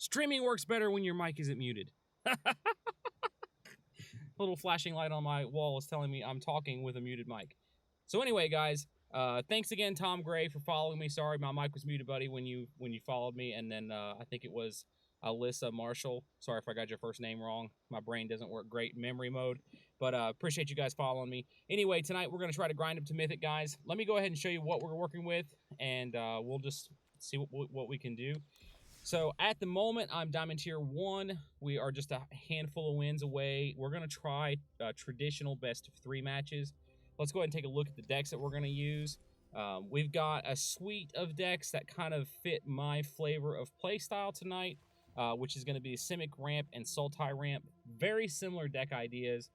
Streaming works better when your mic isn't muted. Little flashing light on my wall is telling me I'm talking with a muted mic. So anyway, guys, thanks again, Tom Gray, for following me. Sorry, my mic was muted, buddy, when you followed me. And then I think it was Alyssa Marshall. Sorry if I got your first name wrong. My brain doesn't work great in memory mode. But appreciate you guys following me. Anyway, tonight we're going to try to grind up to Mythic, guys. Let me go ahead and show you what we're working with, and we'll just see what we can do. So at the moment, I'm Diamond Tier 1. We are just a handful of wins away. We're going to try traditional best of 3 matches. Let's go ahead and take a look at the decks that we're going to use. We've got a suite of decks that kind of fit my flavor of playstyle tonight, which is going to be Simic Ramp and Sultai Ramp. Very similar deck ideas.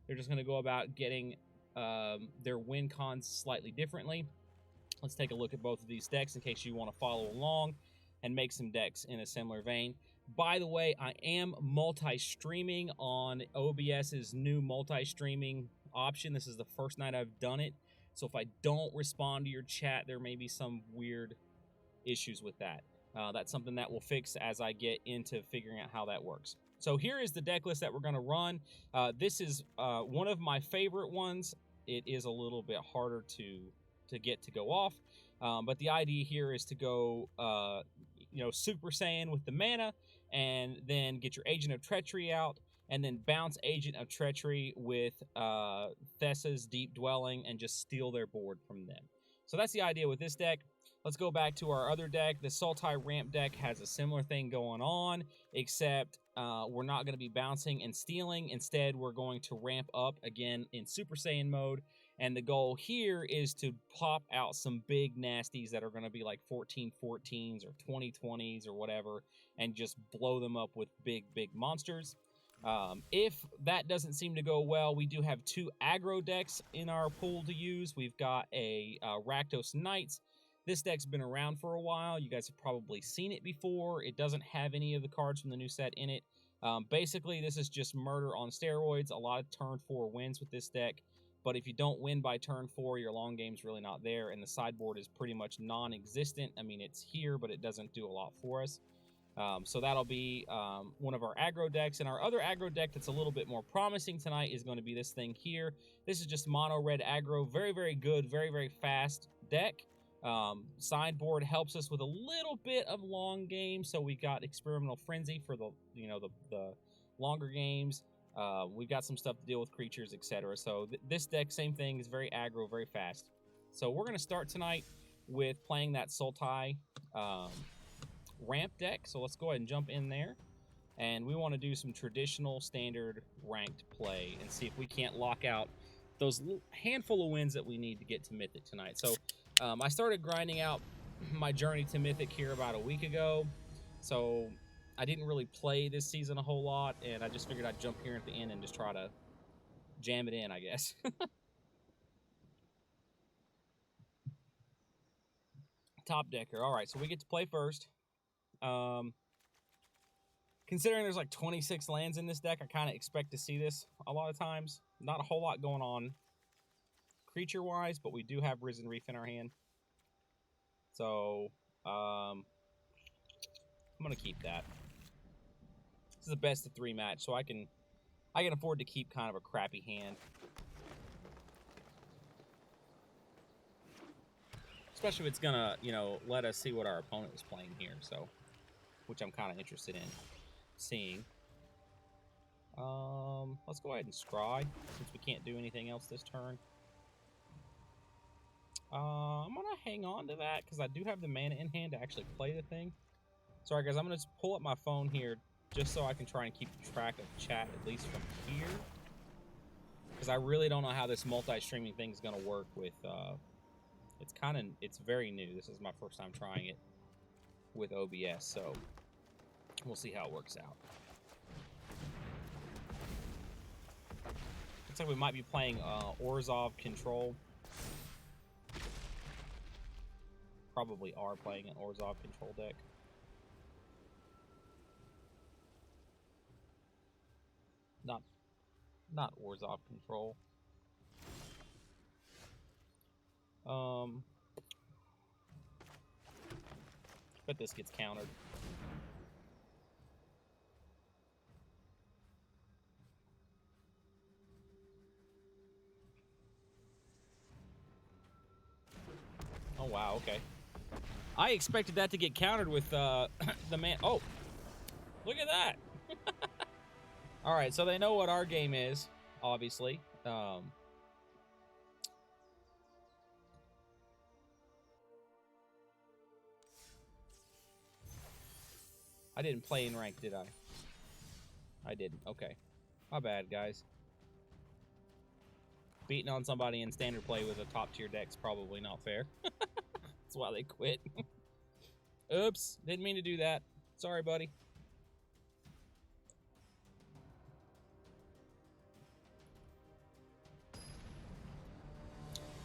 They're just going to go about getting their win cons slightly differently. Let's take a look at both of these decks in case you want to follow along and make some decks in a similar vein. By the way, I am multi-streaming on OBS's new multi-streaming option. This is the first night I've done it. So if I don't respond to your chat, there may be some weird issues with that. That's something that we'll fix as I get into figuring out how that works. So here is the deck list that we're going to run. This is one of my favorite ones. It is a little bit harder to get to go off. But the idea here is to go, Super Saiyan with the mana, and then get your Agent of Treachery out, and then bounce Agent of Treachery with Thessa's Deep Dwelling and just steal their board from them. So that's the idea with this deck. Let's go back to our other deck. The Sultai Ramp deck has a similar thing going on, except we're not going to be bouncing and stealing. Instead, we're going to ramp up again in Super Saiyan mode. And the goal here is to pop out some big nasties that are going to be like 14-14s or 20-20s or whatever, and just blow them up with big monsters. If that doesn't seem to go well, we do have 2 aggro decks in our pool to use. We've got a Rakdos Knights. This deck's been around for a while. You guys have probably seen it before. It doesn't have any of the cards from the new set in it. Basically, this is just murder on steroids. A lot of turn 4 wins with this deck. But if you don't win by turn 4, your long game's really not there, and the sideboard is pretty much non-existent. I mean, it's here, but it doesn't do a lot for us. So that'll be one of our aggro decks. And our other aggro deck that's a little bit more promising tonight is going to be this thing here. This is just mono red aggro. Very good, very fast deck. Sideboard helps us with a little bit of long game. So we got Experimental Frenzy for the longer games. We've got some stuff to deal with creatures, etc. So this deck, same thing, is very aggro, very fast. So we're going to start tonight with playing that Sultai Ramp deck. So let's go ahead and jump in there. And we want to do some traditional standard ranked play and see if we can't lock out those handful of wins that we need to get to Mythic tonight. So I started grinding out my journey to Mythic here about a week ago. So I didn't really play this season a whole lot, and I just figured I'd jump here at the end and just try to jam it in, I guess. Top decker. All right, so we get to play first. Considering there's like 26 lands in this deck, I kind of expect to see this a lot of times. Not a whole lot going on creature-wise, but we do have Risen Reef in our hand. So, I'm going to keep that. This is a best of 3 match, so I can afford to keep kind of a crappy hand. Especially if it's gonna, let us see what our opponent is playing here, so, which I'm kind of interested in seeing. Let's go ahead and scry, since we can't do anything else this turn. I'm gonna hang on to that, because I do have the mana in hand to actually play the thing. Sorry guys, I'm gonna just pull up my phone here just so I can try and keep track of chat, at least from here. Because I really don't know how this multi-streaming thing is going to work with, it's very new. This is my first time trying it with OBS, so we'll see how it works out. Looks like we might be playing Orzhov Control. Probably are playing an Orzhov Control deck. Not Orzhov Control. Bet this gets countered. Wow, okay. I expected that to get countered with the man. Oh, look at that. All right, so they know what our game is, obviously. I didn't play in rank, did I? I didn't. Okay. My bad, guys. Beating on somebody in standard play with a top-tier deck's probably not fair. That's why they quit. Oops. Didn't mean to do that. Sorry, buddy.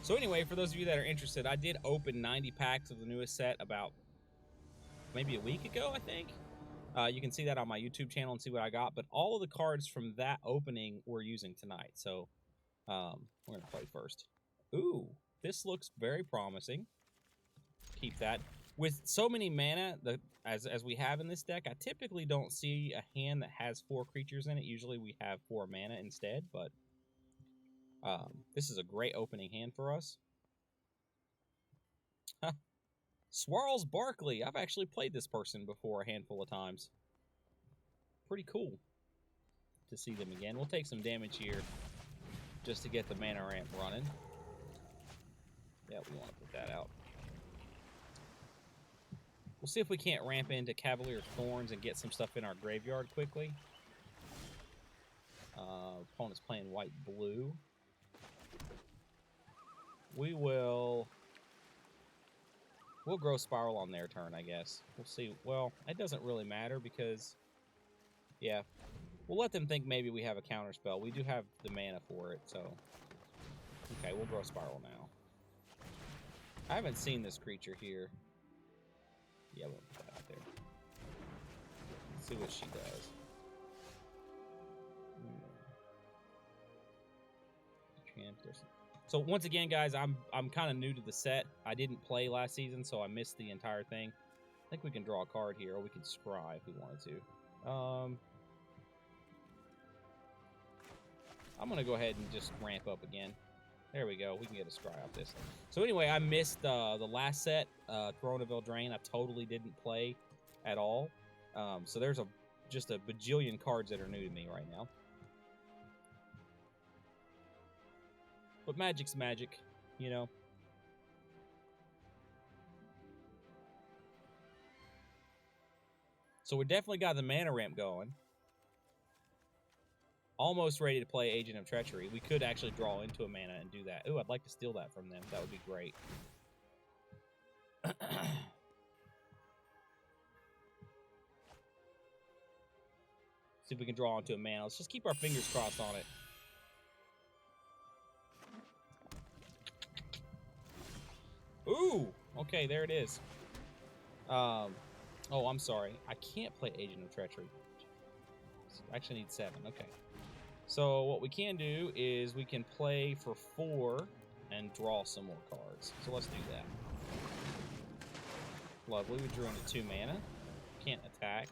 So anyway, for those of you that are interested, I did open 90 packs of the newest set about maybe a week ago, I think. You can see that on my YouTube channel and see what I got. But all of the cards from that opening we're using tonight. So we're going to play first. Ooh, this looks very promising. Keep that. With so many mana as we have in this deck, I typically don't see a hand that has 4 creatures in it. Usually we have 4 mana instead, but this is a great opening hand for us. Swirls Barkley. I've actually played this person before a handful of times. Pretty cool to see them again. We'll take some damage here just to get the mana ramp running. Yeah, we want to put that out. We'll see if we can't ramp into Cavalier Thorns and get some stuff in our graveyard quickly. Opponent's playing white-blue. We'll grow Spiral on their turn, I guess. We'll see. Well, it doesn't really matter because, yeah, we'll let them think maybe we have a counter spell. We do have the mana for it, so. Okay, we'll grow Spiral now. I haven't seen this creature here. Yeah, we'll put that out there. Let's see what she does. So once again, guys, I'm kind of new to the set. I didn't play last season, so I missed the entire thing. I think we can draw a card here, or we can scry if we wanted to. I'm gonna go ahead and just ramp up again. There we go. We can get a scry off this. So anyway, I missed the last set, Throne of Eldraine. I totally didn't play at all. So there's just a bajillion cards that are new to me right now. But Magic's magic, you know. So we definitely got the mana ramp going. Almost ready to play Agent of Treachery. We could actually draw into a mana and do that. Ooh, I'd like to steal that from them. That would be great. See if we can draw into a mana. Let's just keep our fingers crossed on it. Ooh! Okay, there it is. Oh, I'm sorry. I can't play Agent of Treachery. I actually need 7. Okay. So what we can do is we can play for 4 and draw some more cards. So let's do that. Lovely. We drew into 2 mana. Can't attack.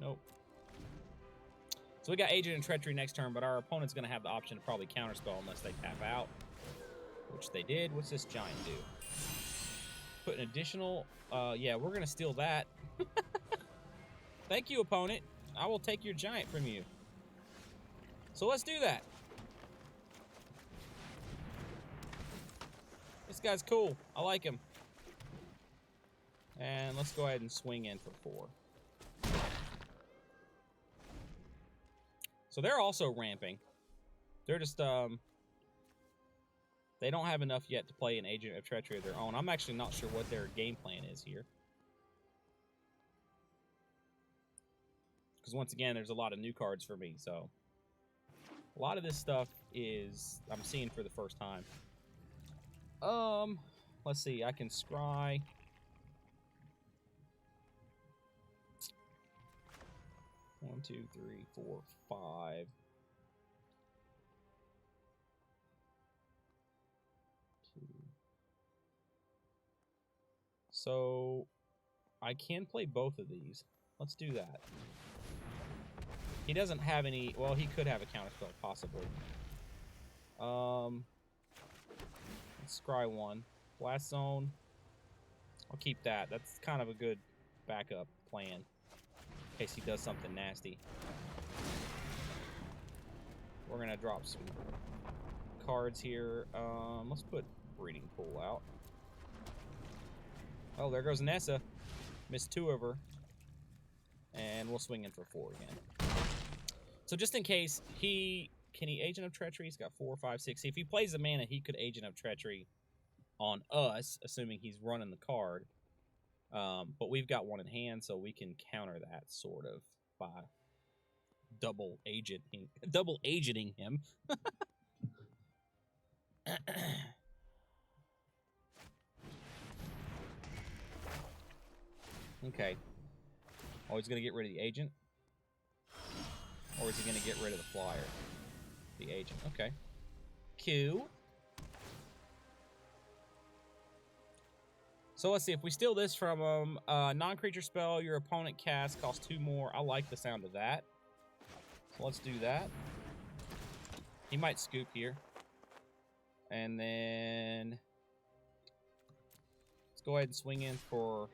Nope. So we got Agent of Treachery next turn, but our opponent's going to have the option to probably counterspell unless they tap out. Which they did. What's this giant do? Put an additional... yeah, we're going to steal that. Thank you, opponent. I will take your giant from you. So let's do that. This guy's cool. I like him. And let's go ahead and swing in for 4. So they're also ramping. They're just... They don't have enough yet to play an Agent of Treachery of their own. I'm actually not sure what their game plan is here. Because once again, there's a lot of new cards for me, so... A lot of this stuff is... I'm seeing for the first time. Let's see. I can scry... 1, 2, 3, 4, 5... So, I can play both of these. Let's do that. He doesn't have any... Well, he could have a counterspell, possibly. Let's scry 1. Blast zone. I'll keep that. That's kind of a good backup plan in case he does something nasty. We're going to drop some cards here. Let's put Breeding Pool out. Oh, there goes Nessa. Missed 2 of her. And we'll swing in for 4 again. So just in case, can he Agent of Treachery? He's got 4, 5, 6. See, if he plays a mana, he could Agent of Treachery on us, assuming he's running the card. But we've got 1 in hand, so we can counter that sort of by double agenting him. Okay. Oh, he's going to get rid of the agent? Or is he going to get rid of the flyer? The agent. Okay. Q. So let's see. If we steal this from him, non-creature spell your opponent casts costs 2 more. I like the sound of that. So let's do that. He might scoop here. And then let's go ahead and swing in for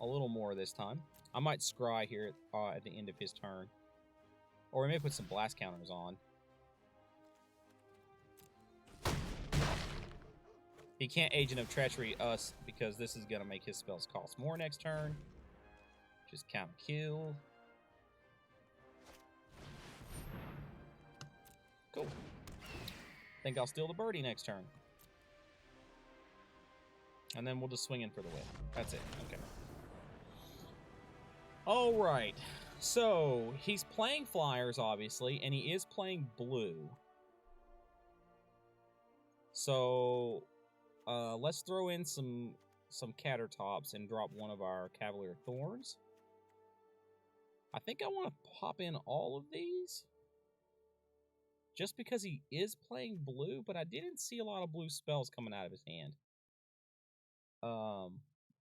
a little more this time. I might scry here at the end of his turn. Or we may put some blast counters on. He can't Agent of Treachery us because this is going to make his spells cost more next turn. Just count kill. Cool. Think I'll steal the birdie next turn. And then we'll just swing in for the win. That's it. Okay. All right. So, he's playing flyers, obviously, and he is playing blue. So, let's throw in some Cattertops and drop one of our Cavalier Thorns. I think I want to pop in all of these. Just because he is playing blue, but I didn't see a lot of blue spells coming out of his hand.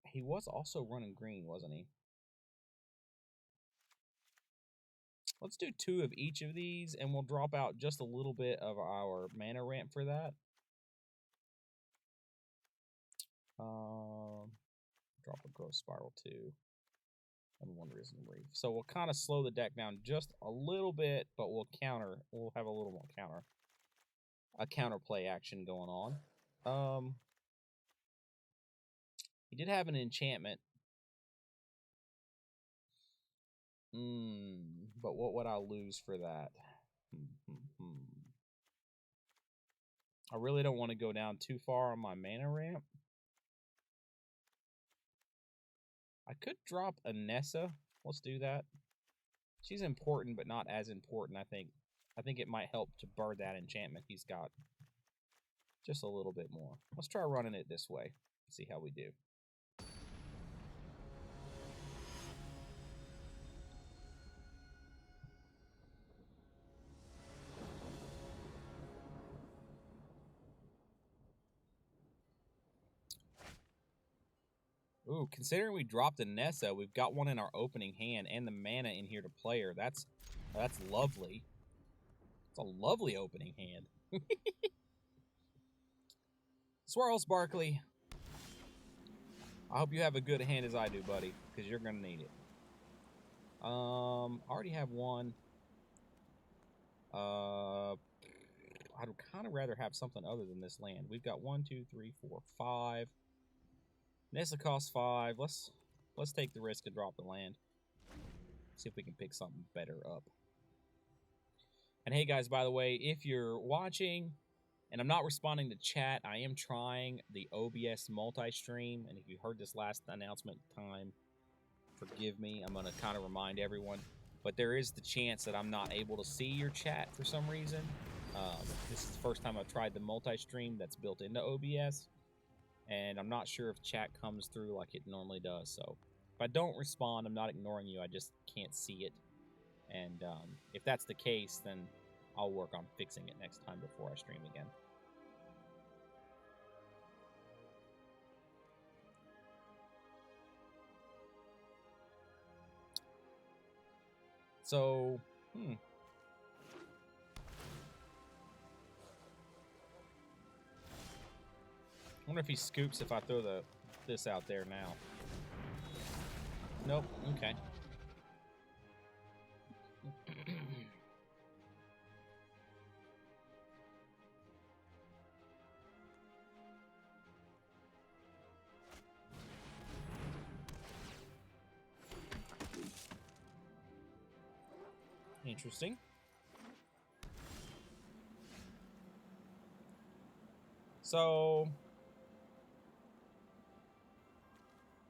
He was also running green, wasn't he? Let's do 2 of each of these, and we'll drop out just a little bit of our mana ramp for that. Drop a Growth Spiral too. And 1 Risen Reef. So we'll kind of slow the deck down just a little bit, but we'll counter. We'll have a little more counterplay action going on. He did have an enchantment. But what would I lose for that? I really don't want to go down too far on my mana ramp. I could drop a Nessa. Let's do that. She's important, but not as important, I think. I think it might help to burn that enchantment he's got just a little bit more. Let's try running it this way. See how we do. Ooh, considering we dropped a Nessa, we've got one in our opening hand and the mana in here to play her. That's lovely. It's a lovely opening hand. Swirl Sparkly. I hope you have a good hand as I do, buddy, because you're going to need it. I already have one. I'd kind of rather have something other than this land. We've got 1, 2, 3, 4, 5. Nessa costs 5. Let's take the risk and drop the land. See if we can pick something better up. And hey guys, by the way, if you're watching and I'm not responding to chat, I am trying the OBS multi-stream. And if you heard this last announcement time, forgive me. I'm going to kind of remind everyone. But there is the chance that I'm not able to see your chat for some reason. This is the first time I've tried the multi-stream that's built into OBS. And I'm not sure if chat comes through like it normally does. So if I don't respond, I'm not ignoring you. I just can't see it. And if that's the case, then I'll work on fixing it next time before I stream again. So, wonder if he scoops if I throw this out there now. Nope. Okay. Interesting. So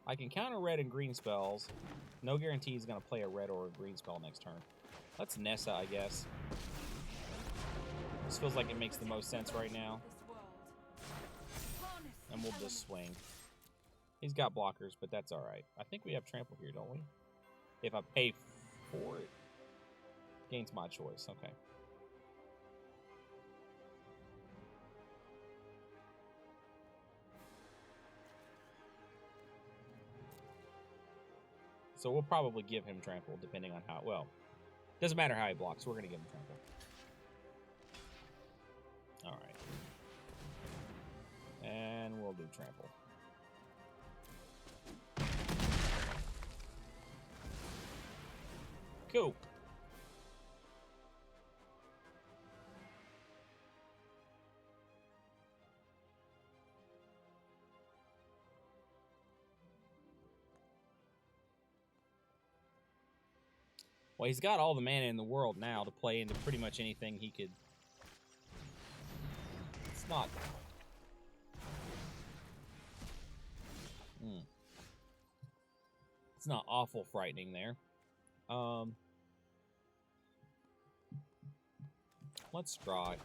I can counter red and green spells. No guarantee he's going to play a red or a green spell next turn. Let's Nessa, I guess. This feels like it makes the most sense right now. And we'll just swing. He's got blockers, but that's alright. I think we have trample here, don't we? If I pay for it. Gains my choice. Okay. So we'll probably give him trample, depending on how... Well, doesn't matter how he blocks. We're going to give him trample. Alright. And we'll do trample. Cool. Well, he's got all the mana in the world now to play into pretty much anything he could. It's not... It's not awful frightening there. Let's try.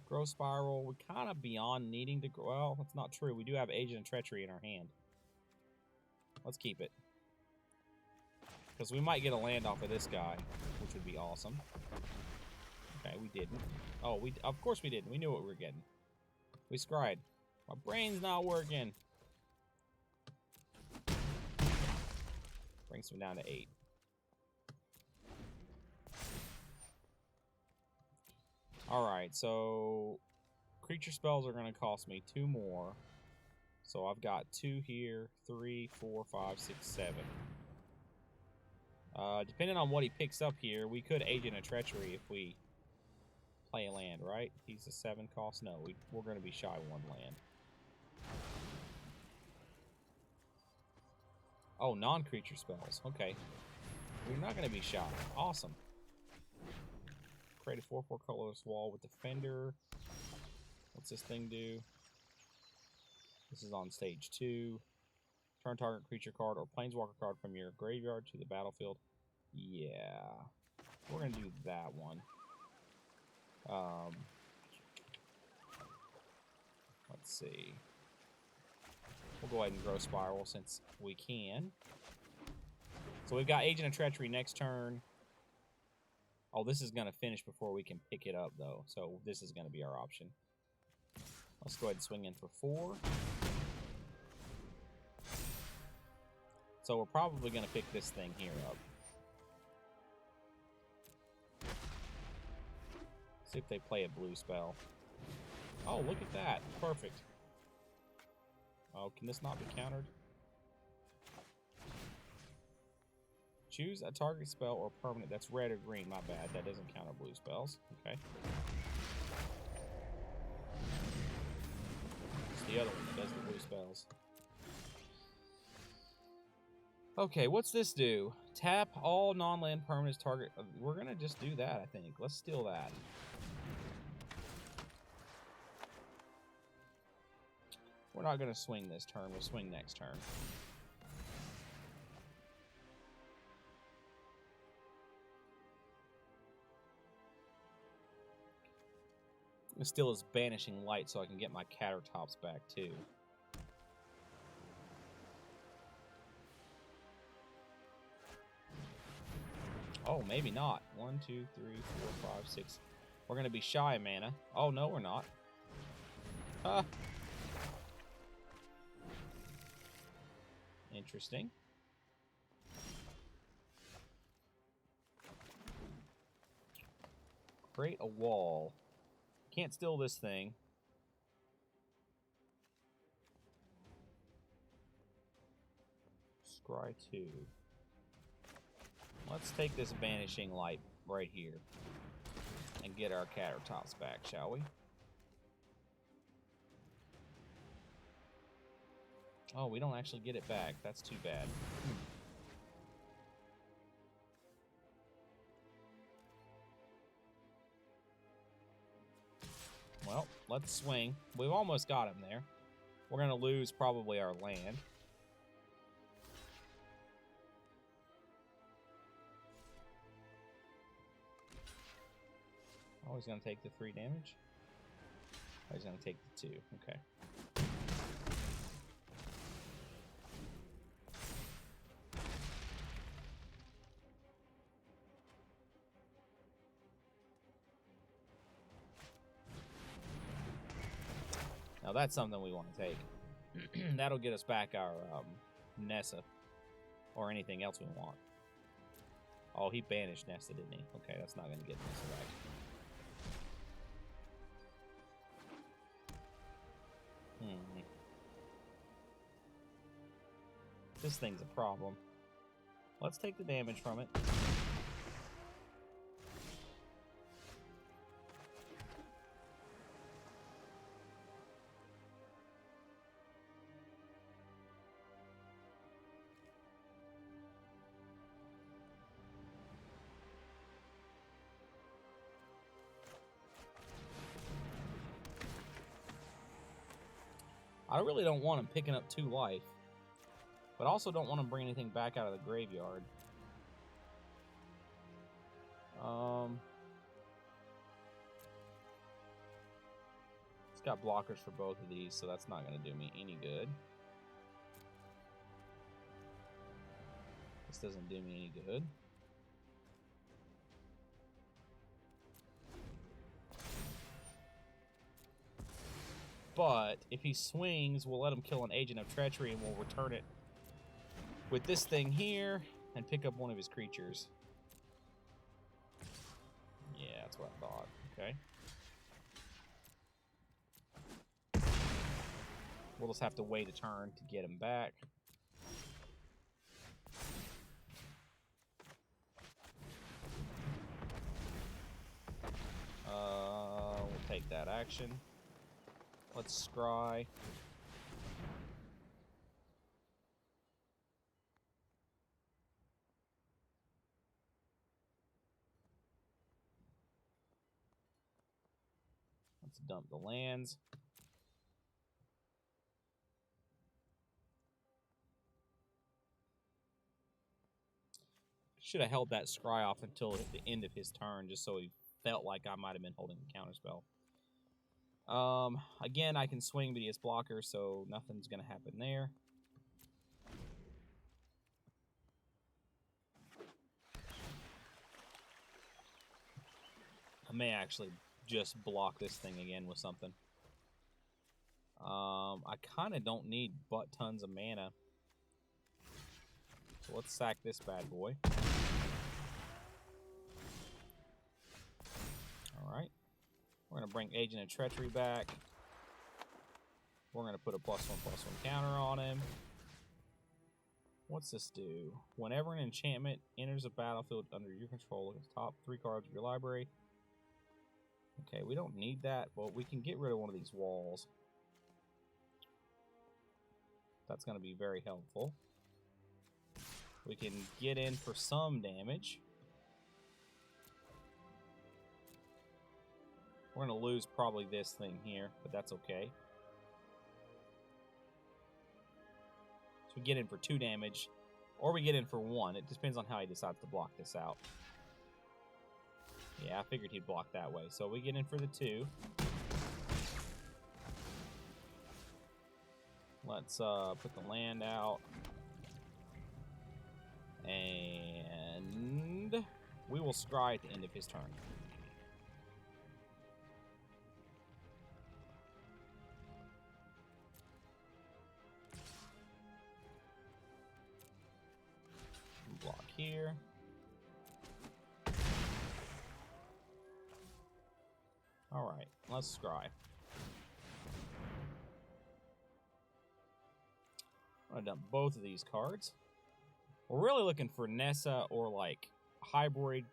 Grow Spiral. We're kind of beyond needing to grow. Well, that's not true. We do have Agent of Treachery in our hand. Let's keep it. Because we might get a land off of this guy, which would be awesome. Okay, we didn't. Oh, of course we didn't. We knew what we were getting. We scried. My brain's not working. Brings me down to 8. Alright, so creature spells are going to cost me 2 more. So I've got 2 here, 3, 4, 5, 6, 7. Depending on what he picks up here, we could Agent of Treachery if we play a land, right? He's a 7 cost. No, we're going to be shy 1 land. Oh, non-creature spells. Okay. We're not going to be shy. Awesome. Create a 4/4 colorless wall with Defender. What's this thing do? This is on stage 2. Turn target creature card or planeswalker card from your graveyard to the battlefield. Yeah. We're going to do that one. Let's see. We'll go ahead and grow Spiral since we can. So we've got Agent of Treachery next turn. Oh, this is going to finish before we can pick it up, though. So this is going to be our option. Let's go ahead and swing in for 4. So we're probably going to pick this thing here up. See if they play a blue spell. Oh, look at that. Perfect. Oh, can this not be countered? Choose a target spell or permanent that's red or green. My bad. That doesn't counter blue spells. Okay. It's the other one that does the blue spells. Okay, what's this do? Tap all non-land permanents target. We're going to just do that, I think. Let's steal that. We're not going to swing this turn. We'll swing next turn. It still is banishing light so I can get my countertops back too. Oh, maybe not. 1, 2, 3, 4, 5, 6. We're going to be shy of mana. Oh, no, we're not. Ah. Interesting. Create a wall. Can't steal this thing. Scry 2. Let's take this Vanishing Light right here and get our countertops back, shall we? Oh, we don't actually get it back. That's too bad. Well, let's swing. We've almost got him there. We're going to lose probably our land. Oh, he's going to take the 3 damage? Oh, he's going to take the 2. Okay. Now that's something we want to take. That'll get us back our Nessa. Or anything else we want. Oh, he banished Nessa, didn't he? Okay, that's not going to get Nessa back. This thing's a problem. Let's take the damage from it. I really don't want him picking up 2 life. But also don't want him bringing anything back out of the graveyard. It's got blockers for both of these, so that's not going to do me any good. This doesn't do me any good. But if he swings, we'll let him kill an Agent of Treachery and we'll return it with this thing here and pick up one of his creatures. Yeah, that's what I thought. Okay. We'll just have to wait a turn to get him back. We'll take that action. Let's scry. Let's dump the lands. Should have held that scry off until the end of his turn, just so he felt like I might have been holding a counterspell. Again, I can swing, but he has blocker, so nothing's going to happen there. I may actually just block this thing again with something. I kind of don't need but tons of mana. So let's sack this bad boy. Alright. We're going to bring Agent of Treachery back. We're going to put a +1/+1 counter on him. What's this do? Whenever an enchantment enters a battlefield under your control, look at the top 3 cards of your library. Okay, we don't need that, but we can get rid of one of these walls. That's going to be very helpful. We can get in for some damage. We're going to lose probably this thing here, but that's okay. So we get in for 2 damage, or we get in for 1. It depends on how he decides to block this out. Yeah, I figured he'd block that way. So we get in for the 2. Let's put the land out. And we will scry at the end of his turn. Block here. Alright, let's scry. I'm going to dump both of these cards. We're really looking for Nessa or like hybrid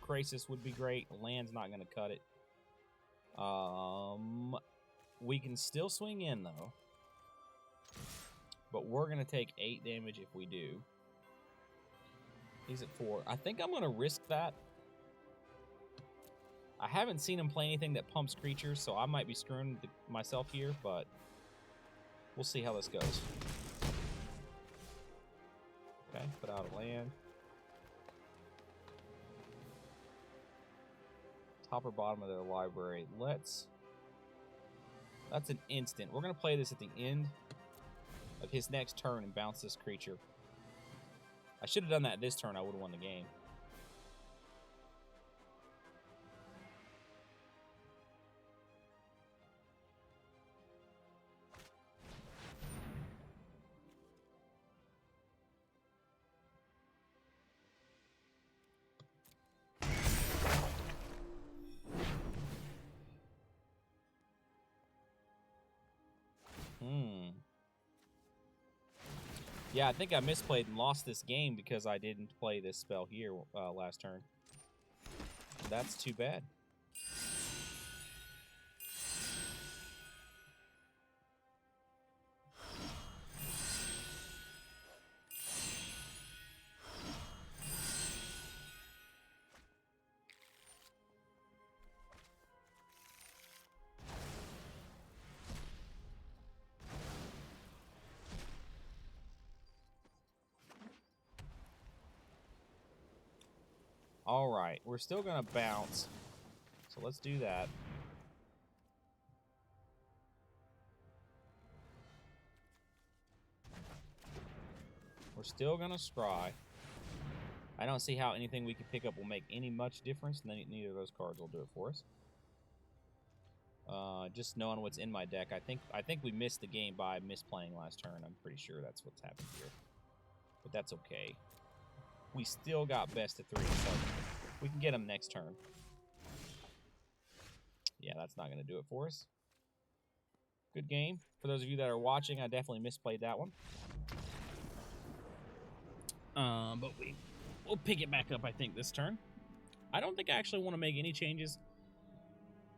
Krasis would be great. Land's not going to cut it. We can still swing in though. But we're going to take 8 damage if we do. He's at 4. I think I'm going to risk that. I haven't seen him play anything that pumps creatures, so I might be screwing myself here, but we'll see how this goes. Okay, put out a land. Top or bottom of their library. That's an instant. We're going to play this at the end of his next turn and bounce this creature. I should have done that this turn. I would have won the game. Yeah, I think I misplayed and lost this game because I didn't play this spell here last turn. That's too bad. All right, we're still going to bounce. So let's do that. We're still going to scry. I don't see how anything we can pick up will make any much difference. Neither of those cards will do it for us. Just knowing what's in my deck, I think we missed the game by misplaying last turn. I'm pretty sure that's what's happened here. But that's okay. We still got best of 3, so we can get him next turn. Yeah, that's not going to do it for us. Good game. For those of you that are watching, I definitely misplayed that one. But we'll pick it back up, I think, this turn. I don't think I actually want to make any changes.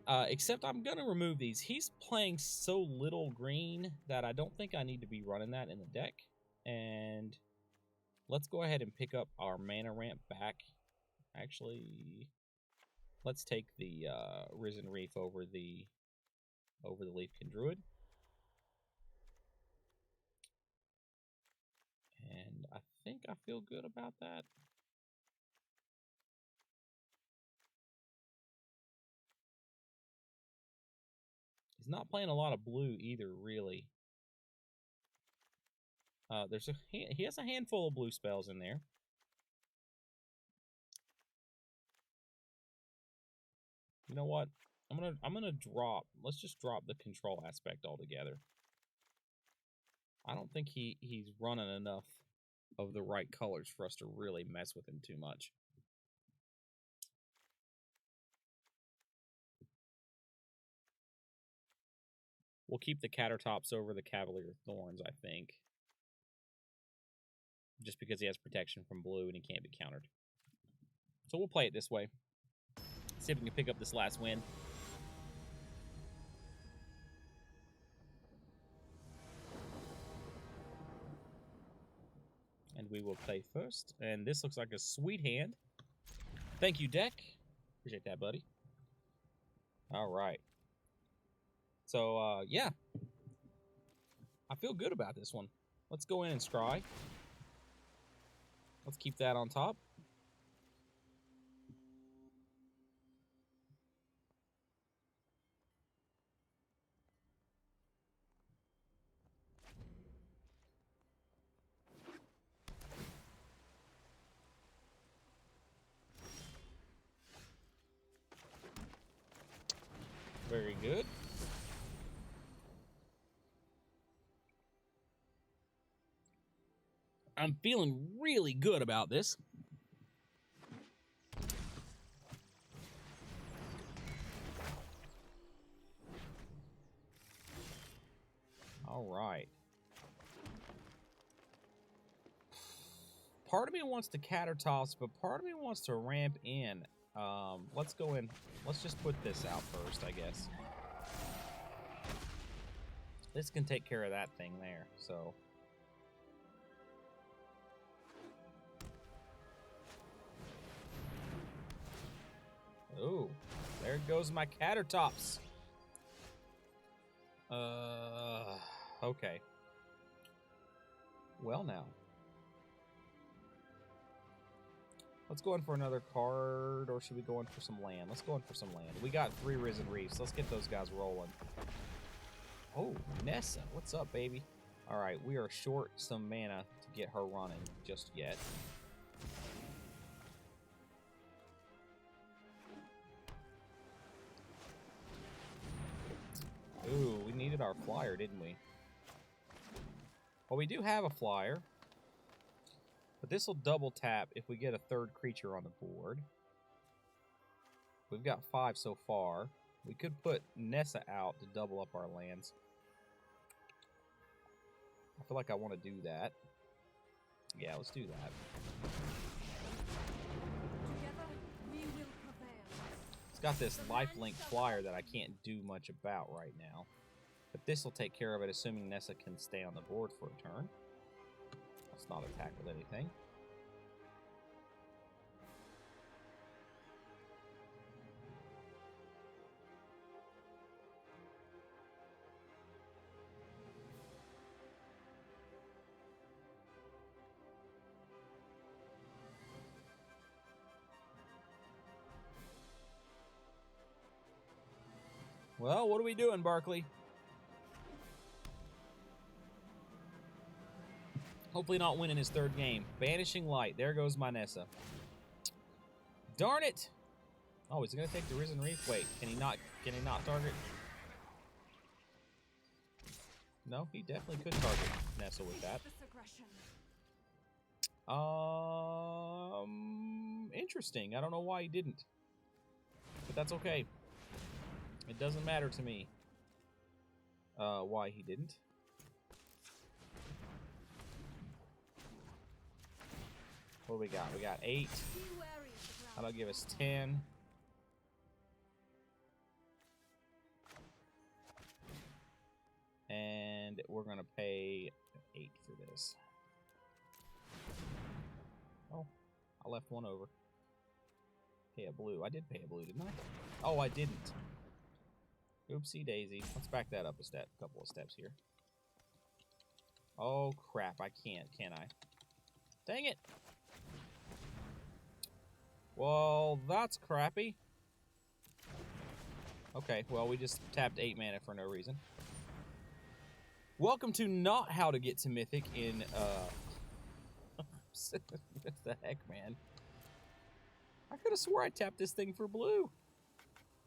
Except I'm going to remove these. He's playing so little green that I don't think I need to be running that in the deck. And let's go ahead and pick up our mana ramp back. Actually, let's take the Risen Reef over the Leafkin Druid. And I think I feel good about that. He's not playing a lot of blue either, really. He has a handful of blue spells in there. You know what? I'm gonna drop. Let's just drop the control aspect altogether. I don't think he's running enough of the right colors for us to really mess with him too much. We'll keep the Catertops over the Cavalier Thorns, I think. Just because he has protection from blue and he can't be countered. So we'll play it this way. See if we can pick up this last win. And we will play first. And this looks like a sweet hand. Thank you, deck. Appreciate that, buddy. All right. So, yeah. I feel good about this one. Let's go in and scry. Let's keep that on top. Very good. I'm feeling really good about this. All right. Part of me wants to Catertoss, but part of me wants to ramp in. Let's go in. Let's just put this out first, I guess. This can take care of that thing there, so. Ooh, there goes my Catertops. Okay. Well, now. Let's go in for another card, or should we go in for some land? Let's go in for some land. We got 3 Risen Reefs. Let's get those guys rolling. Oh, Nessa. What's up, baby? All right, we are short some mana to get her running just yet. Ooh, we needed our flyer, didn't we? Well, we do have a flyer. But this will double tap if we get a 3rd creature on the board. We've got 5 so far. We could put Nessa out to double up our lands. I feel like I want to do that. Yeah, let's do that. Together, we will prevail. It's got this lifelink flyer that I can't do much about right now. But this will take care of it, assuming Nessa can stay on the board for a turn. Let's not attack with anything. Well, what are we doing, Barkley? Hopefully not winning his 3rd game. Banishing Light. There goes my Nessa. Darn it! Oh, is he gonna take the Risen Reef? Wait, can he not target? No, he definitely could target Nessa with that. Interesting. I don't know why he didn't. But that's okay. It doesn't matter to me. Why he didn't. What do we got? We got 8. That'll give us 10. And we're going to pay 8 for this. Oh, I left one over. Pay a blue. I did pay a blue, didn't I? Oh, I didn't. Oopsie daisy. Let's back that up a couple of steps here. Oh, crap. I can't, can I? Dang it. Well, that's crappy. Okay, well, we just tapped 8 mana for no reason. Welcome to not how to get to Mythic in, what the heck, man? I could have swore I tapped this thing for blue.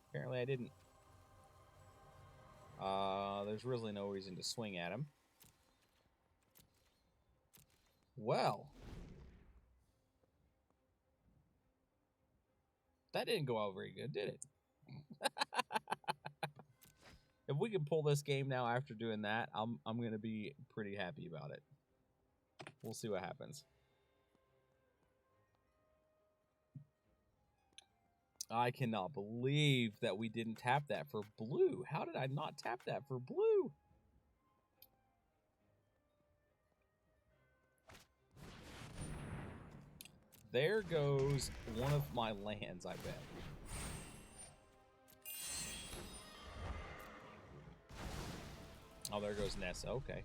Apparently I didn't. There's really no reason to swing at him. Well. That didn't go out very good, did it? If we can pull this game now after doing that, I'm going to be pretty happy about it. We'll see what happens. I cannot believe that we didn't tap that for blue. How did I not tap that for blue? There goes one of my lands, I bet. Oh, there goes Nessa. Okay.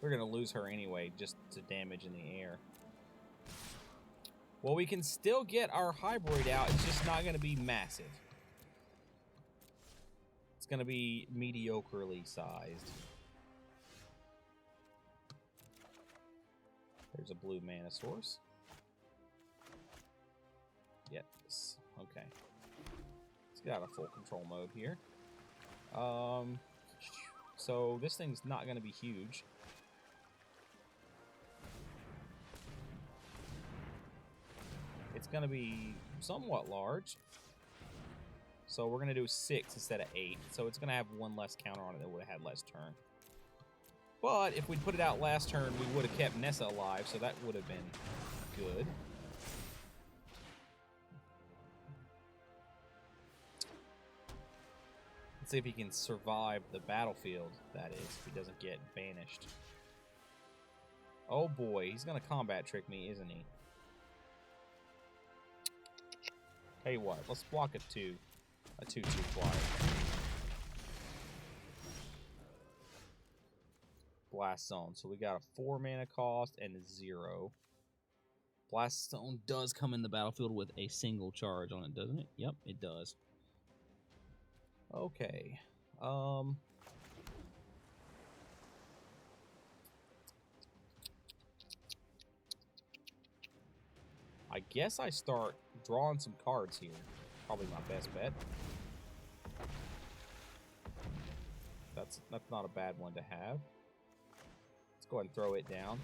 We're going to lose her anyway, just to damage in the air. Well, we can still get our hybrid out. It's just not going to be massive. It's going to be mediocrely sized. There's a blue mana source. Yes. Okay. Let's get out of full control mode here. So this thing's not going to be huge. It's going to be somewhat large. So we're going to do 6 instead of 8. So it's going to have 1 less counter on it that would have had less turn. But if we'd put it out last turn, we would have kept Nessa alive, so that would have been good. Let's see if he can survive the battlefield, that is, if he doesn't get banished. Oh boy, he's going to combat trick me, isn't he? Tell you what, let's block a 2 2 flyer. Blast Zone. So we got a 4 mana cost and a 0. Blast Zone does come in the battlefield with a single charge on it, doesn't it? Yep, it does. Okay. I guess I start drawing some cards here. Probably my best bet. That's not a bad one to have. Let's go ahead and throw it down.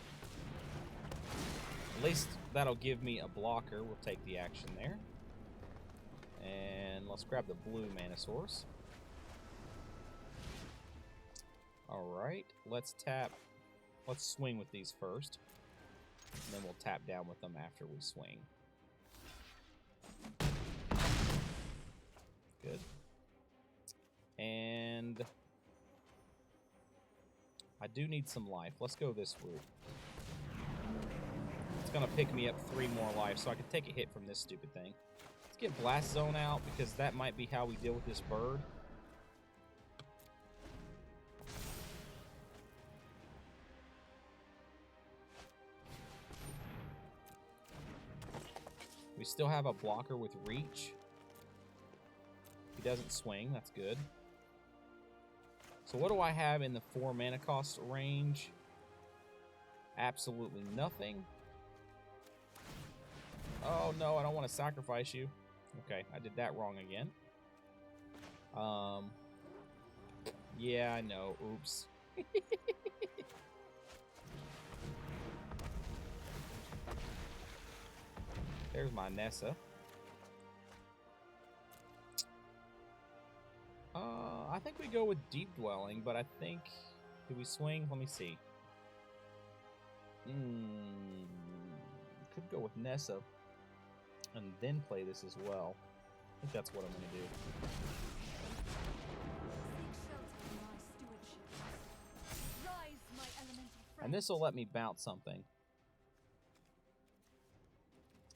At least that'll give me a blocker. We'll take the action there. And let's grab the blue mana source. Alright, let's tap. Let's swing with these first. And then we'll tap down with them after we swing. Good. And I do need some life. Let's go this route. It's going to pick me up 3 more life, so I can take a hit from this stupid thing. Let's get Blast Zone out, because that might be how we deal with this bird. We still have a blocker with reach. He doesn't swing, that's good. So what do I have in the 4 mana cost range? Absolutely nothing. Oh no, I don't want to sacrifice you. Okay, I did that wrong again. Yeah, I know. Oops. There's my Nessa. I think we go with Deep Dwelling, but I think... Do we swing? Let me see. Could go with Nessa. And then play this as well. I think that's what I'm going to do. And this will let me bounce something.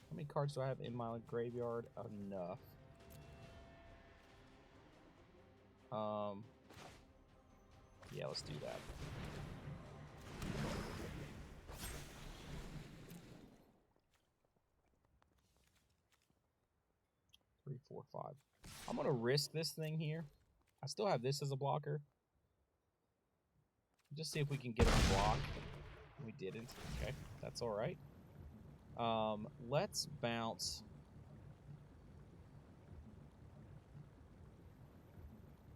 How many cards do I have in my graveyard? Enough. Yeah, let's do that. Three, 4, 5. I'm gonna risk this thing here. I still have this as a blocker. Just see if we can get a block. We didn't. Okay, that's all right. Let's bounce.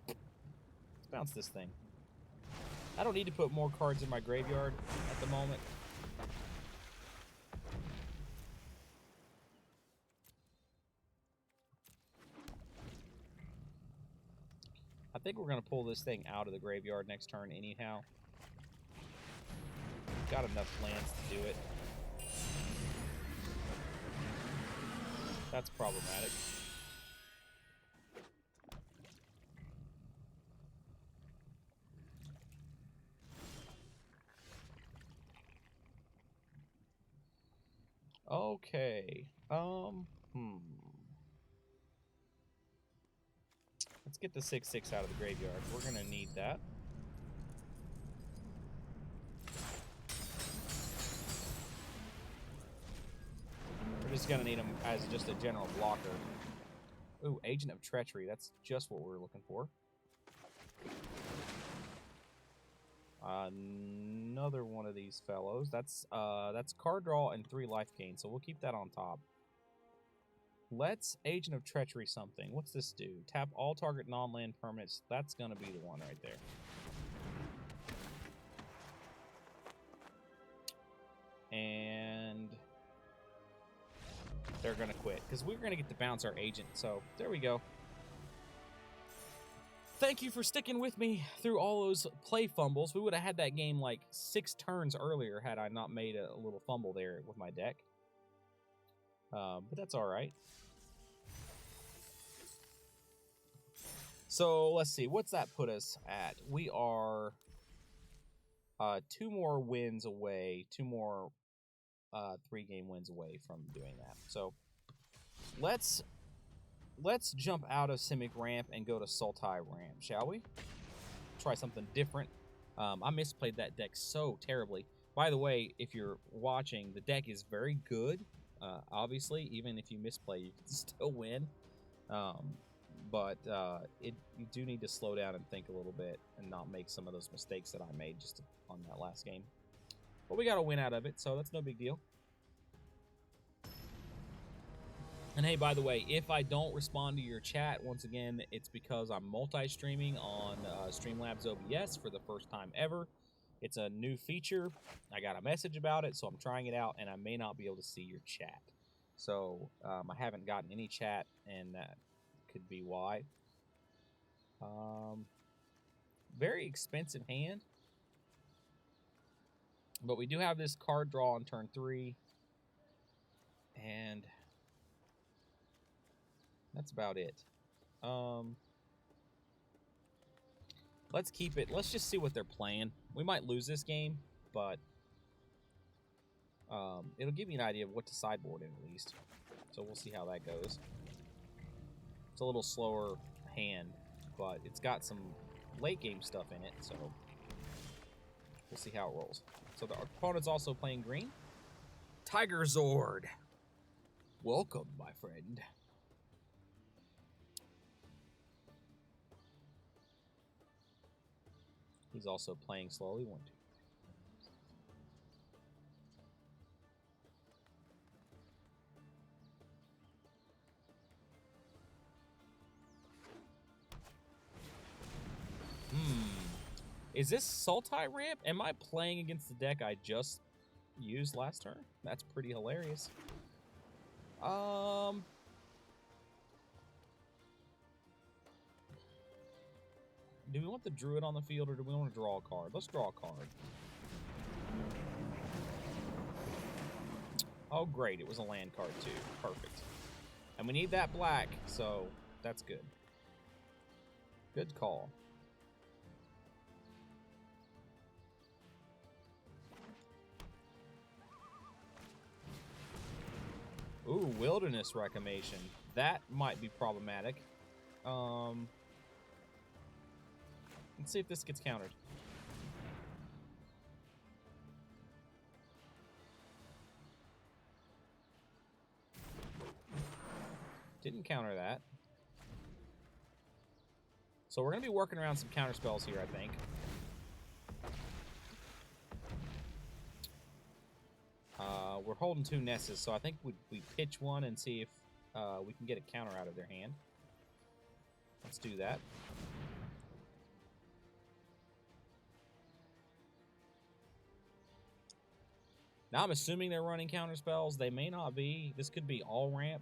Let's bounce this thing. I don't need to put more cards in my graveyard at the moment. I think we're going to pull this thing out of the graveyard next turn anyhow. Got enough lands to do it. That's problematic. Okay. Let's get the 6/6 out of the graveyard. We're gonna need that. We're just gonna need him as just a general blocker. Ooh, Agent of Treachery. That's just what we're looking for. Another one of these fellows. That's card draw and 3 life gain, so we'll keep that on top. Let's Agent of Treachery something. What's this do? Tap all target non-land permanents. That's gonna be the one right there. And they're gonna quit because we're gonna get to bounce our agent. So there we go. thank you for sticking with me through all those play fumbles. We would have had that game like 6 turns earlier had I not made a little fumble there with my deck. But that's all right. So let's see, what's that put us at? We are 2 more wins away, 2 more 3-game wins away from doing that. So let's jump out of Simic Ramp and go to Sultai Ramp, shall we? Try something different. I misplayed that deck so terribly. By the way, if you're watching, the deck is very good. Obviously, even if you misplay, you can still win. But you do need to slow down and think a little bit and not make some of those mistakes that I made just on that last game. But we got a win out of it, so that's no big deal. And hey, by the way, if I don't respond to your chat, once again, it's because I'm multi-streaming on Streamlabs OBS for the first time ever. It's a new feature. I got a message about it, so I'm trying it out, and I may not be able to see your chat. So I haven't gotten any chat, and that could be why. Very expensive hand. But we do have this card draw on turn 3. And that's about it. Let's keep it. Let's just see what they're playing. We might lose this game, but it'll give you an idea of what to sideboard in at least. So we'll see how that goes. It's a little slower hand, but it's got some late game stuff in it, so we'll see how it rolls. So the opponent's also playing green. Tiger Zord. Welcome, my friend. He's also playing slowly. 1, 2. Is this Sultai Ramp? Am I playing against the deck I just used last turn? That's pretty hilarious. Do we want the Druid on the field, or do we want to draw a card? Let's draw a card. Oh, great. It was a land card, too. Perfect. And we need that black, so that's good. Good call. Ooh, Wilderness Reclamation. That might be problematic. Let's see if this gets countered. Didn't counter that. So we're going to be working around some counter spells here, I think. We're holding 2 Nesses, so I think we pitch one and see if we can get a counter out of their hand. Let's do that. Now I'm assuming they're running counter spells. They may not be. This could be all ramp.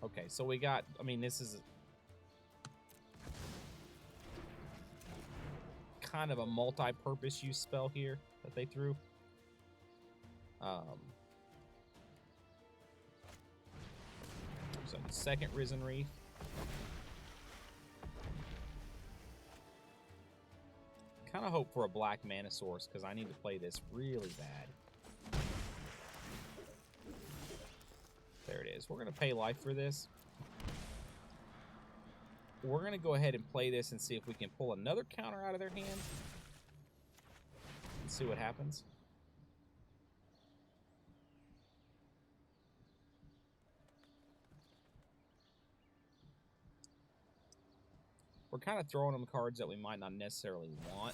Okay, so we got, I mean, this is kind of a multi-purpose use spell here that they threw. So second Risen Reef. Kind of hope for a black mana source because I need to play this really bad. There it is. We're going to pay life for this. We're going to go ahead and play this and see if we can pull another counter out of their hand. Let's see what happens. We're kind of throwing them cards that we might not necessarily want.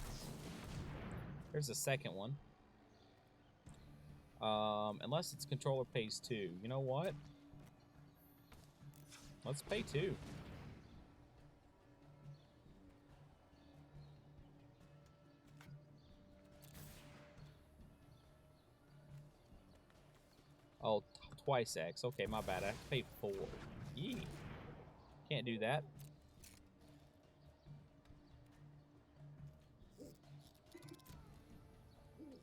There's a second one. Unless it's controller pays 2. You know what? Let's pay 2. Oh, twice X. Okay, my bad. I have to pay 4. Yee. Can't do that.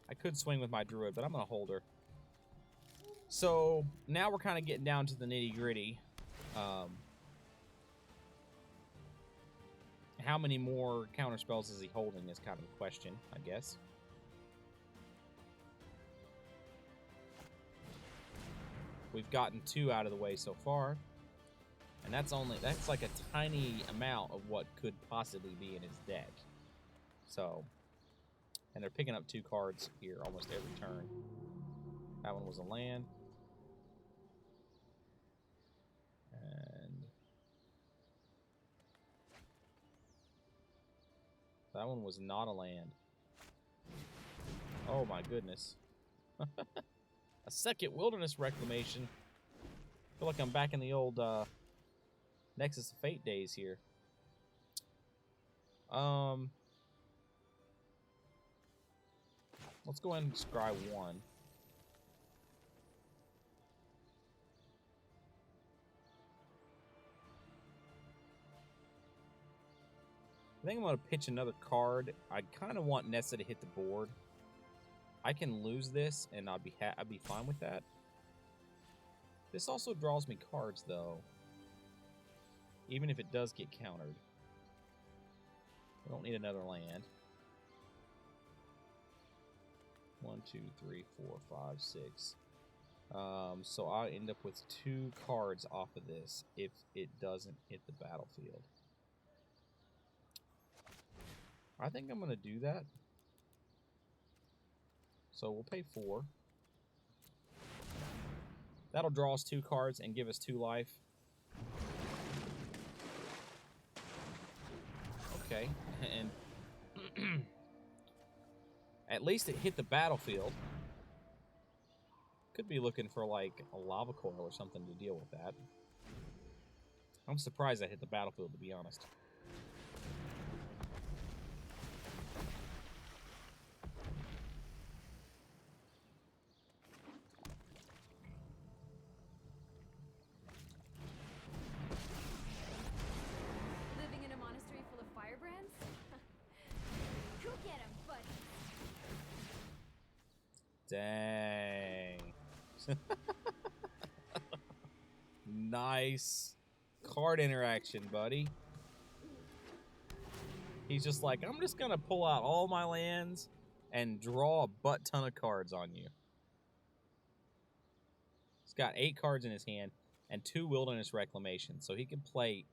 I could swing with my druid, but I'm going to hold her. So, now we're kind of getting down to the nitty-gritty. How many more counterspells is he holding is kind of a question, I guess. We've gotten 2 out of the way so far. And that's like a tiny amount of what could possibly be in his deck. So, and they're picking up 2 cards here almost every turn. That one was a land. And that one was not a land. Oh my goodness. A second Wilderness Reclamation. I feel like I'm back in the old Nexus of Fate days here. Let's go ahead and scry 1. I think I'm going to pitch another card. I kind of want Nessa to hit the board. I can lose this, and I'd be fine with that. This also draws me cards, though. Even if it does get countered. I don't need another land. 1, 2, 3, 4, 5, 6. So I end up with 2 cards off of this if it doesn't hit the battlefield. I think I'm going to do that. So we'll pay 4. That'll draw us 2 cards and give us 2 life. Okay, and at least it hit the battlefield. Could be looking for like a lava coil or something to deal with that. I'm surprised I hit the battlefield, to be honest. Living in a monastery full of firebrands? Go get him, buddy. Dang. Nice card interaction, buddy. He's just like, I'm just going to pull out all my lands and draw a butt ton of cards on you. He's got 8 cards in his hand and 2 Wilderness Reclamations, so he can play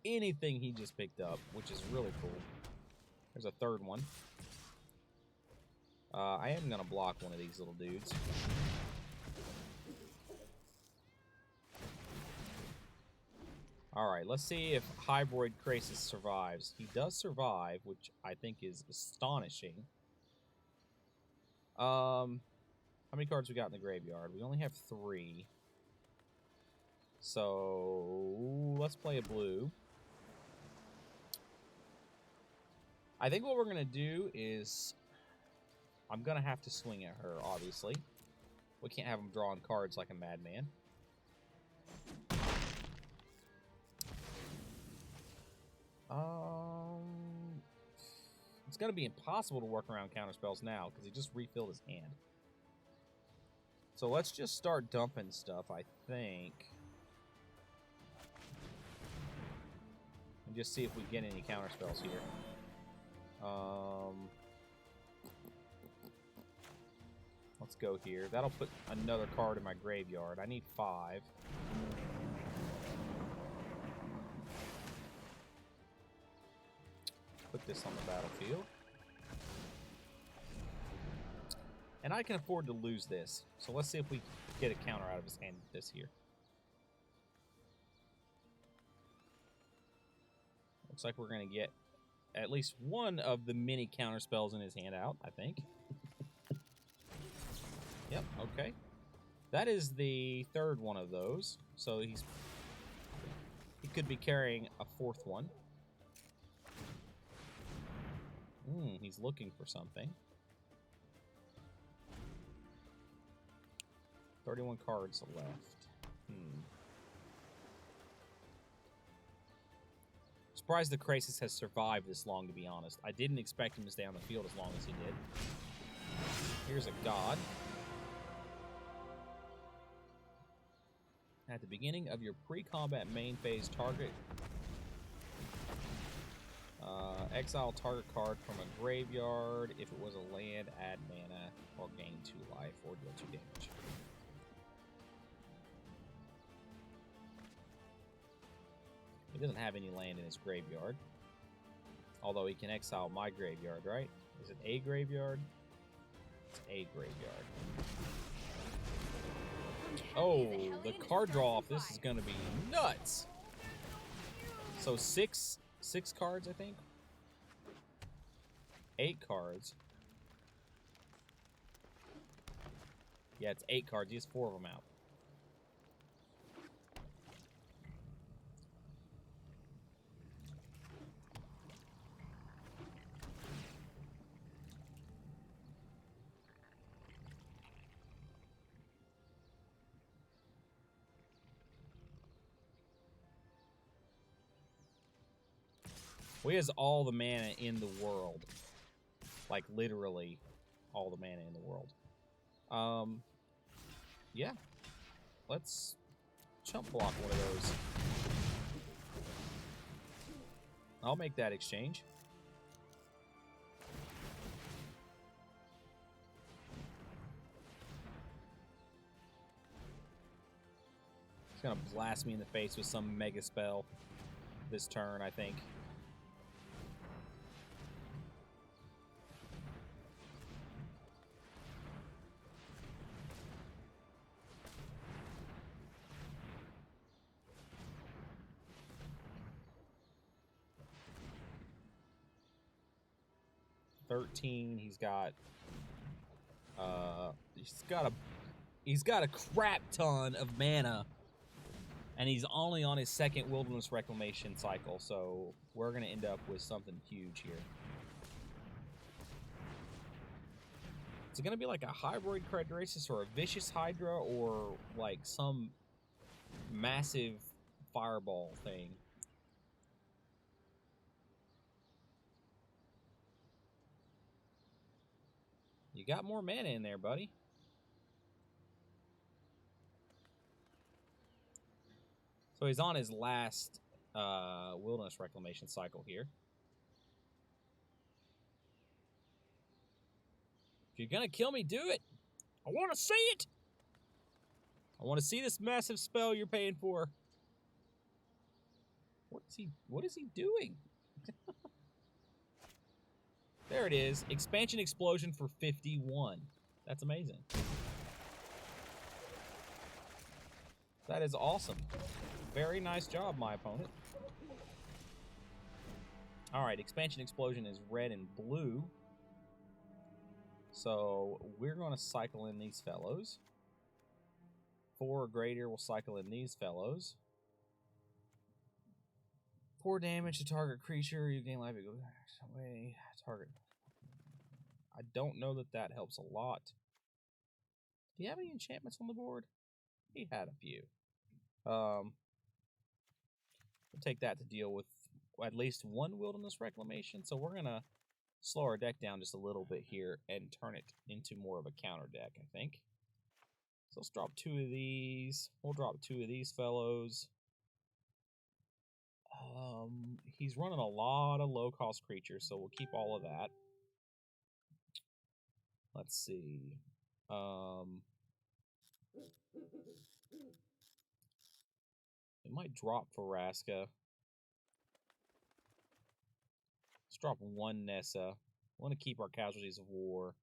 anything he just picked up, which is really cool. There's a third one. I am going to block one of these little dudes. Alright, let's see if Hybrid Krasis survives. He does survive, which I think is astonishing. How many cards we got in the graveyard? We only have 3. So, let's play a blue. I think what we're going to do is... I'm going to have to swing at her, obviously. We can't have him drawing cards like a madman. It's going to be impossible to work around counterspells now because he just refilled his hand. So let's just start dumping stuff, I think. And just see if we get any counterspells here. Let's go here. That'll put another card in my graveyard. I need 5. Put this on the battlefield. And I can afford to lose this. So let's see if we get a counter out of his hand with this here. Looks like we're going to get at least one of the many counter spells in his hand out, I think. Yep, okay. That is the 3rd one of those. So he could be carrying a 4th one. He's looking for something. 31 cards left. Surprised the Crisis has survived this long, to be honest. I didn't expect him to stay on the field as long as he did. Here's a God. At the beginning of your pre-combat main phase, target exile target card from a graveyard. If it was a land, add mana or gain 2 life or deal 2 damage. He doesn't have any land in his graveyard. Although he can exile my graveyard, right? Is it a graveyard? It's a graveyard. Oh, the card draw off this is going to be nuts. So six cards, I think. 8 cards. Yeah, it's 8 cards. He has 4 of them out. Well, he has all the mana in the world. Like, literally all the mana in the world. Yeah. Let's chump block one of those. I'll make that exchange. He's gonna blast me in the face with some mega spell this turn, I think. He's got a crap ton of mana, and he's only on his 2nd Wilderness Reclamation cycle, so we're gonna end up with something huge here. Is it gonna be like a Hybrid Cradrasis or a Vicious Hydra or like some massive fireball thing? You got more mana in there, buddy. So he's on his last Wilderness Reclamation cycle here. If you're gonna kill me, do it. I want to see it. I want to see this massive spell you're paying for. What is he doing? There it is. Expansion Explosion for 51. That's amazing. That is awesome. Very nice job, my opponent. Alright, Expansion Explosion is red and blue. So we're going to cycle in these fellows. 4 or greater will cycle in these fellows. 4 damage to target creature. You gain life. It goes away. Target. I don't know that that helps a lot. Do you have any enchantments on the board? He had a few. We'll take that to deal with at least 1 Wilderness Reclamation. So we're going to slow our deck down just a little bit here and turn it into more of a counter deck, I think. So let's drop 2 of these. We'll drop 2 of these fellows. He's running a lot of low-cost creatures, so we'll keep all of that. Let's see. It might drop Vraska. Let's drop 1 Nessa. We want to keep our Casualties of War.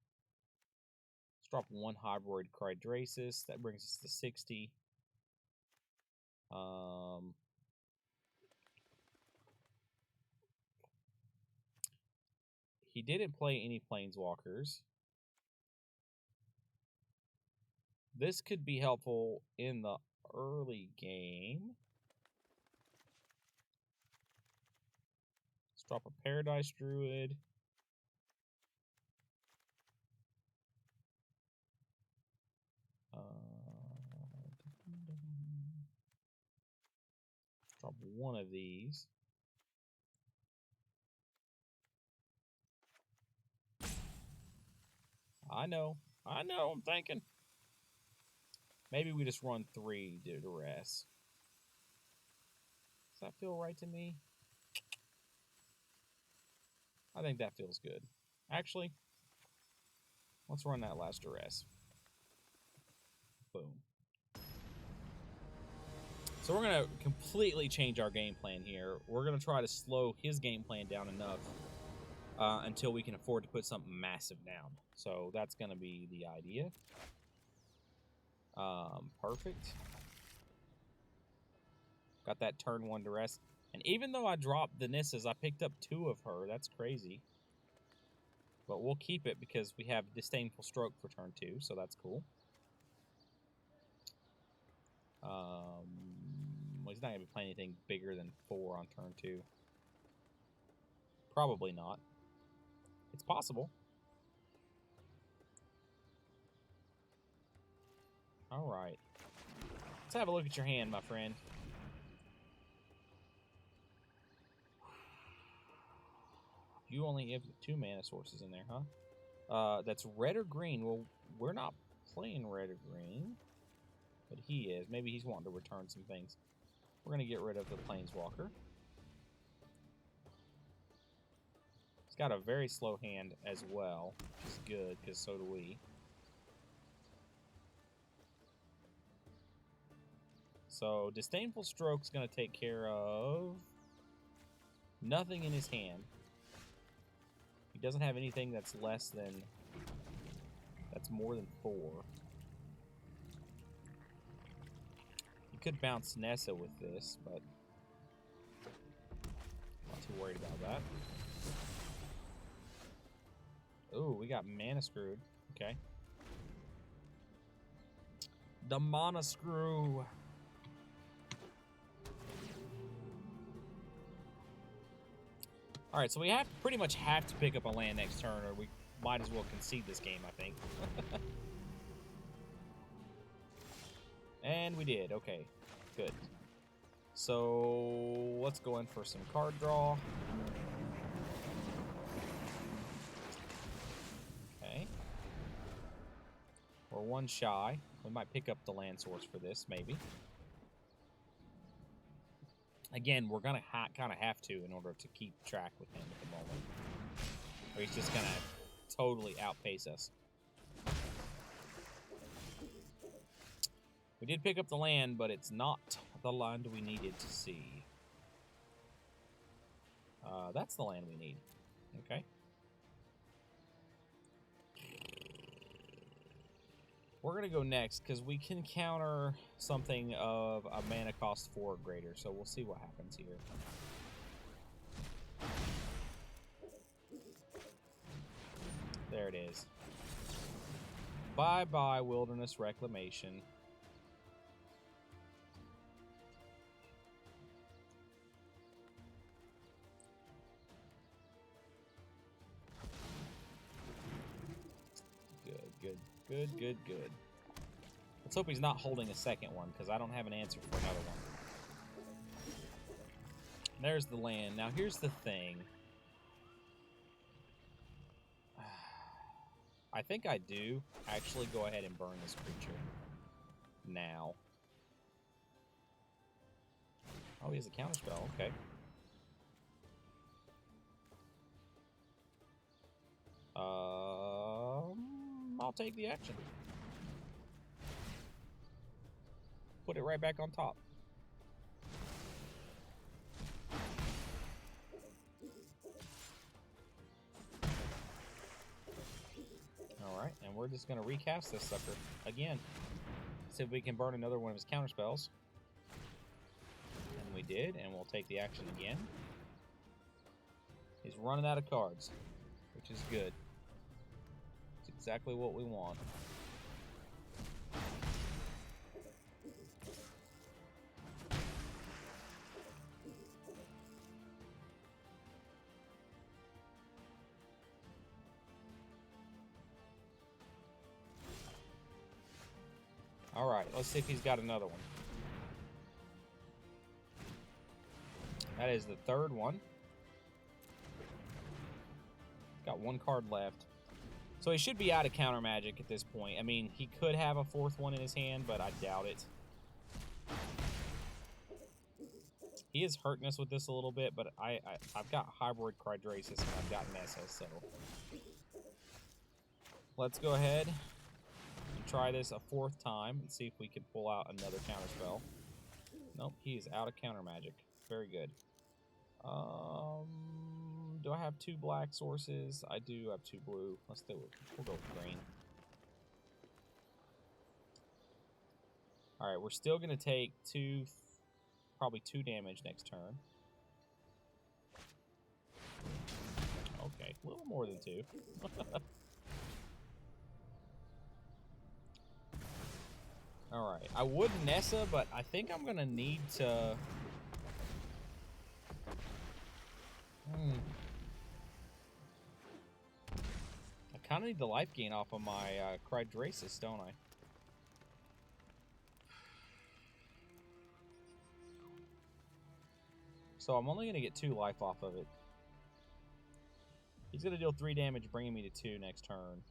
Let's drop 1 Hybrid Crydrasis. That brings us to 60. He didn't play any Planeswalkers. This could be helpful in the early game. Let's drop a Paradise Druid. Drop one of these. I know, I'm thinking. Maybe we just run 3 duress. Does that feel right to me? I think that feels good. Actually, let's run that last duress. Boom. So we're going to completely change our game plan here. We're going to try to slow his game plan down enough until we can afford to put something massive down. So that's going to be the idea. Perfect. Got that turn 1 duress. And even though I dropped the Nissa's, I picked up 2 of her. That's crazy. But we'll keep it because we have Disdainful Stroke for turn 2, so that's cool. Well, he's not going to be playing anything bigger than 4 on turn 2. Probably not. It's possible. All right. Let's have a look at your hand, my friend. You only have 2 mana sources in there, huh? That's red or green. Well, we're not playing red or green, but he is. Maybe he's wanting to return some things. We're going to get rid of the Planeswalker. He's got a very slow hand as well, which is good, because so do we. So, Disdainful Stroke's going to take care of nothing in his hand. He doesn't have anything that's less than... that's more than 4. You could bounce Nessa with this, but... not too worried about that. Ooh, we got Mana Screwed. Okay. The Mana Screw! Alright, so we pretty much have to pick up a land next turn, or we might as well concede this game, I think. And we did. Okay, good. So, let's go in for some card draw. Okay. We're 1 shy. We might pick up the land source for this, maybe. Again, we're going to kind of have to in order to keep track with him at the moment. Or he's just going to totally outpace us. We did pick up the land, but it's not the land we needed to see. That's the land we need. Okay. We're going to go next because we can counter something of a mana cost 4 or greater. So we'll see what happens here. There it is. Bye-bye, Wilderness Reclamation. Good. Let's hope he's not holding a second one, because I don't have an answer for another one. There's the land. Now, here's the thing. I think I do actually go ahead and burn this creature now. Oh, he has a counterspell. Okay. I'll take the action. Put it right back on top. Alright, and we're just going to recast this sucker again. See if we can burn another one of his counterspells. And we did, and we'll take the action again. He's running out of cards, which is good. It's exactly what we want. Alright, let's see if he's got another one. That is the third one. Got one card left. So he should be out of counter magic at this point. I mean, he could have a fourth one in his hand, but I doubt it. He is hurting us with this a little bit, but I've got Hybrid Crydrasis and I've got Nessa, so let's go ahead and try this a fourth time and see if we can pull out another counter spell. Nope, he is out of counter magic. Very good. Do I have 2 black sources? I do have 2 blue. Let's do it. We'll go with green. Alright, we're still going to take probably 2 damage next turn. Okay, a little more than 2. Alright, I would Nessa, but I think I'm going to need to... I kind of need the life gain off of my Crydrasis, don't I? So I'm only going to get 2 life off of it. He's going to deal 3 damage, bringing me to 2 next turn.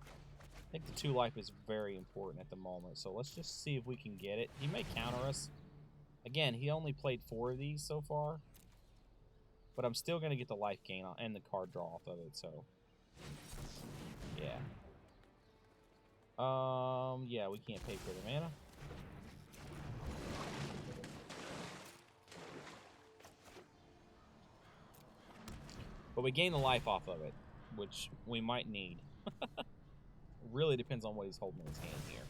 I think the 2 life is very important at the moment, so let's just see if we can get it. He may counter us. Again, he only played 4 of these so far. But I'm still going to get the life gain and the card draw off of it, so... yeah. Yeah, we can't pay for the mana. But we gain the life off of it, which we might need. Really depends on what he's holding in his hand here.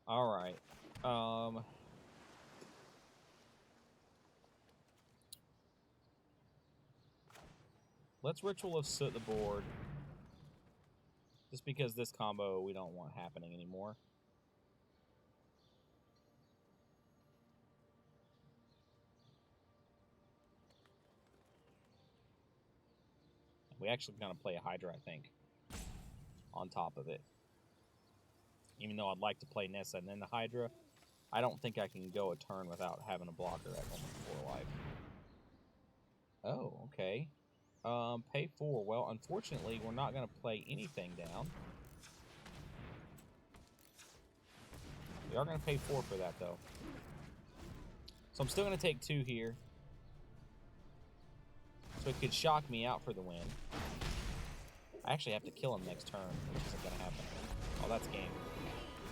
All right. Let's Ritual of Soot the board. Just because this combo we don't want happening anymore. We actually kind of play a Hydra, I think, on top of it. Even though I'd like to play Nessa and then the Hydra, I don't think I can go a turn without having a blocker at almost 4 life. Oh, okay. Pay 4. Well, unfortunately, we're not going to play anything down. We are going to pay 4 for that, though. So I'm still going to take 2 here. So it could shock me out for the win. I actually have to kill him next turn, which isn't going to happen. Oh, that's game.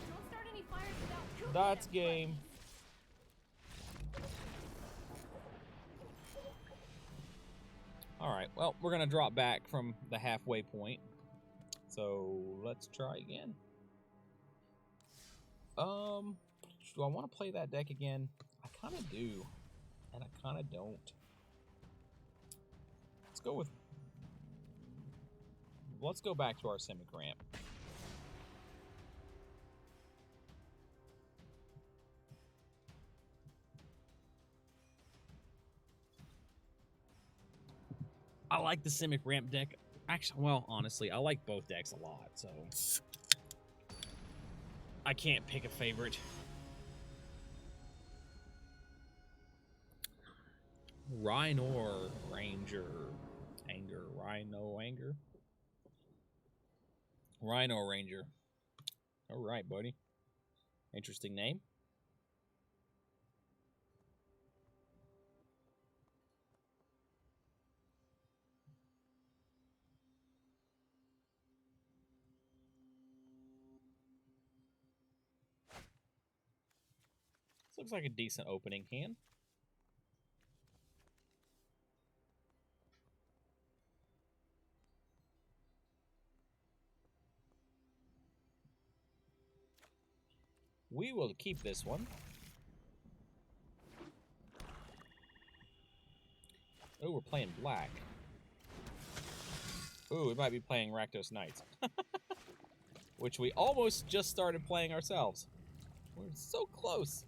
Don't start any fires without That's game. Alright, well, we're going to drop back from the halfway point. So, let's try again. Do I want to play that deck again? I kind of do. And I kind of don't. Let's go back to our Simic Ramp. I like the Simic Ramp deck. Actually, well, honestly, I like both decks a lot, so I can't pick a favorite. Rhino Ranger. Rhino Ranger. Alright, buddy. Interesting name. This looks like a decent opening hand. We will keep this one. Oh, we're playing black. Ooh, we might be playing Rakdos Knights. which we almost just started playing ourselves. We're so close.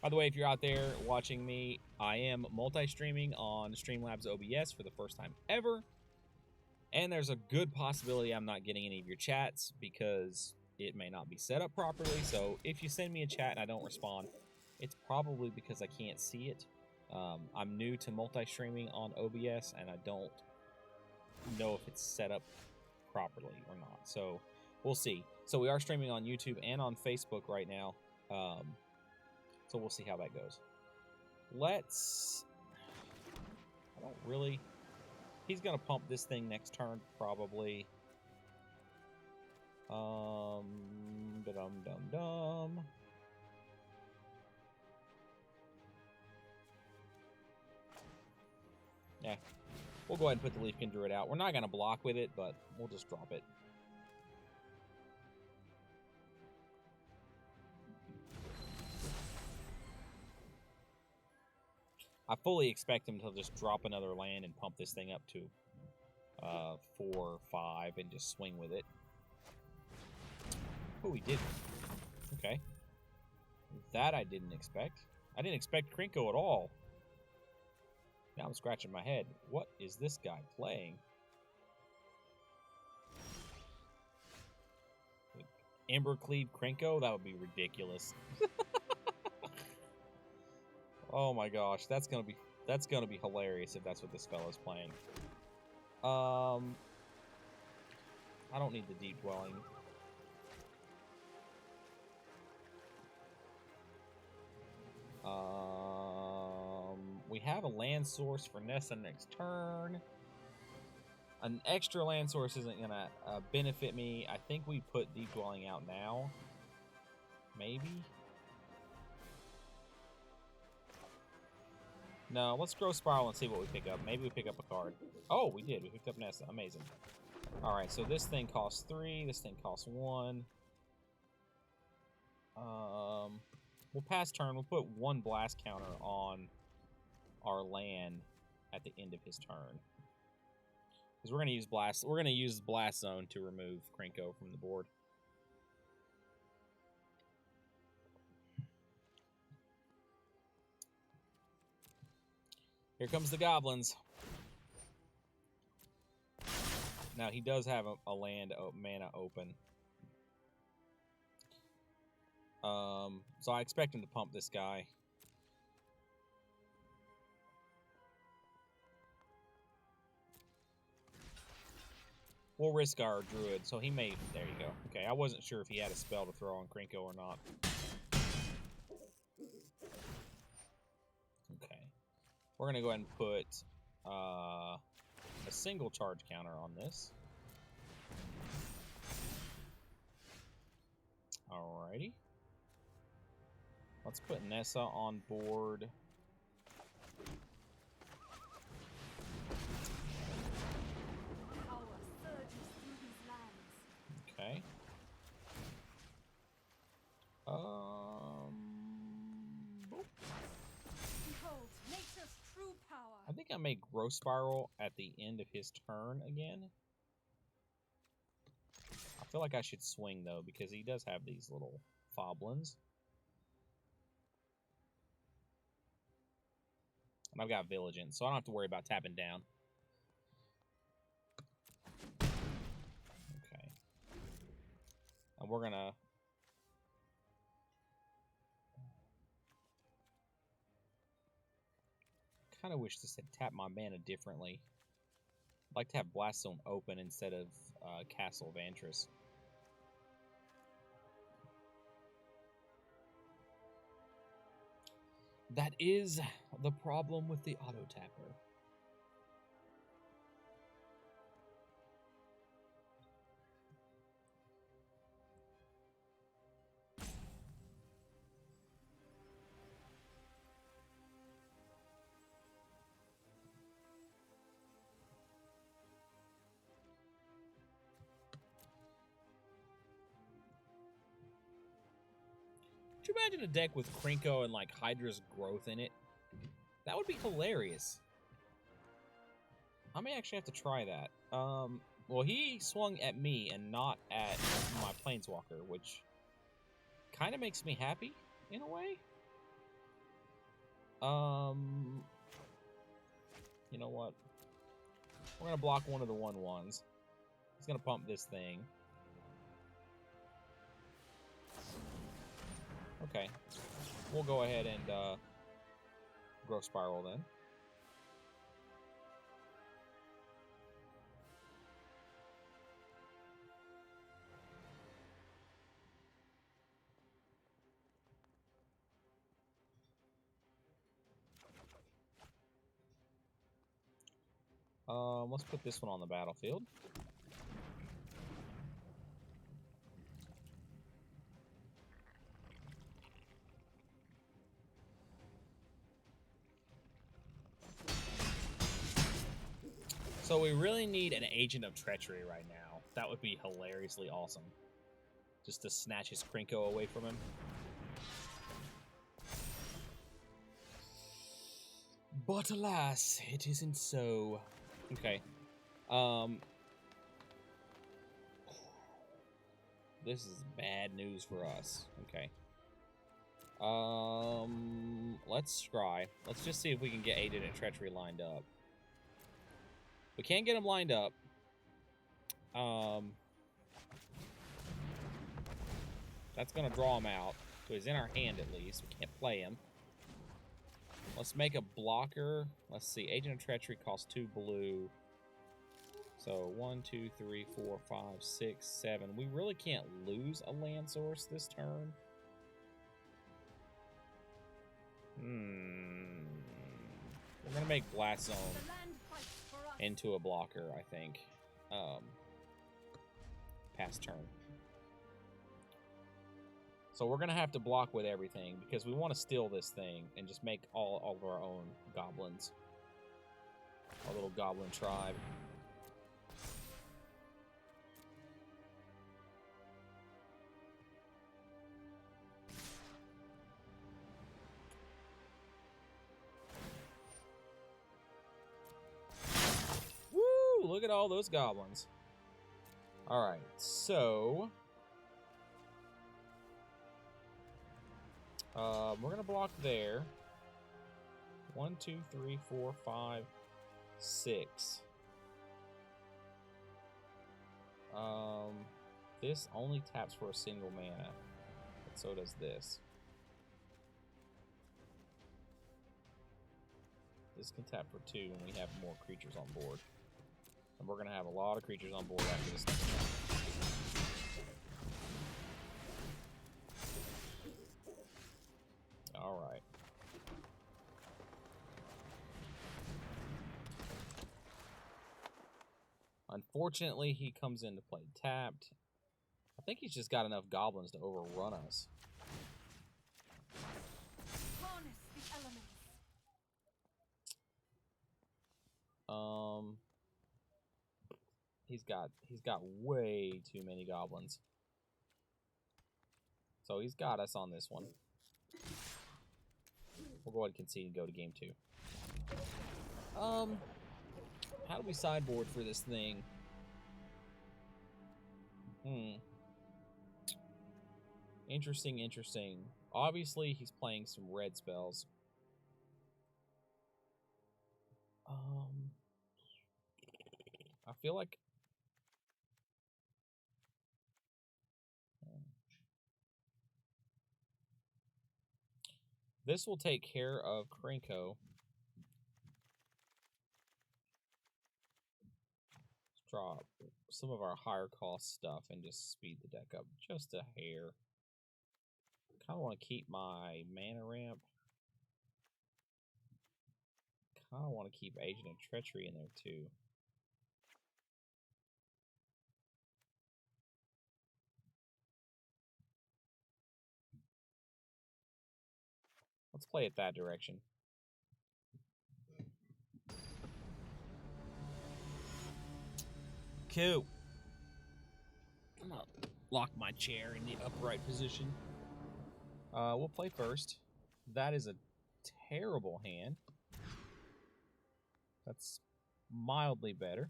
By the way, if you're out there watching me, I am multi-streaming on Streamlabs OBS for the first time ever. And there's a good possibility I'm not getting any of your chats because it may not be set up properly. So if you send me a chat and I don't respond, it's probably because I can't see it. I'm new to multi-streaming on OBS, and I don't know if it's set up properly or not. So we'll see. So we are streaming on YouTube and on Facebook right now. So we'll see how that goes. I don't really... He's going to pump this thing next turn, probably. Dum-dum-dum. Yeah. We'll go ahead and put the Leafkin Druid out. We're not going to block with it, but we'll just drop it. I fully expect him to just drop another land and pump this thing up to 4, 5, and just swing with it. Oh, he did. Okay. That I didn't expect. I didn't expect Krinko at all. Now I'm scratching my head. What is this guy playing? Embercleave Krinko? That would be ridiculous. Oh my gosh, that's gonna be hilarious if that's what this fella's playing. I don't need the deep dwelling. We have a land source for Nessa next turn. An extra land source isn't gonna benefit me. I think we put deep dwelling out now. Maybe. No, let's grow Spiral and see what we pick up. Maybe we pick up a card. Oh, we did. We picked up Nessa. Amazing. Alright, so this thing costs 3. This thing costs 1. We'll pass turn. We'll put 1 blast counter on our land at the end of his turn. Because we're gonna use Blast Zone to remove Krinko from the board. Here comes the goblins. Now, he does have a land mana open. So I expect him to pump this guy. We'll risk our druid, so he may... There you go. Okay, I wasn't sure if he had a spell to throw on Krinko or not. Okay. We're going to go ahead and put a single charge counter on this. Alrighty. Let's put Nessa on board. Okay. Behold, nature's true power. I think I may Growth Spiral at the end of his turn again. I feel like I should swing, though, because he does have these little foblins. And I've got Villigance, so I don't have to worry about tapping down. Okay. And we're gonna... kind of wish this had tapped my mana differently. I'd like to have Blast Zone open instead of Castle Vantress. That is the problem with the auto-tapper. Could you imagine a deck with Krinko and like Hydra's Growth in it? That would be hilarious. I may actually have to try that. Well, he swung at me and not at my planeswalker, which kind of makes me happy in a way. You know what? We're gonna block one of the 1/1s. He's gonna pump this thing. Okay, we'll go ahead and Growth Spiral then. Let's put this one on the battlefield. So we really need an Agent of Treachery right now. That would be hilariously awesome. Just to snatch his Krenko away from him. But alas, it isn't so. Okay. This is bad news for us. Okay. Let's scry. Let's just see if we can get Agent of Treachery lined up. We can't get him lined up. That's gonna draw him out. So he's in our hand at least. We can't play him. Let's make a blocker. Let's see. Agent of Treachery costs 2 blue. So 1, 2, 3, 4, 5, 6, 7. We really can't lose a land source this turn. We're gonna make Blast Zone into a blocker, I think. Past turn. So we're gonna have to block with everything because we want to steal this thing and just make all of our own goblins. Our little goblin tribe. Woo! Look at all those goblins. Alright, so we're gonna block there. 1, 2, 3, 4, 5, 6. This only taps for a single mana, but so does this. This can tap for 2 when we have more creatures on board. And we're gonna have a lot of creatures on board after this next turn. Alright. Unfortunately, he comes into play tapped. I think he's just got enough goblins to overrun us. Harness the elements. He's got way too many goblins. So he's got us on this one. We'll go ahead and concede and go to game 2. How do we sideboard for this thing? Interesting, interesting. Obviously, he's playing some red spells. I feel like this will take care of Krenko. Let's drop some of our higher cost stuff and just speed the deck up just a hair. Kind of want to keep my mana ramp. Kind of want to keep Agent of Treachery in there too. Let's play it that direction. Cool. I'm gonna lock my chair in the upright position. We'll play first. That is a terrible hand. That's mildly better.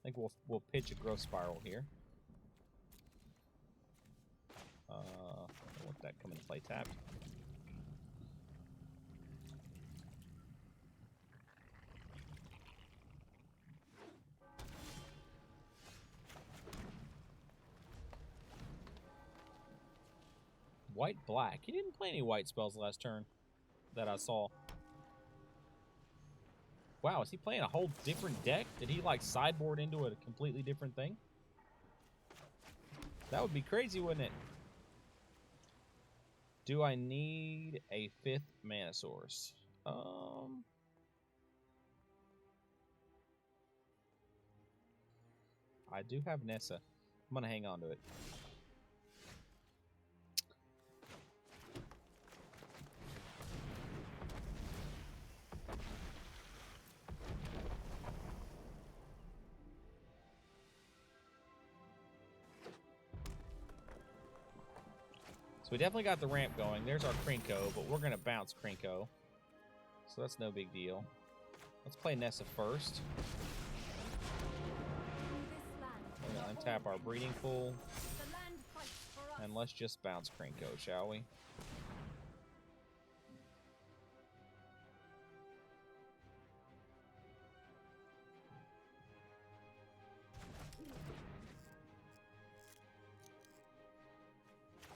think we'll pitch a growth spiral here. I want that come into play tapped. White black. He didn't play any white spells last turn that I saw. Wow, is he playing a whole different deck? Did he like sideboard into a completely different thing? That would be crazy, wouldn't it? Do I need a 5th mana source? I do have Nessa. I'm gonna hang on to it. So we definitely got the ramp going. There's our Krinko, but we're gonna bounce Krinko. So that's no big deal. Let's play Nessa first. We're gonna untap our breeding pool. And let's just bounce Krinko, shall we?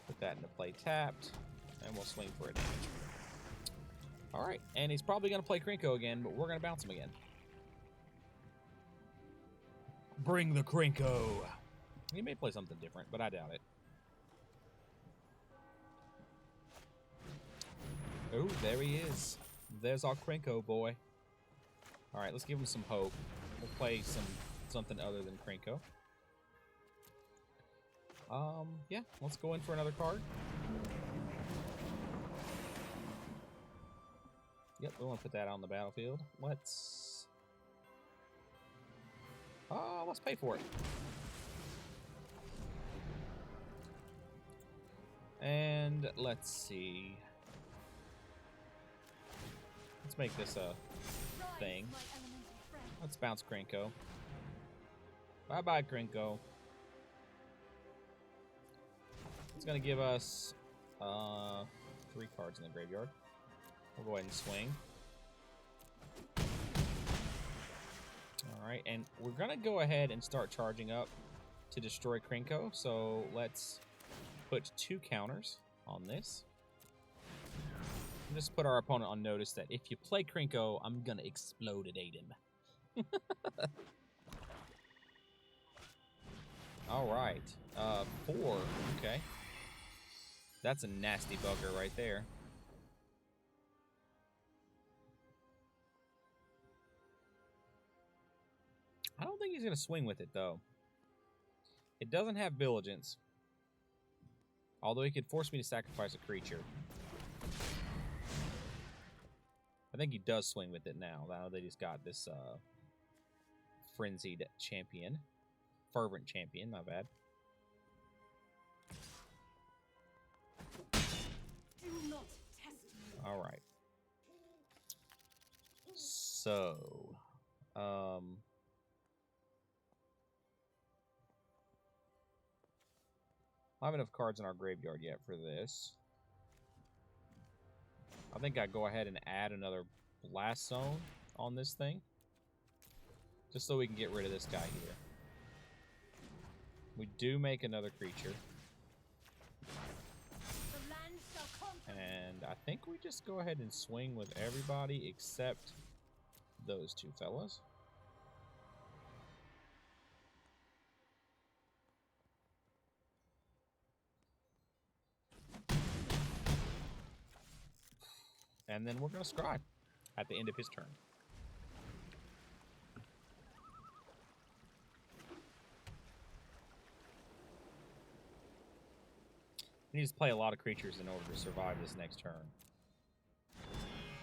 Put that into play tapped, and we'll swing for a damage. Alright, and he's probably going to play Krinko again, but we're going to bounce him again. Bring the Krinko! He may play something different, but I doubt it. Oh, there he is. There's our Krinko boy. Alright, let's give him some hope. We'll play something other than Krinko. Yeah, let's go in for another card. Yep, we want to put that on the battlefield. Let's pay for it. And let's see. Let's make this a thing. Let's bounce Krinko. Bye-bye, Krinko. It's going to give us 3 cards in the graveyard. We'll go ahead and swing. Alright, and we're going to go ahead and start charging up to destroy Krinko. So let's put 2 counters on this. And just put our opponent on notice that if you play Krinko, I'm going to explodidate him. Alright, 4, okay. That's a nasty bugger right there. I don't think he's going to swing with it, though. It doesn't have Vigilance. Although he could force me to sacrifice a creature. I think he does swing with it now that he's got this frenzied champion. Fervent champion, my bad. All right. So, I don't have enough cards in our graveyard yet for this. I think I'd go ahead and add another blast zone on this thing. Just so we can get rid of this guy here. We do make another creature. And I think we just go ahead and swing with everybody except those 2 fellas. And then we're going to scry at the end of his turn. He needs to play a lot of creatures in order to survive this next turn.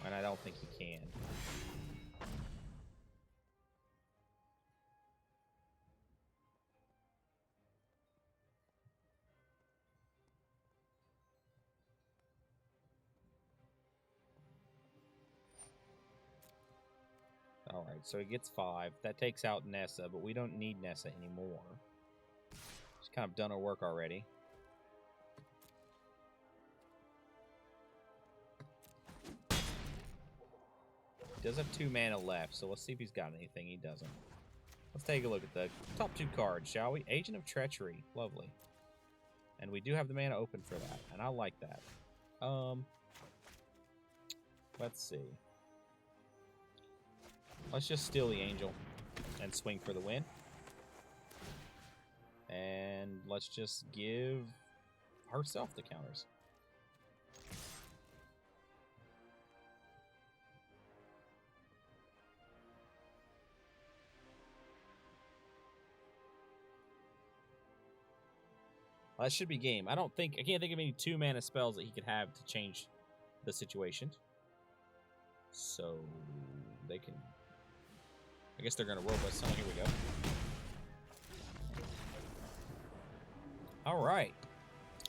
And I don't think he can. Alright, so he gets 5. That takes out Nessa, but we don't need Nessa anymore. She's kind of done her work already. He does have 2 mana left, so let's see if he's got anything. He doesn't. Let's take a look at the top 2 cards, shall we? Agent of Treachery. Lovely. And we do have the mana open for that, and I like that. Let's see. Let's just steal the Angel and swing for the win. And let's just give herself the counters. That should be game. I can't think of any 2 mana spells that he could have to change the situation. So they can. I guess they're gonna roll us. So here we go. All right,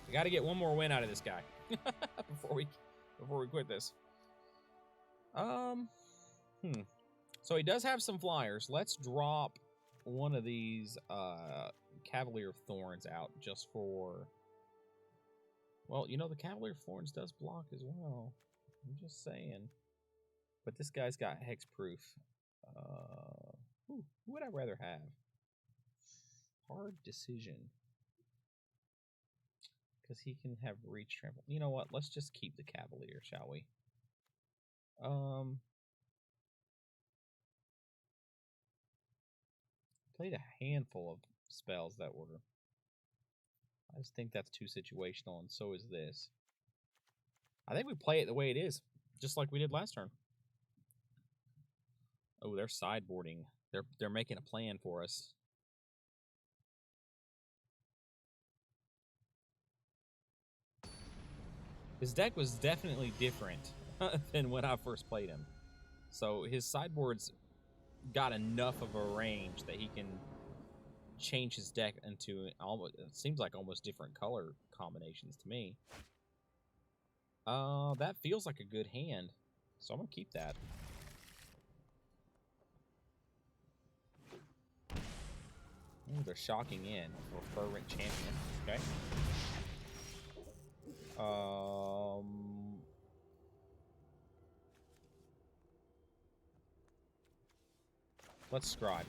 we got to get one more win out of this guy before we quit this. So he does have some flyers. Let's drop one of these Cavalier of Thorns out just for. Well, you know the Cavalier of Thorns does block as well. I'm just saying. But this guy's got hexproof. Who would I rather have? Hard decision. Because he can have reach trample. You know what? Let's just keep the Cavalier, shall we? Played a handful of spells that were. I just think that's too situational, and so is this. I think we play it the way it is, just like we did last turn. Oh, they're sideboarding. They're making a plan for us. His deck was definitely different than when I first played him. So his sideboard's got enough of a range that he can change his deck into almost, it seems like almost different color combinations to me. That feels like a good hand, so I'm gonna keep that. Ooh, they're shocking in for Fervent Champion. Okay. Let's scribe.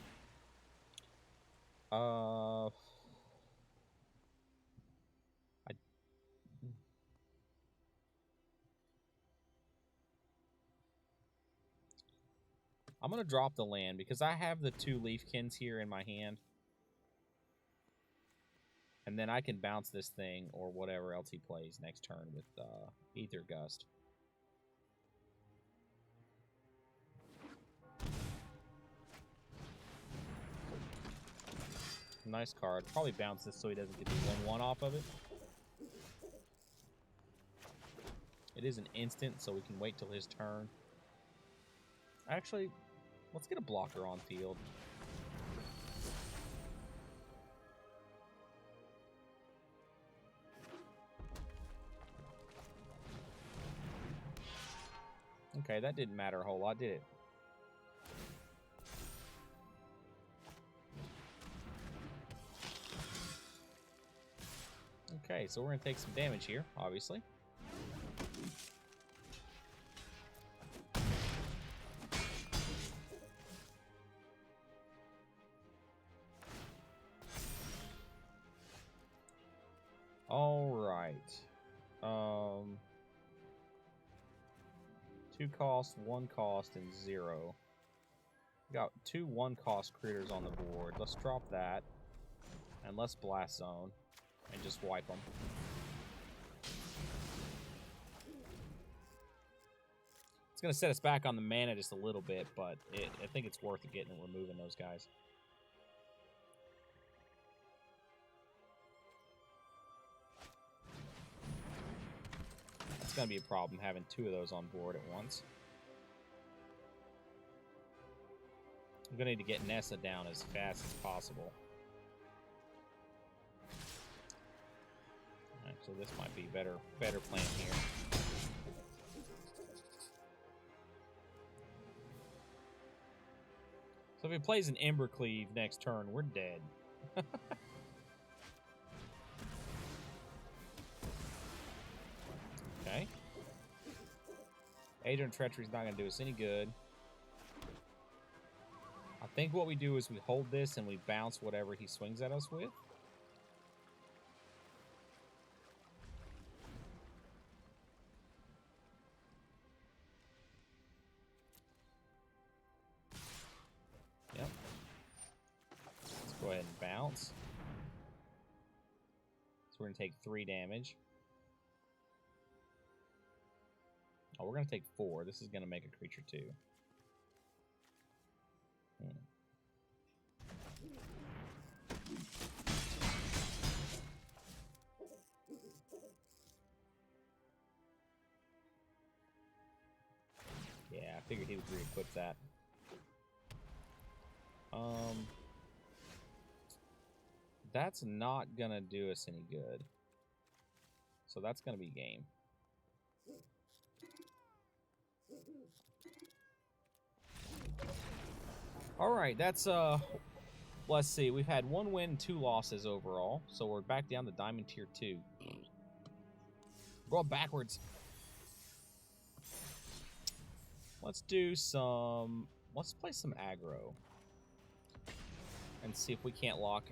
I'm gonna drop the land because I have the 2 Leafkins here in my hand. And then I can bounce this thing or whatever else he plays next turn with Ether Gust. Nice card. Probably bounce this so he doesn't get the 1/1 off of it. It is an instant, so we can wait till his turn. Actually, let's get a blocker on field. Okay, that didn't matter a whole lot, did it? Okay, so we're going to take some damage here, obviously. All right. 2 cost, 1 cost, and 0. We got 2 1-cost critters on the board. Let's drop that. And let's Blast Zone. And just wipe them. It's going to set us back on the mana just a little bit, but I think it's worth it getting and removing those guys. It's going to be a problem having 2 of those on board at once. I'm going to need to get Nessa down as fast as possible. Actually, this might be better plan here. So if he plays an Embercleave next turn, we're dead. Okay. Adrian Treachery's not going to do us any good. I think what we do is we hold this and we bounce whatever he swings at us with. Yep. Let's go ahead and bounce. So we're going to take 3 damage. Oh, we're going to take 4. This is going to make a creature 2. Yeah, I figured he would re-equip that. That's not going to do us any good. So that's going to be game. All right, that's let's see. We've had 1 win, 2 losses overall, so we're back down to Diamond Tier 2. Going backwards. Let's do some. Let's play some aggro and see if we can't lock.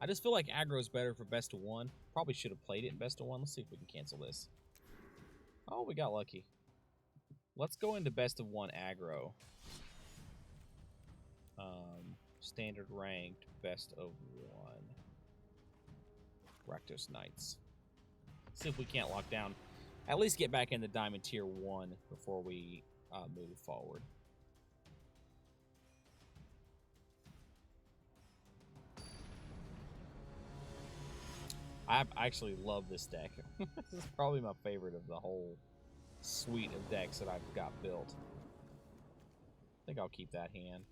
I just feel like aggro is better for best of 1. Probably should have played it in best of 1. Let's see if we can cancel this. Oh, we got lucky. Let's go into best of 1 aggro. Standard ranked, best of 1. Rakdos Knights. See if we can't lock down. At least get back in the Diamond Tier 1 before we move forward. I actually love this deck. This is probably my favorite of the whole suite of decks that I've got built. I think I'll keep that hand.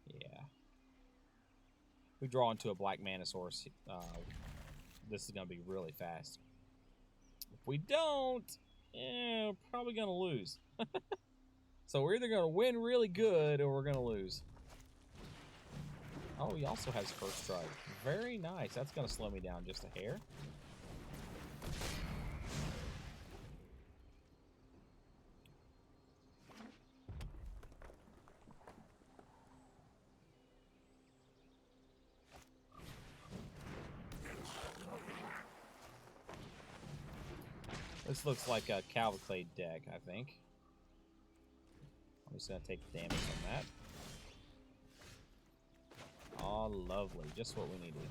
Yeah. We draw into a black mana source. This is going to be really fast. If we don't, we're probably going to lose. So we're either going to win really good or we're going to lose. Oh, he also has First Strike. Very nice. That's going to slow me down just a hair. This looks like a Cavalcade deck, I think. I'm just going to take damage on that. Oh, lovely. Just what we needed.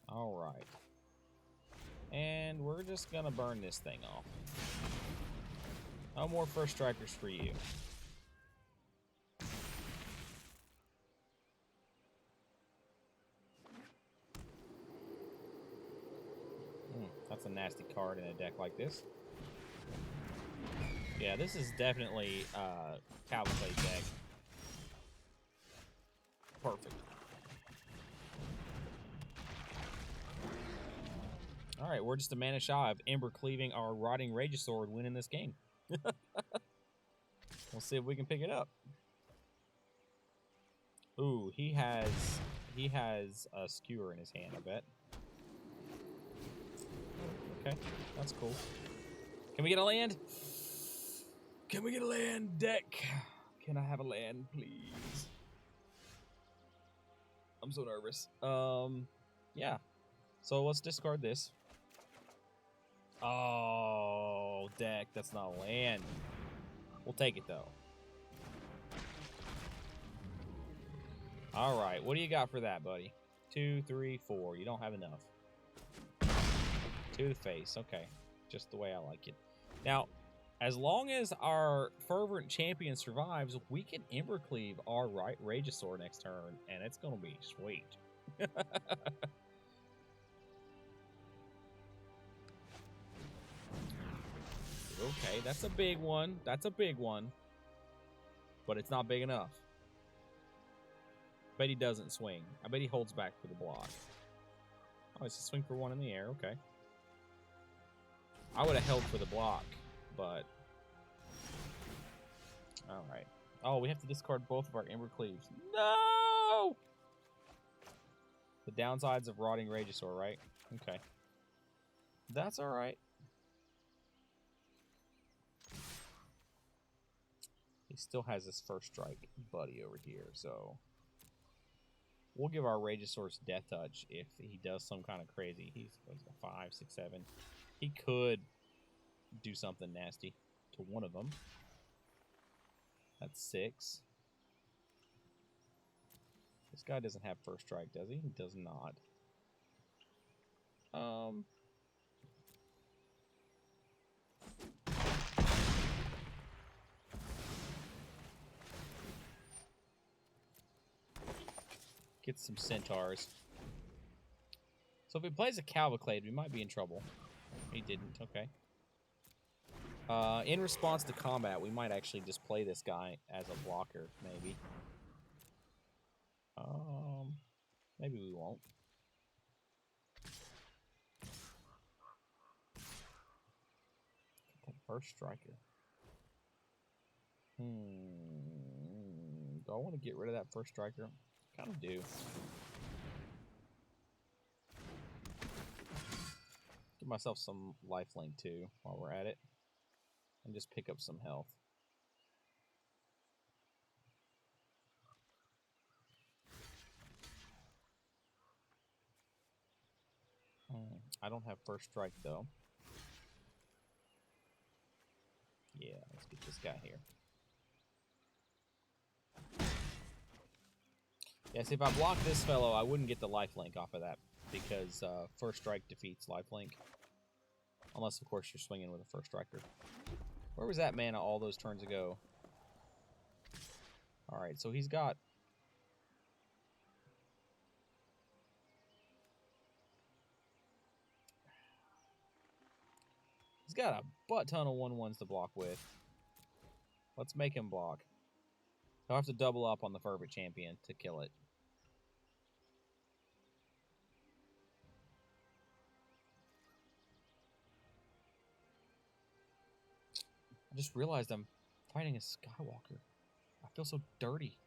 All right. And we're just going to burn this thing off. No more First Strikers for you. That's a nasty card in a deck like this. Yeah, this is definitely Cavalcade deck. Perfect. All right, we're just a mana shy of Ember cleaving our Rotting Ragesaur and winning this game. We'll see if we can pick it up. Ooh, he has a skewer in his hand, I bet. Okay, that's cool. Can we get a land? Can we get a land, deck? Can I have a land, please? I'm so nervous. Yeah. So let's discard this. Oh, deck, that's not a land. We'll take it, though. All right, what do you got for that, buddy? 2, 3, 4. You don't have enough. 2 to the face. Okay, just the way I like it. Now, as long as our Fervent Champion survives, we can Embercleave our Ragesaur next turn, and it's going to be sweet. Okay, that's a big one. That's a big one. But it's not big enough. I bet he doesn't swing. I bet he holds back for the block. Oh, it's a swing for one in the air. Okay. I would have held for the block, but... Alright. Oh, we have to discard both of our Ember Cleaves. No! The downsides of Rotting Ragesaur, right? Okay. That's alright. He still has his first strike buddy over here, so... We'll give our Ragesaurus Death Touch if he does some kind of crazy. He's what is it, 5, 6, 7. He could do something nasty to one of them. That's 6. This guy doesn't have first strike, does he? He does not. Get some centaurs. So if he plays a Cavalcade, we might be in trouble. He didn't. Okay. In response to combat, we might actually just play this guy as a blocker, maybe. Maybe we won't. Get that first striker. Do I want to get rid of that first striker? Kind of do. Give myself some lifelink too while we're at it. And just pick up some health. I don't have first strike though. Yeah, let's get this guy here. Yes, if I block this fellow, I wouldn't get the lifelink off of that because first strike defeats lifelink. Unless, of course, you're swinging with a first striker. Where was that mana all those turns ago? Alright, so he's got... He's got a butt ton of 1/1s to block with. Let's make him block. I'll have to double up on the Fervent Champion to kill it. I just realized I'm fighting a Skywalker. I feel so dirty.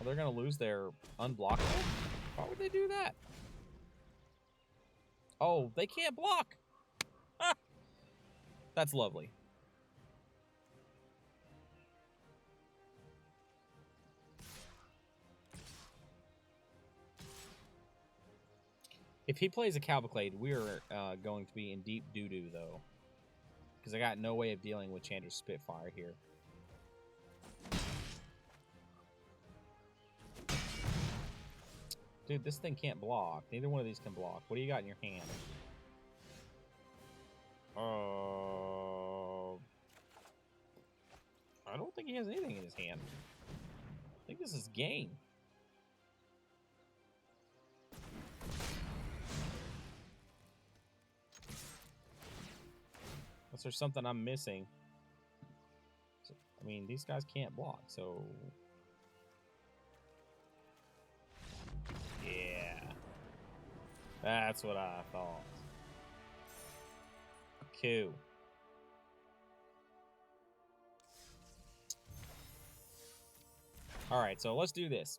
Oh, they're going to lose their unblockable? Why would they do that? Oh, they can't block! Ah! That's lovely. If he plays a Cavalcade, we are going to be in deep doo-doo, though. Because I got no way of dealing with Chandra's Spitfire here. Dude, this thing can't block. Neither one of these can block. What do you got in your hand? I don't think he has anything in his hand. I think this is game. Unless there's something I'm missing. So, I mean, these guys can't block, so... Yeah. That's what I thought. Cool. Alright, so let's do this.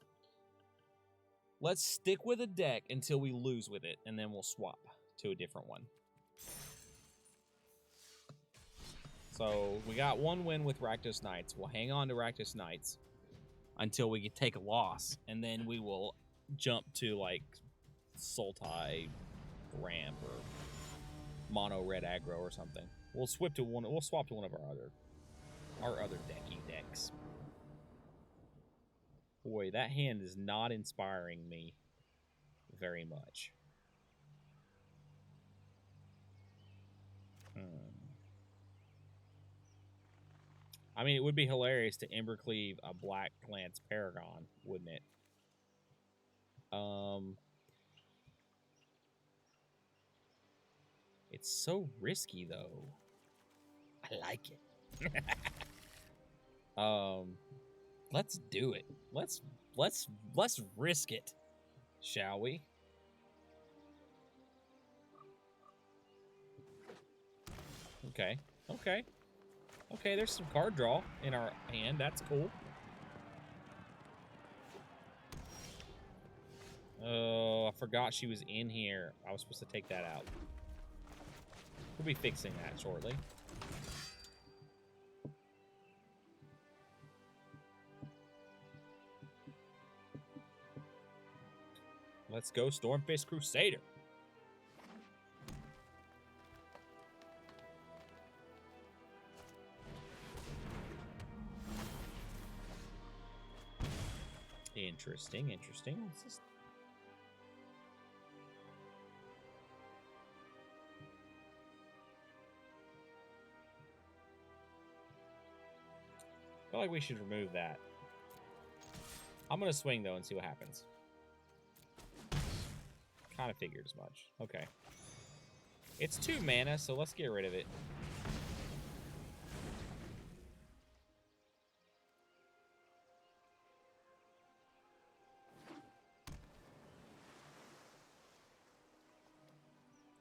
Let's stick with a deck until we lose with it, and then we'll swap to a different one. So, we got one win with Rakdos Knights. We'll hang on to Rakdos Knights until we take a loss, and then we will jump to, like, Sultai Ramp or Mono Red Aggro or something. We'll swap to one of our other decks. Boy, that hand is not inspiring me very much. I mean, it would be hilarious to Embercleave a Black Lance Paragon, wouldn't it? It's so risky though. I like it. Let's do it. Let's risk it, shall we? Okay. Okay. Okay, there's some card draw in our hand. That's cool. Oh, I forgot she was in here. I was supposed to take that out. We'll be fixing that shortly. Let's go, Stormfist Crusader. Interesting, interesting. What's this? I feel like we should remove that. I'm going to swing, though, and see what happens. Kind of figured as much. Okay. It's 2 mana, so let's get rid of it.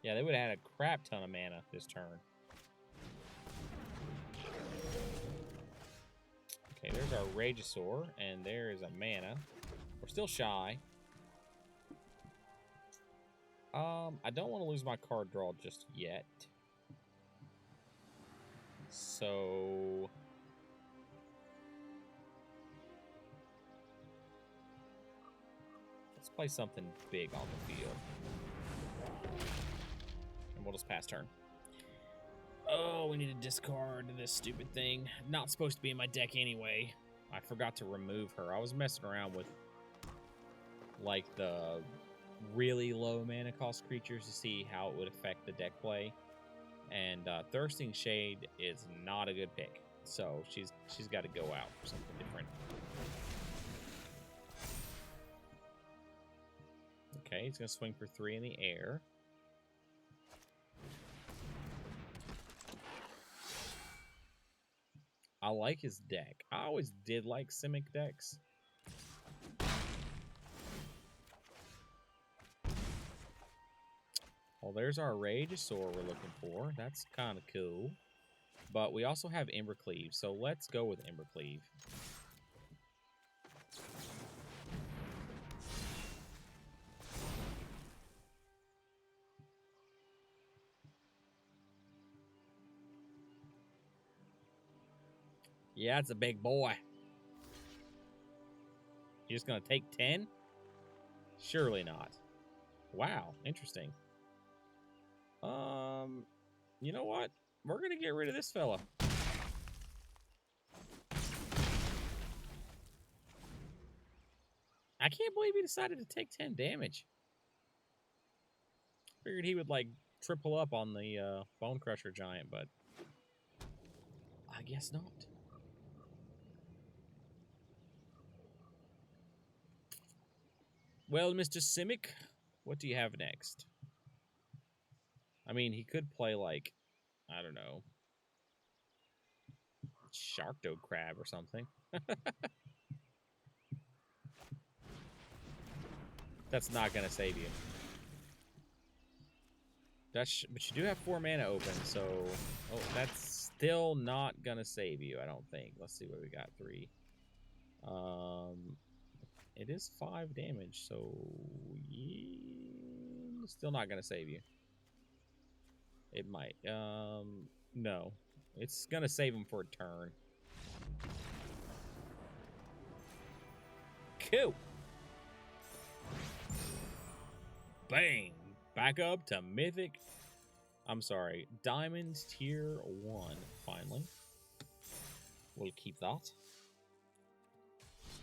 Yeah, they would have had a crap ton of mana this turn. Okay, there's our Ragesaur, and there is a mana. We're still shy. I don't want to lose my card draw just yet. So... let's play something big on the field. And we'll just pass turn. Oh, we need to discard this stupid thing. Not supposed to be in my deck anyway. I forgot to remove her. I was messing around with, like, the really low mana cost creatures to see how it would affect the deck play. And Thirsting Shade is not a good pick. So she's got to go out for something different. Okay, he's going to swing for 3 in the air. I like his deck. I always did like Simic decks. Well, there's our Ragesaur we're looking for. That's kind of cool. But we also have Embercleave, so let's go with Embercleave. Yeah, it's a big boy. You're just going to take 10? Surely not. Wow, interesting. You know what? We're going to get rid of this fella. I can't believe he decided to take 10 damage. Figured he would, like, triple up on the Bone Crusher Giant, but I guess not. Well, Mr. Simic, what do you have next? I mean, he could play, like, I don't know, Sharkdo Crab or something. That's not going to save you. But you do have 4 mana open, so... oh, that's still not going to save you, I don't think. Let's see what we got. 3. It is 5 damage, so... yeah, still not going to save you. It might. No. It's going to save him for a turn. Cool. Bang. Back up to Mythic. I'm sorry. Diamonds Tier 1, finally. We'll keep that.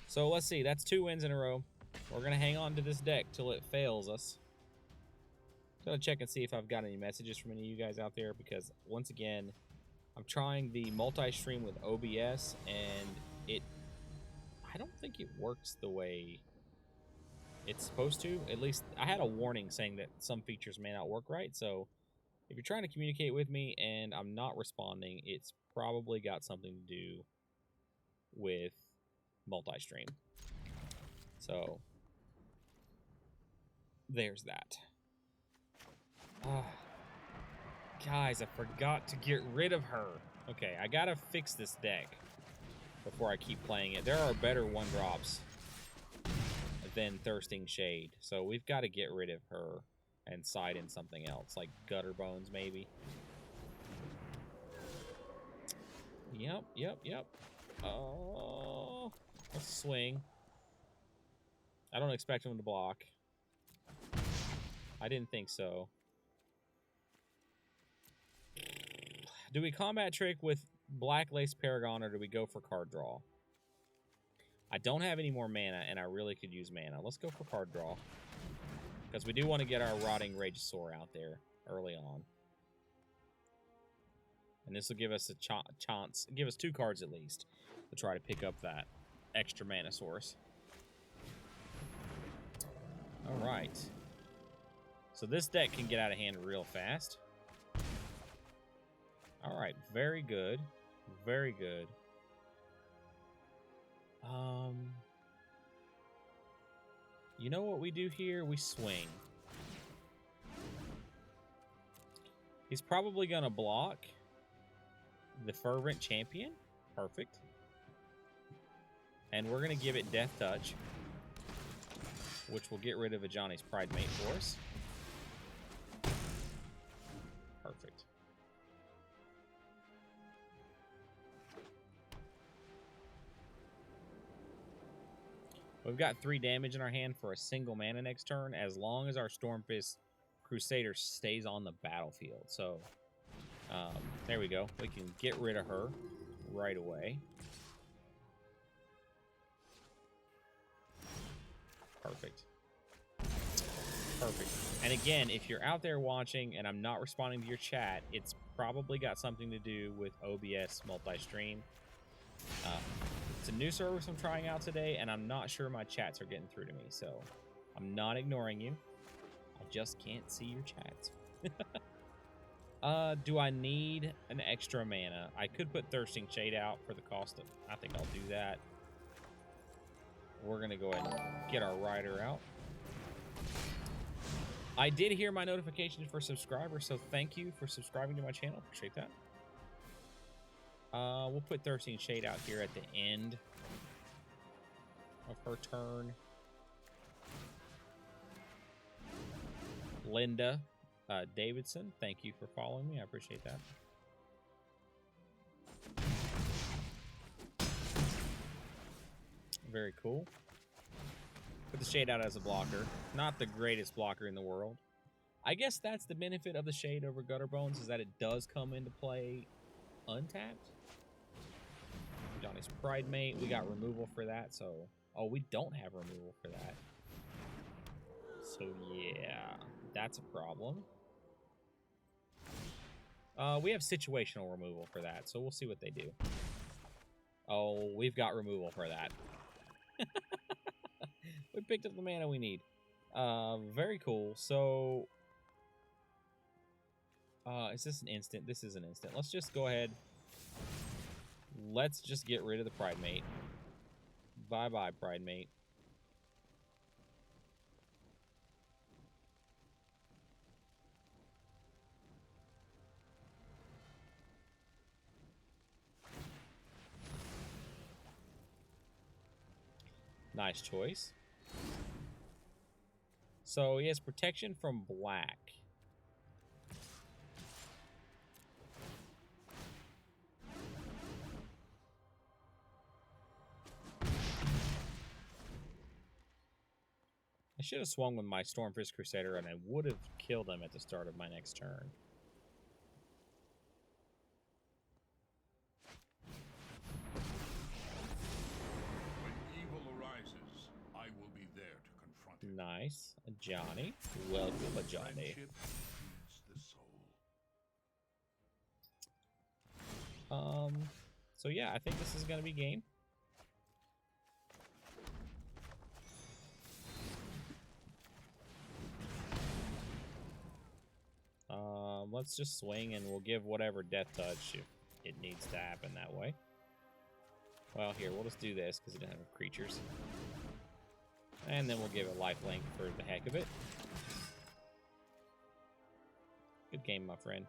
So let's see. That's 2 wins in a row. We're going to hang on to this deck till it fails us. Gonna check and see if I've got any messages from any of you guys out there, because once again, I'm trying the multi-stream with OBS, and I don't think it works the way it's supposed to. At least I had a warning saying that some features may not work right. So if you're trying to communicate with me and I'm not responding, it's probably got something to do with multi-stream. So there's that. Guys, I forgot to get rid of her. Okay, I gotta fix this deck before I keep playing it. There are better 1-drops than Thirsting Shade, so we've got to get rid of her and side in something else, like Gutter Bones, maybe. Yep. Oh, let's swing. I don't expect him to block. I didn't think so. Do we combat trick with Black Lace Paragon, or do we go for card draw? I don't have any more mana, and I really could use mana. Let's go for card draw, because we do want to get our Rotting Ragesaur out there early on. And this will give us a chance, give us 2 cards at least, to try to pick up that extra mana source. All right. So this deck can get out of hand real fast. All right, very good. Very good. You know what we do here? We swing. He's probably going to block the Fervent Champion. Perfect. And we're going to give it Death Touch, which will get rid of a Johnny's Pride Mate for us. Perfect. We've got 3 damage in our hand for a single mana next turn, as long as our Stormfist Crusader stays on the battlefield. So, there we go. We can get rid of her right away. Perfect. Perfect. And again, if you're out there watching and I'm not responding to your chat, it's probably got something to do with OBS multi-stream. It's a new service I'm trying out today, and I'm not sure my chats are getting through to me, so I'm not ignoring you. I just can't see your chats. Do I need an extra mana? I could put Thirsting Shade out for the cost of... I think I'll do that. We're going to go ahead and get our Rider out. I did hear my notifications for subscribers, so thank you for subscribing to my channel. Appreciate that. We'll put Thirsting Shade out here at the end of her turn. Linda Davidson, thank you for following me. I appreciate that. Very cool. Put the Shade out as a blocker. Not the greatest blocker in the world. I guess that's the benefit of the Shade over Gutter Bones, is that it does come into play untapped. Johnny's Pride Mate. We got removal for that, so... Oh, we don't have removal for that. So, yeah. That's a problem. We have situational removal for that, so we'll see what they do. Oh, we've got removal for that. We picked up the mana we need. Very cool. So... is this an instant? This is an instant. Let's just go ahead... Let's just get rid of the Pride Mate. Bye-bye, Pride Mate. Nice choice. So he has protection from black. I should have swung with my Stormfist Crusader, and I would have killed him at the start of my next turn. When evil arises, I will be there to confront it. Nice. Johnny. Welcome, Johnny. Friendship feeds the soul. So yeah, I think this is gonna be game. Let's just swing and we'll give whatever death touch if it needs to happen that way. Well, here, we'll just do this because it doesn't have creatures. And then we'll give it lifelink for the heck of it. Good game, my friend.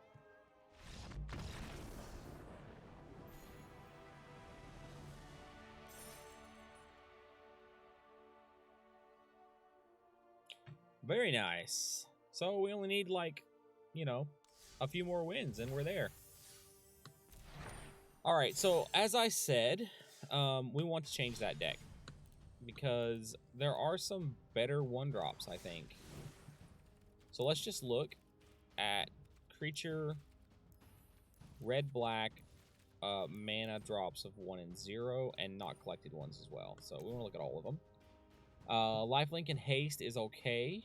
Very nice. So we only need, like, you know, a few more wins and we're there. All right, so as I said, we want to change that deck because there are some better 1-drops, I think. So let's just look at creature red-black mana drops of 1 and 0 and not collected ones as well. So we want to look at all of them. Lifelink and haste is okay.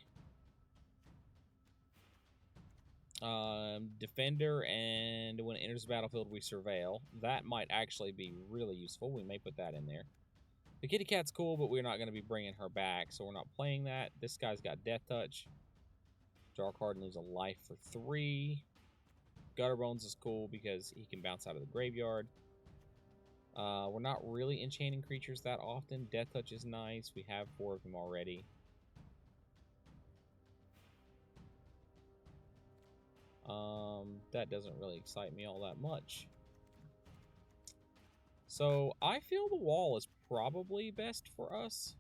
Defender and when it enters the battlefield we surveil. That might actually be really useful. We may put that in there. The kitty cat's cool, but we're not going to be bringing her back, so we're not playing that. This guy's got death touch. Draw a card and lose a life for 3. Gutterbones is cool because he can bounce out of the graveyard. We're not really enchanting creatures that often. Death touch is nice. We have 4 of them already. That doesn't really excite me all that much. So I feel the wall is probably best for us.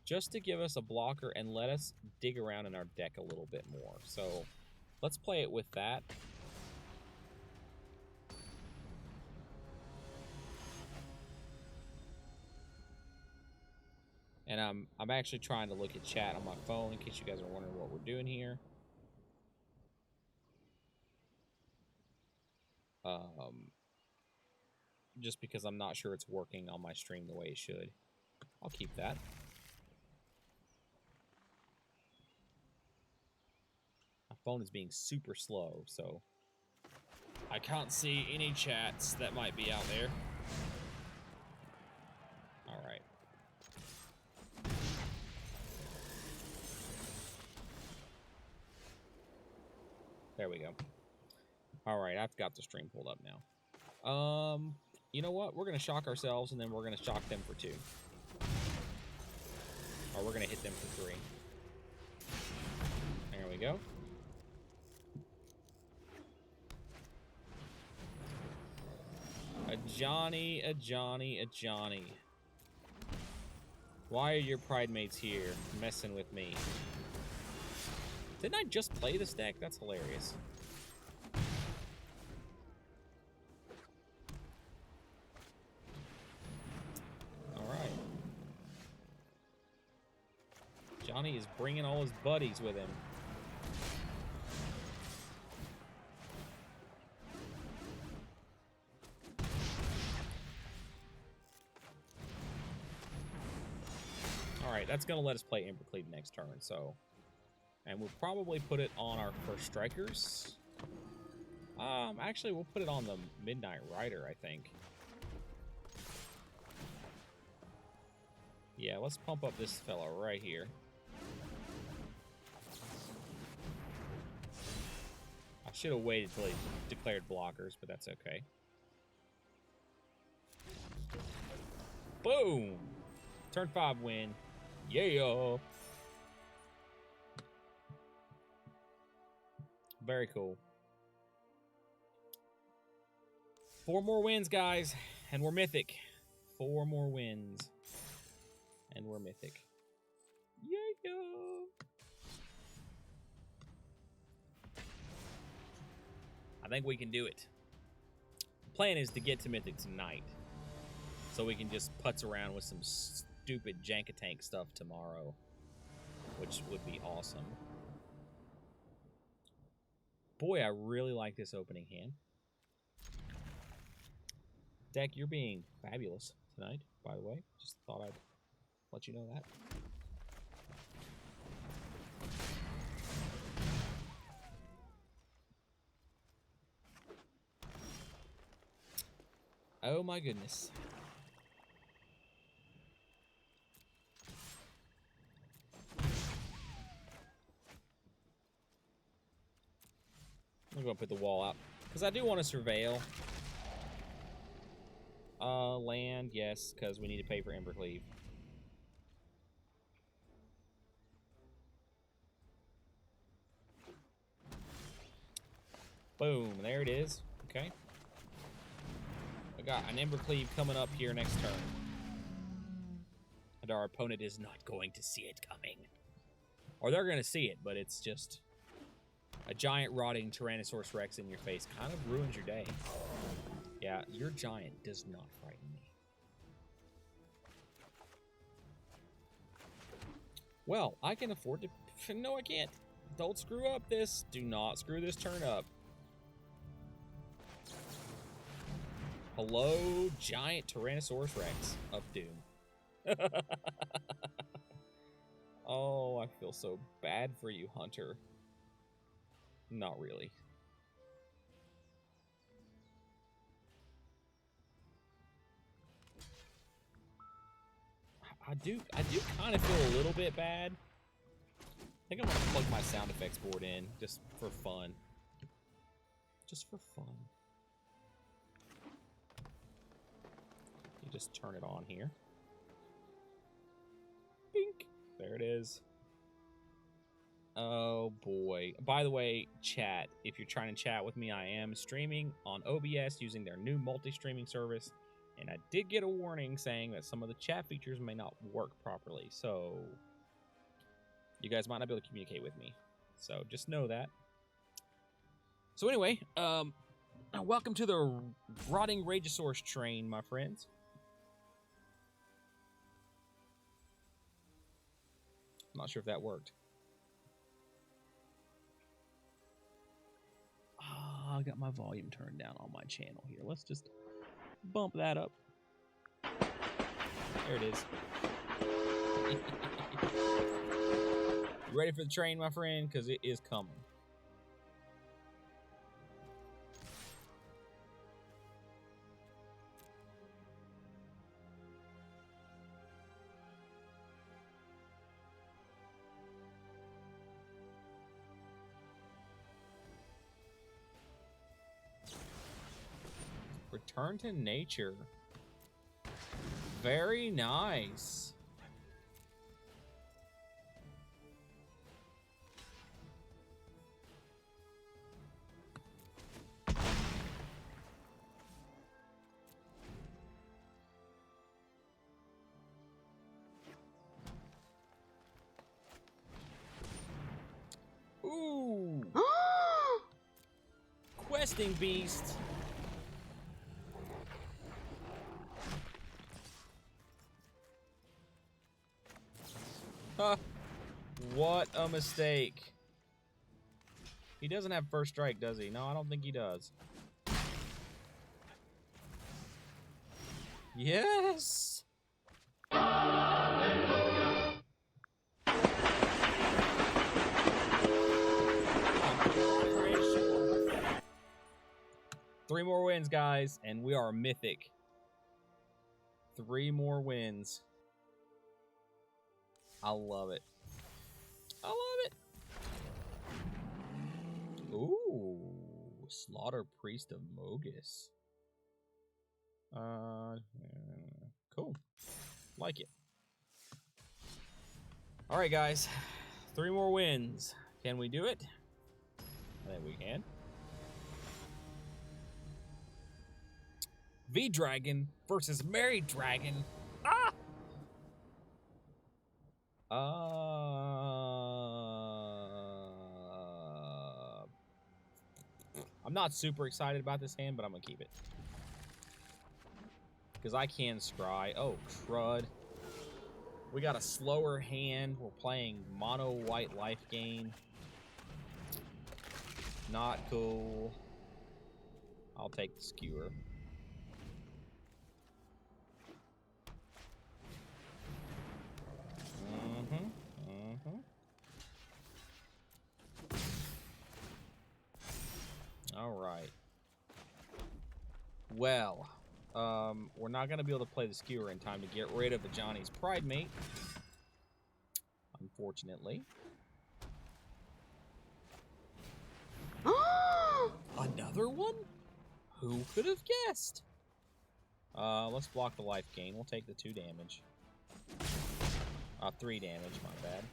Just to give us a blocker and let us dig around in our deck a little bit more. So let's play it with that. And I'm actually trying to look at chat on my phone in case you guys are wondering what we're doing here. Just because I'm not sure it's working on my stream the way it should. I'll keep that. My phone is being super slow, so I can't see any chats that might be out there. All right. There we go. All right, I've got the stream pulled up now. You know what? We're going to shock ourselves, and then we're going to shock them for 2. Or we're going to hit them for 3. There we go. A Johnny, a Johnny, a Johnny. Why are your pride mates here messing with me? Didn't I just play this deck? That's hilarious. Johnny is bringing all his buddies with him. Alright, that's going to let us play Embercleave next turn, so... And we'll probably put it on our first strikers. Actually, we'll put it on the Midnight Rider, I think. Yeah, let's pump up this fella right here. I should have waited till he declared blockers, but that's okay. Boom! Turn 5 win. Yeah! Very cool. 4 more wins, guys, and we're mythic. 4 more wins, and we're mythic. Yeah! I think we can do it. The plan is to get to mythic tonight, so we can just putz around with some stupid Jank-a-Tank stuff tomorrow, which would be awesome. Boy, I really like this opening hand. Deck, you're being fabulous tonight, by the way. Just thought I'd let you know that. Oh my goodness. I'm gonna put the wall out because I do want to surveil. Land, yes, because we need to pay for Embercleave. Boom, there it is. Okay. I got an Embercleave coming up here next turn. And our opponent is not going to see it coming. Or they're going to see it, but it's just a giant rotting Tyrannosaurus Rex in your face. Kind of ruins your day. Yeah, your giant does not frighten me. Well, I can afford to... No, I can't. Don't screw up this. Do not screw this turn up. Hello, giant Tyrannosaurus Rex of Doom. Oh, I feel so bad for you, Hunter. Not really. I do kind of feel a little bit bad. I think I'm gonna plug my sound effects board in just for fun. Just for fun. You just turn it on here. Bink. There it is. Oh boy. By the way, chat, if you're trying to chat with me, I am streaming on OBS using their new multi-streaming service. And I did get a warning saying that some of the chat features may not work properly. So you guys might not be able to communicate with me. So just know that. So anyway, welcome to the Rotting Rageosaurus train, my friends. I'm not sure if that worked. I got my volume turned down on my channel here. Let's just bump that up. There it is. You ready for the train, my friend? Because it is coming. Return to nature. Very nice. Ooh. Questing beast. Huh. What a mistake. He doesn't have first strike, does he? No, I don't think he does. Yes! Three more wins, guys, and we are mythic. 3 more wins. I love it. I love it. Ooh, Slaughter Priest of Mogus. Cool. Like it. All right, guys. 3 more wins. Can we do it? I think we can. V-Dragon versus Mary Dragon. Ah! I'm not super excited about this hand, but I'm gonna keep it. Because I can scry. Oh, crud. We got a slower hand. We're playing mono white life gain. Not cool. I'll take the skewer. All right. Well, we're not going to be able to play the skewer in time to get rid of Johnny's pride mate. Unfortunately. Another one? Who could have guessed? Let's block the life gain. We'll take the 2 damage. 3 damage, my bad.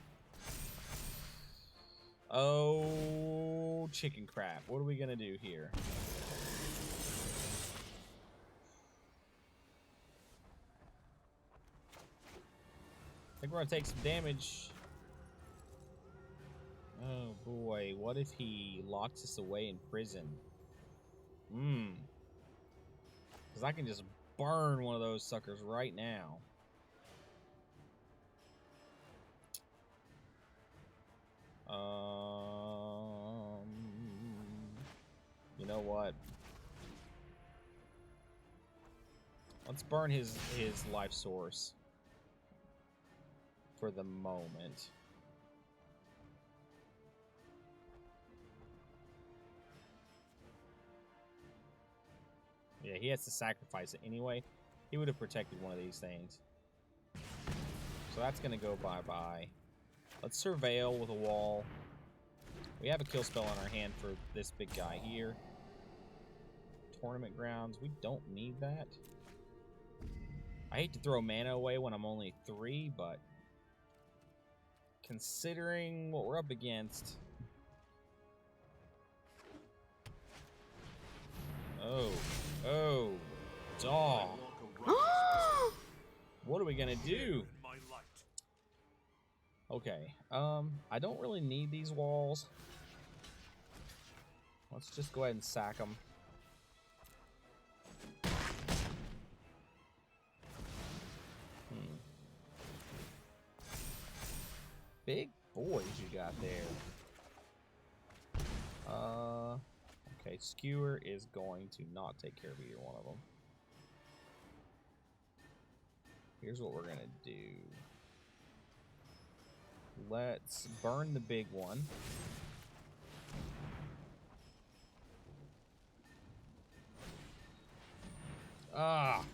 Oh, chicken crap. What are we gonna do here? I think we're gonna take some damage. Oh boy, what if he locks us away in prison? Because I can just burn one of those suckers right now. You know what? Let's burn his life source for the moment. Yeah, he has to sacrifice it anyway. He would have protected one of these things. So that's going to go bye-bye. Let's surveil with a wall. We have a kill spell on our hand for this big guy here. Tournament grounds. We don't need that. I hate to throw mana away when I'm only 3, but considering what we're up against... Oh, dog. What are we gonna do? Okay, I don't really need these walls. Let's just go ahead and sack them. Big boys you got there. Okay, skewer is going to not take care of either one of them. Here's what we're gonna do. Let's burn the big one. Ah!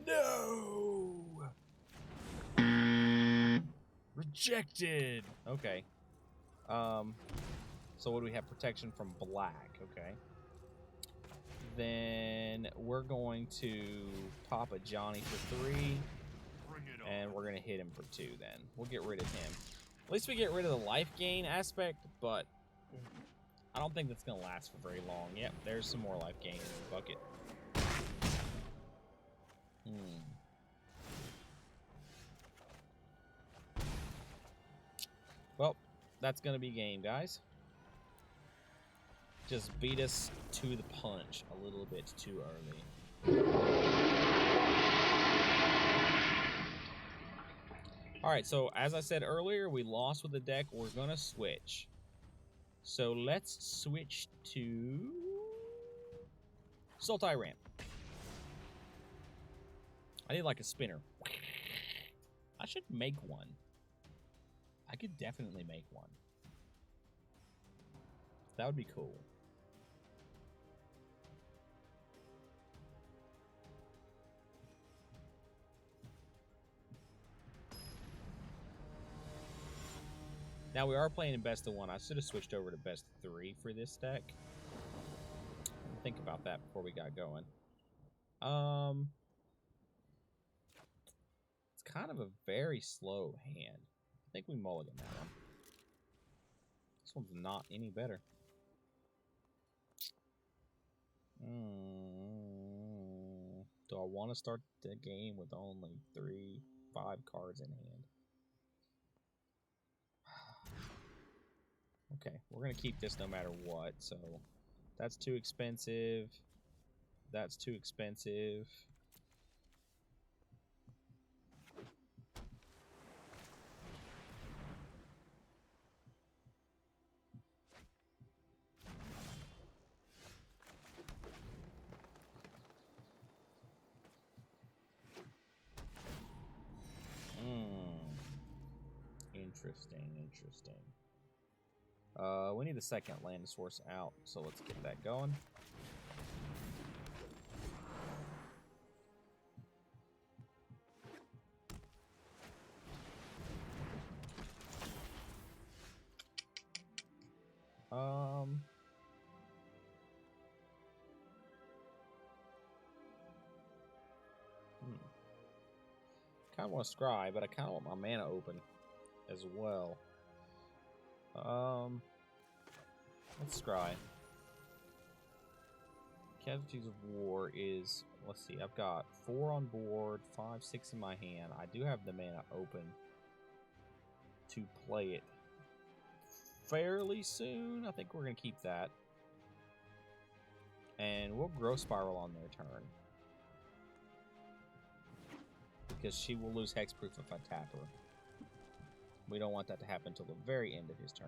No! Rejected! Okay. So what do we have? Protection from black, okay. Then we're going to pop a Johnny for 3. And we're going to hit him for 2 then. We'll get rid of him. At least we get rid of the life gain aspect, but I don't think that's going to last for very long. Yep, there's some more life gain in the bucket. Well, that's going to be game, guys. Just beat us to the punch a little bit too early. Alright, so as I said earlier, we lost with the deck. We're going to switch. So let's switch to Sultai Ramp. I need like a spinner. I should make one. I could definitely make one. That would be cool. Now we are playing in best of 1. I should have switched over to best of 3 for this deck. Think about that before we got going. It's kind of a very slow hand. I think we mulligan that one. This one's not any better. Do I want to start the game with only 5 cards in hand? Okay, we're going to keep this no matter what, so that's too expensive. That's too expensive. Interesting. We need the second land source out, so let's get that going. kind of want to scry, but I kind of want my mana open as well. Let's scry. Casualties of War is, let's see, I've got 4 on board, 5, 6 in my hand. I do have the mana open to play it fairly soon. I think we're going to keep that. And we'll Growth Spiral on their turn. Because she will lose Hexproof if I tap her. We don't want that to happen until the very end of his turn.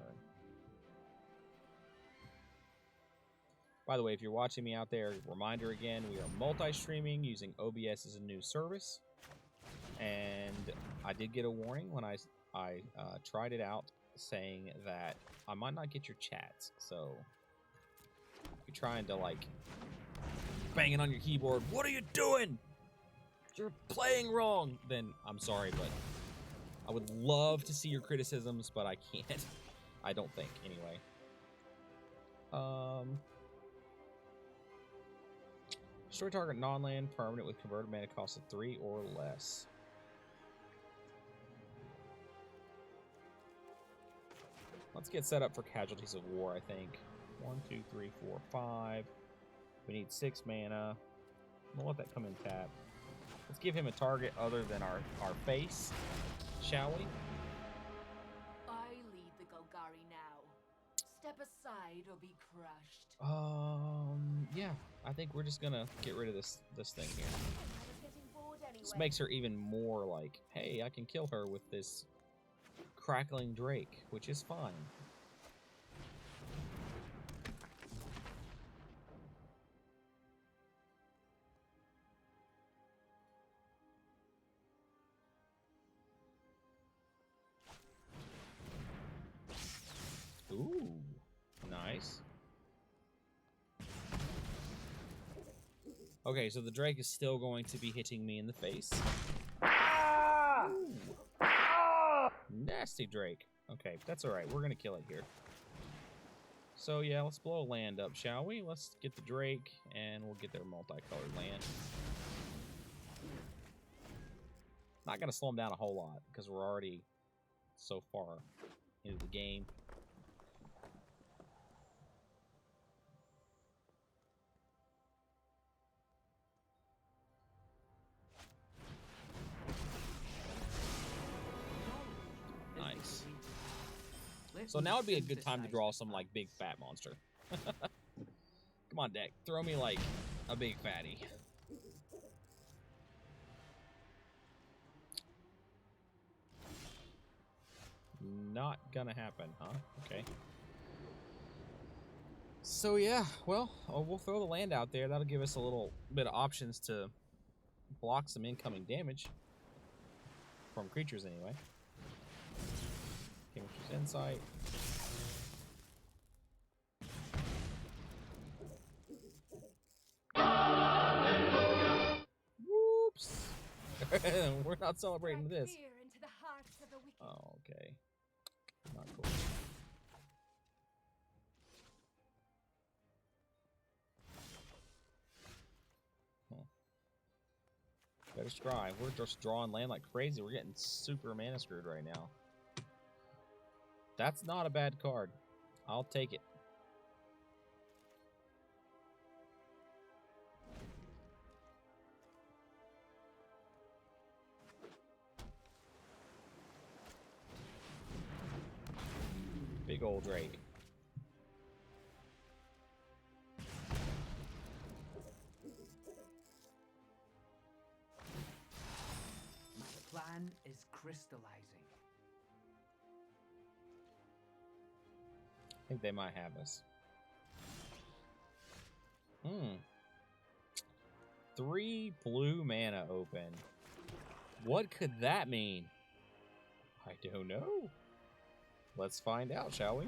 By the way, if you're watching me out there, reminder again, we are multi-streaming using OBS as a new service. And I did get a warning when I tried it out saying that I might not get your chats. So if you're trying to like banging on your keyboard, what are you doing? You're playing wrong. Then I'm sorry, but I would love to see your criticisms, but I can't. I don't think anyway. Destroy target non-land permanent with converted mana cost of 3 or less. Let's get set up for Casualties of War, I think. 1, 2, 3, 4, 5. We need 6 mana. We'll let that come in tap. Let's give him a target other than our face, shall we? I lead the Golgari now. Step aside or be crushed. Yeah. I think we're just gonna get rid of this thing here. I was getting bored anyway. This makes her even more like, hey, I can kill her with this crackling Drake, which is fine. Ooh, nice. Okay, so the Drake is still going to be hitting me in the face. Ah! Ah! Nasty Drake. Okay, that's alright. We're going to kill it here. So, yeah, let's blow a land up, shall we? Let's get the Drake, and we'll get their multicolored land. Not going to slow them down a whole lot, because we're already so far into the game. Nice. So now would be a good time to draw some, like, big fat monster. Come on, deck. Throw me, like, a big fatty. Not gonna happen, huh? Okay. So, yeah. Well, we'll throw the land out there. That'll give us a little bit of options to block some incoming damage. From creatures, anyway. Chemistry's Insight. Whoops! We're not celebrating this. Fear into the hearts of the wicked. Oh, okay. Not cool. Better scry. We're just drawing land like crazy. We're getting super mana screwed right now. That's not a bad card. I'll take it. Big old Drake. My plan is crystallizing. I think they might have us. 3 blue mana open. What could that mean? I don't know. Let's find out, shall we?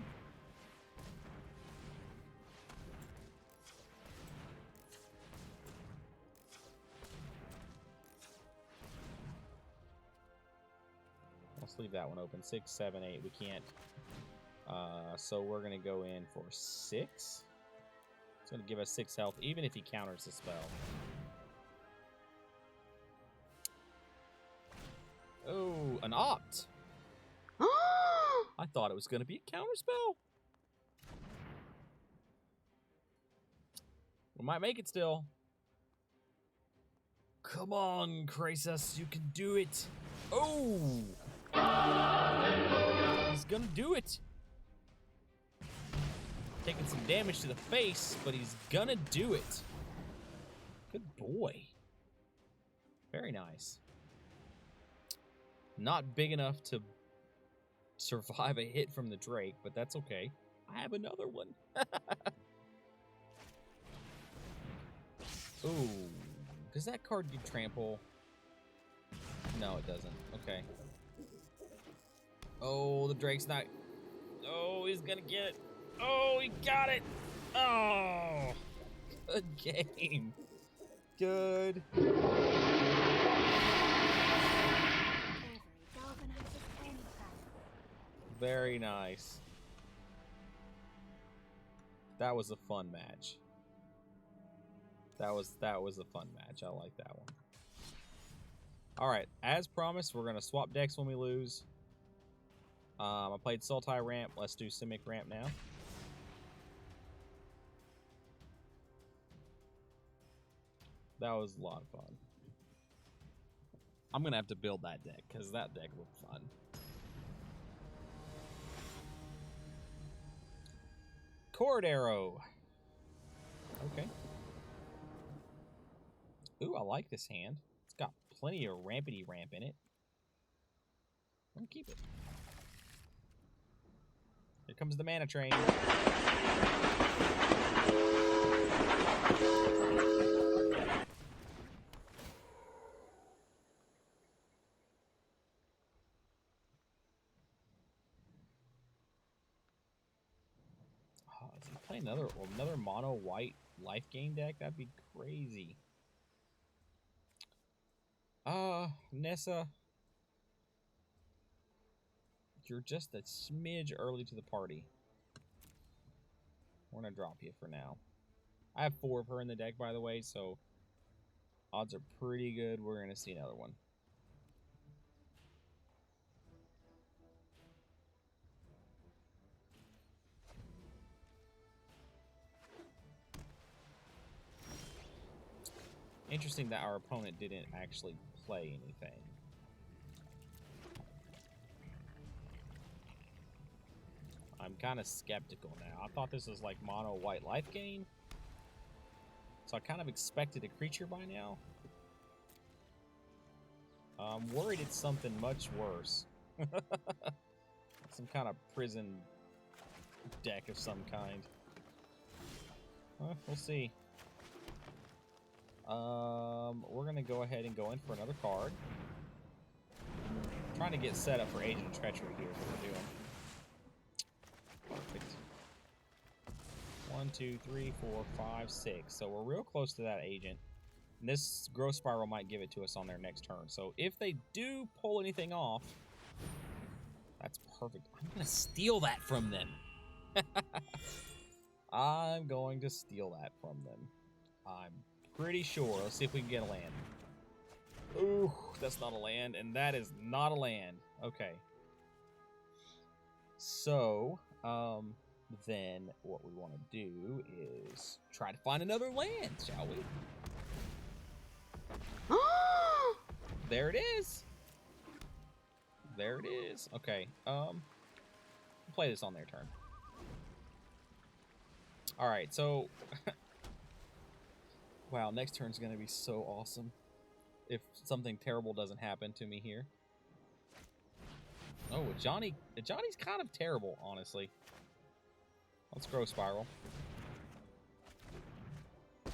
Let's leave that one open. 6, 7, 8. We can't. So we're going to go in for 6. It's going to give us 6 health, even if he counters the spell. Oh, an opt. I thought it was going to be a counterspell. We might make it still. Come on, Krasus, you can do it. Oh! He's gonna do it. Taking some damage to the face, but he's gonna do it. Good boy. Very nice. Not big enough to survive a hit from the Drake, but that's okay. I have another one. Ooh. Does that card do trample? No, it doesn't. Okay. Oh, the Drake's not... Oh, he's gonna get it. Oh, he got it. Oh, good game. Good. Very nice. That was a fun match. That was a fun match. I like that one. All right, as promised, we're gonna swap decks when we lose. I played Sultai ramp. Let's do Simic ramp now. That was a lot of fun. I'm gonna have to build that deck because that deck looked fun. Cord Arrow. Okay. Ooh, I like this hand. It's got plenty of rampity ramp in it. I'm gonna keep it. Here comes the mana train. Oh, if you play another mono white life gain deck, that'd be crazy. Nessa. You're just a smidge early to the party. We're gonna drop you for now. I have 4 of her in the deck, by the way, so odds are pretty good we're gonna see another one. Interesting that our opponent didn't actually play anything. I'm kind of skeptical now. I thought this was like mono white life gain. So I kind of expected a creature by now. I'm worried it's something much worse. Some kind of prison deck of some kind. We'll see. We're going to go ahead and go in for another card. I'm trying to get set up for Agent of Treachery here is what we're doing. Perfect. 1, 2, 3, 4, 5, 6. So we're real close to that agent. And this Growth Spiral might give it to us on their next turn. So if they do pull anything off, that's perfect. I'm going to steal that from them. I'm going to steal that from them. I'm pretty sure. Let's see if we can get a land. Ooh, that's not a land, and that is not a land. Okay. So, then what we want to do is try to find another land, shall we? There it is. There it is. Okay. Play this on their turn. All right. So, wow, next turn's gonna be so awesome. If something terrible doesn't happen to me here. Oh, Johnny's kind of terrible, honestly. Let's Growth Spiral. All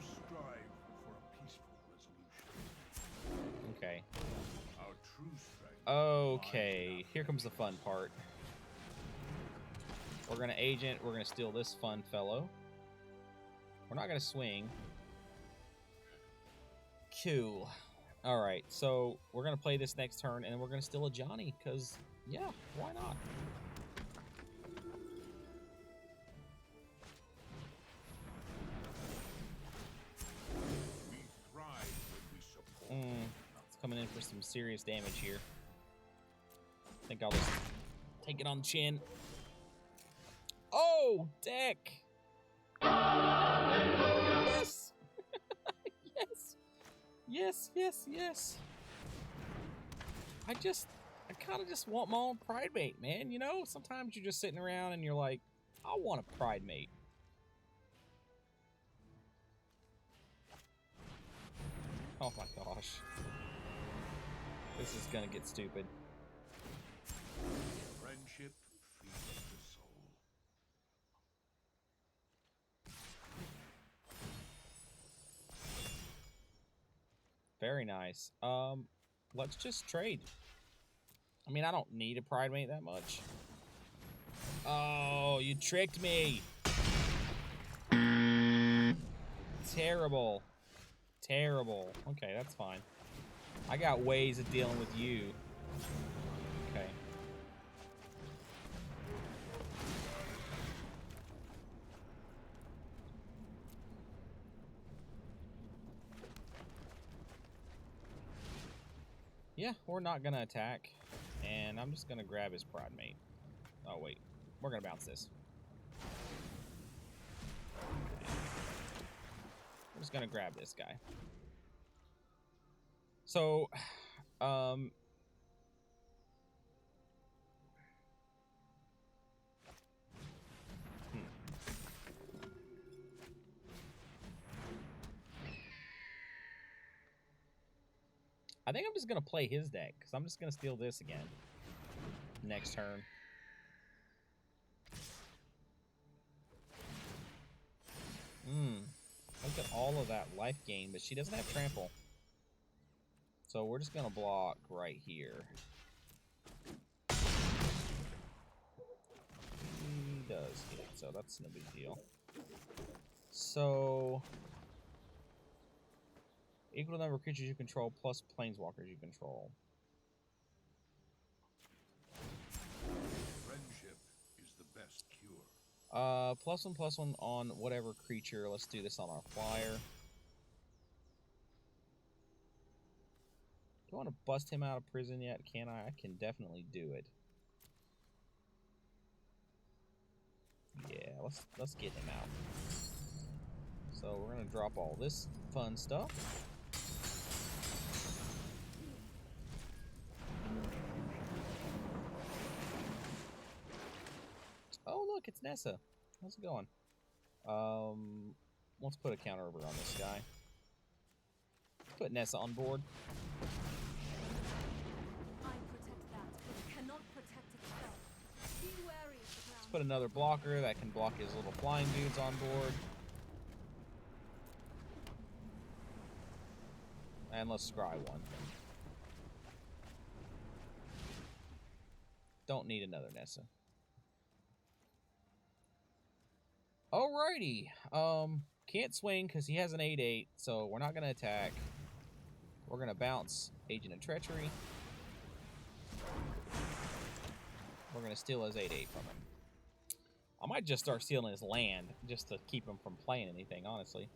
strive for a peaceful resolution. Okay. Our true strength. Okay, here comes the fun part. We're gonna agent, we're gonna steal this fun fellow. We're not gonna swing. Cool. Alright, so we're gonna play this next turn and then we're gonna steal a Johnny, because, yeah, why not? We thrive when we support. some serious damage here. I think I'll just take it on the chin. Oh, deck! Yes! Yes! Yes, yes, yes! I kind of just want my own pride mate, man. You know, sometimes you're just sitting around and you're like, I want a pride mate. Oh my gosh. This is gonna get stupid. Friendship feeds the soul. Very nice. Let's just trade. I mean, I don't need a pride mate that much. Oh, you tricked me. Terrible. Terrible. Okay, that's fine. I got ways of dealing with you. Okay. Yeah, we're not gonna attack. And I'm just gonna grab his pride mate. Oh, wait. We're gonna bounce this. I'm just gonna grab this guy. So, I think I'm just gonna play his deck, because I'm just gonna steal this again. Next turn. Look at all of that life gain, but she doesn't have trample. So we're just gonna block right here. He does hit, so that's no big deal. So equal number of creatures you control plus planeswalkers you control. Friendship is the best cure. +1/+1 on whatever creature. Let's do this on our flyer. Do I want to bust him out of prison yet? Can I? I can definitely do it. Yeah, let's get him out. So we're gonna drop all this fun stuff. Oh look, it's Nessa. How's it going? Let's put a counter over on this guy. Put Nessa on board. I protect that, but cannot protect itself. Be wary of the ground. Let's put another blocker that can block his little flying dudes on board. And let's scry one. Don't need another Nessa. Alrighty. Can't swing because he has an 8/8, so we're not gonna attack. We're gonna bounce Agent of Treachery. We're gonna steal his 8/8 from him. I might just start stealing his land just to keep him from playing anything, honestly.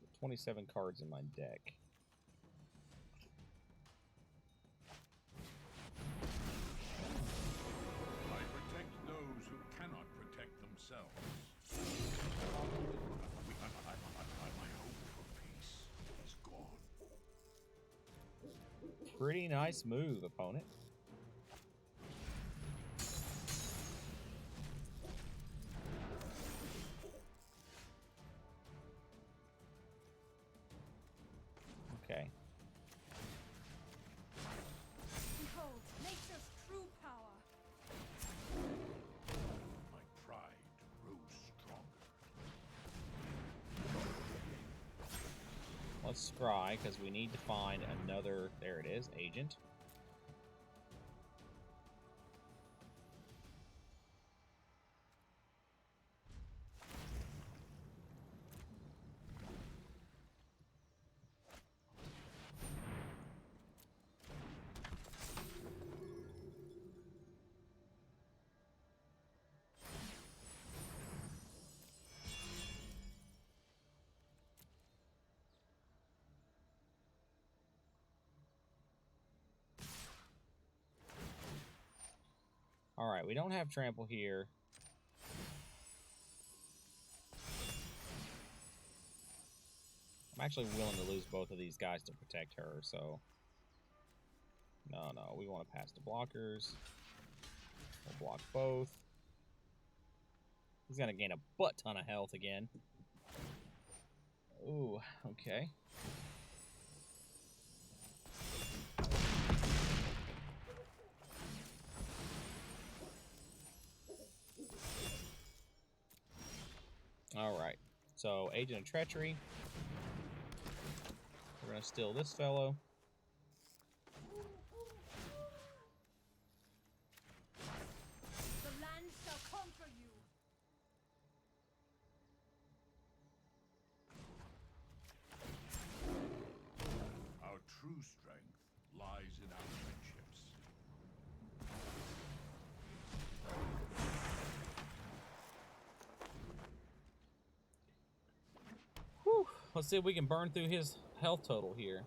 Put 27 cards in my deck. I protect those who cannot protect themselves. My hope for peace is gone. Pretty nice move, opponent. Okay. Behold, nature's true power. My pride grows stronger. let's scry, because we need to find another... There it is, agent. Alright, we don't have trample here. I'm actually willing to lose both of these guys to protect her, so... No, we want to pass the blockers. We'll block both. He's gonna gain a butt ton of health again. Ooh, okay. Alright, so Agent of Treachery. We're gonna steal this fellow. The land shall conquer you. Our true strength lies in our friendships. Whew. Let's see if we can burn through his health total here.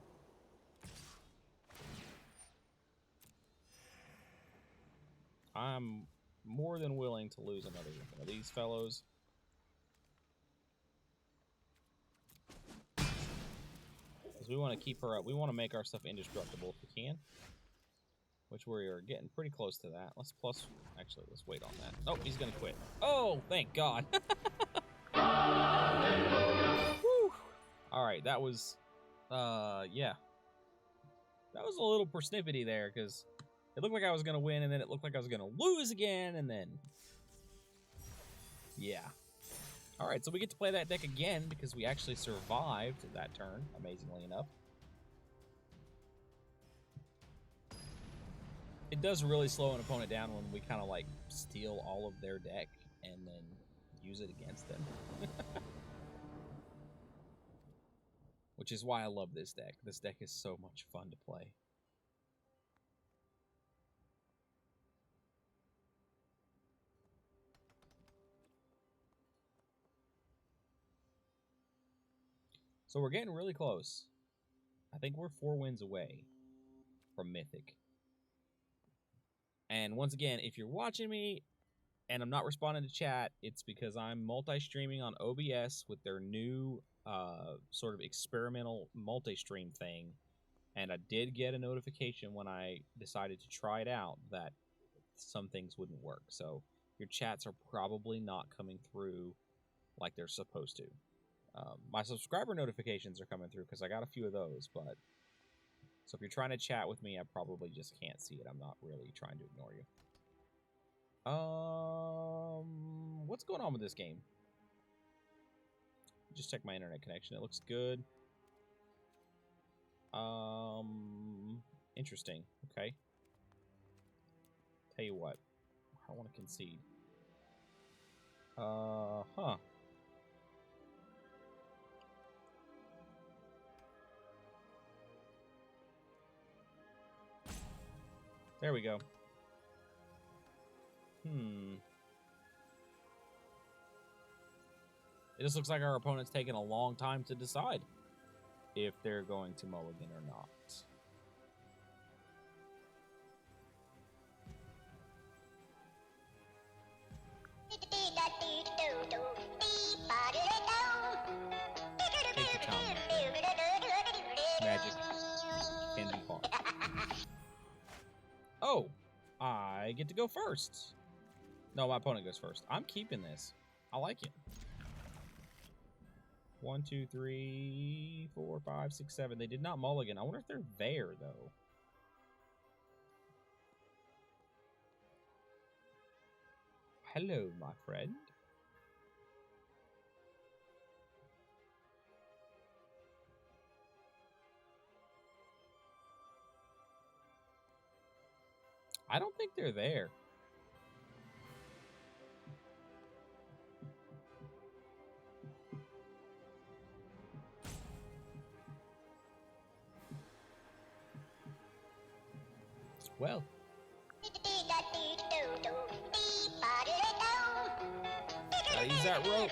I'm more than willing to lose another one of these fellows. Because we want to keep her up. We want to make our stuff indestructible if we can. Which we are getting pretty close to that. Actually, let's wait on that. Oh, he's going to quit. Oh, thank God. Whew. Alright, that was, yeah. That was a little persnippety there, because it looked like I was going to win, and then it looked like I was going to lose again, and then... Yeah. Alright, so we get to play that deck again, because we actually survived that turn, amazingly enough. It does really slow an opponent down when we kind of, like, steal all of their deck, and then use it against them. Which is why I love this deck. This deck is so much fun to play. So we're getting really close. I think we're 4 wins away from Mythic. And once again, if you're watching me and I'm not responding to chat, it's because I'm multi-streaming on OBS with their new sort of experimental multi-stream thing. And I did get a notification when I decided to try it out that some things wouldn't work. So your chats are probably not coming through like they're supposed to. My subscriber notifications are coming through because I got a few of those, but... So if you're trying to chat with me, I probably just can't see it. I'm not really trying to ignore you. What's going on with this game? Just check my internet connection. It looks good. Interesting. Okay. Tell you what. I want to concede. Huh. There we go. It just looks like our opponent's taking a long time to decide if they're going to mulligan or not. Take your time. Magic can be hard. Oh, I get to go first. No, my opponent goes first. I'm keeping this. I like it. 1, 2, 3, 4, 5, 6, 7. They did not mulligan. I wonder if they're there, though. Hello, my friend. I don't think they're there. Well. Gotta use that rope.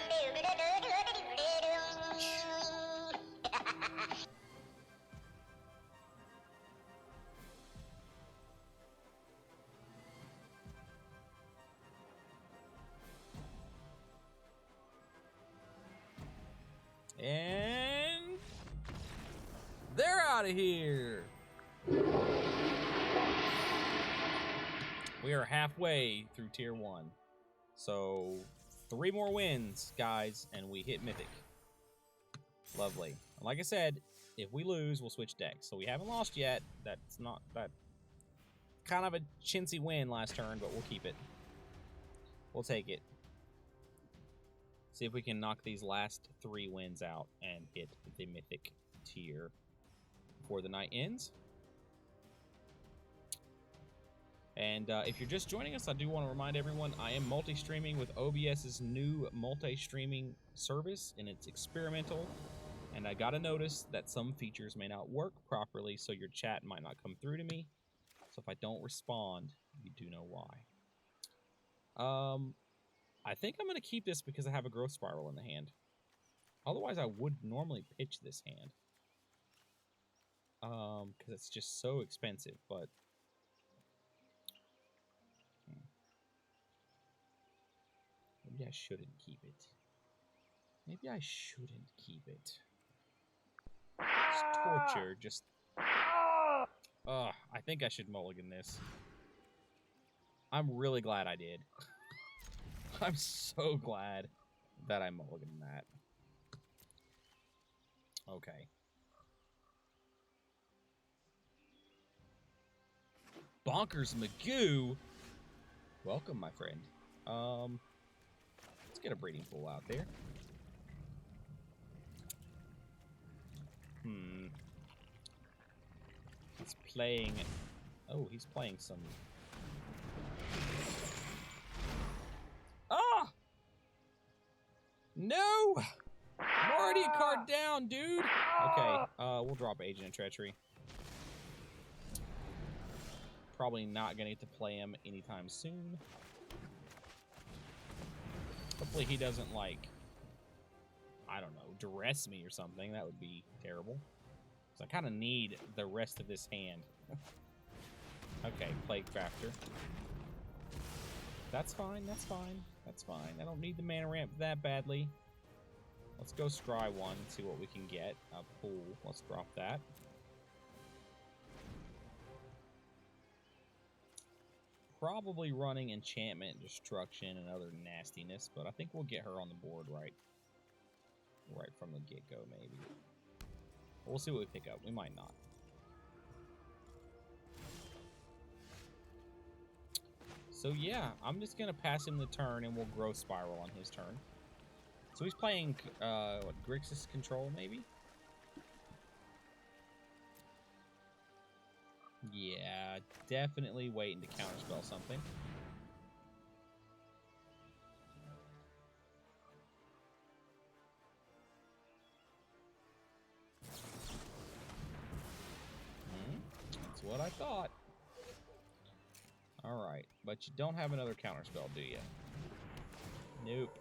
And they're out of here. We are halfway through tier 1. So 3 more wins, guys, and we hit Mythic. Lovely. And like I said, if we lose, we'll switch decks. So we haven't lost yet. That's not that kind of a chintzy win last turn, but we'll keep it. We'll take it. See if we can knock these last 3 wins out and hit the Mythic tier before the night ends. And if you're just joining us, I do want to remind everyone I am multi-streaming with OBS's new multi-streaming service, and it's experimental. And I got to notice that some features may not work properly, so your chat might not come through to me. So if I don't respond, you do know why. I think I'm going to keep this because I have a growth spiral in the hand. Otherwise, I would normally pitch this hand. Because it's just so expensive, but... Maybe I shouldn't keep it. Maybe I shouldn't keep it. It's torture, just... I think I should mulligan this. I'm really glad I did. I'm so glad that I mulliganed that. Okay. Bonkers Magoo! Welcome, my friend. Let's get a breeding pool out there. He's playing... Oh, he's playing some... Ah! No! I'm already a card down, dude! Okay, we'll drop Agent of Treachery. Probably not gonna get to play him anytime soon. Hopefully he doesn't, like, I don't know, duress me or something. That would be terrible. So I kind of need the rest of this hand. Okay, Plague Crafter. That's fine, that's fine, that's fine. I don't need the mana ramp that badly. Let's go scry one and see what we can get. A pool, let's drop that. Probably running Enchantment, Destruction, and other nastiness, but I think we'll get her on the board right from the get-go, maybe. We'll see what we pick up. We might not. So yeah, I'm just gonna pass him the turn, and we'll Growth Spiral on his turn. So he's playing, what, Grixis Control, maybe? Yeah, definitely waiting to counterspell something. That's what I thought. Alright, but you don't have another counterspell, do you? Nope.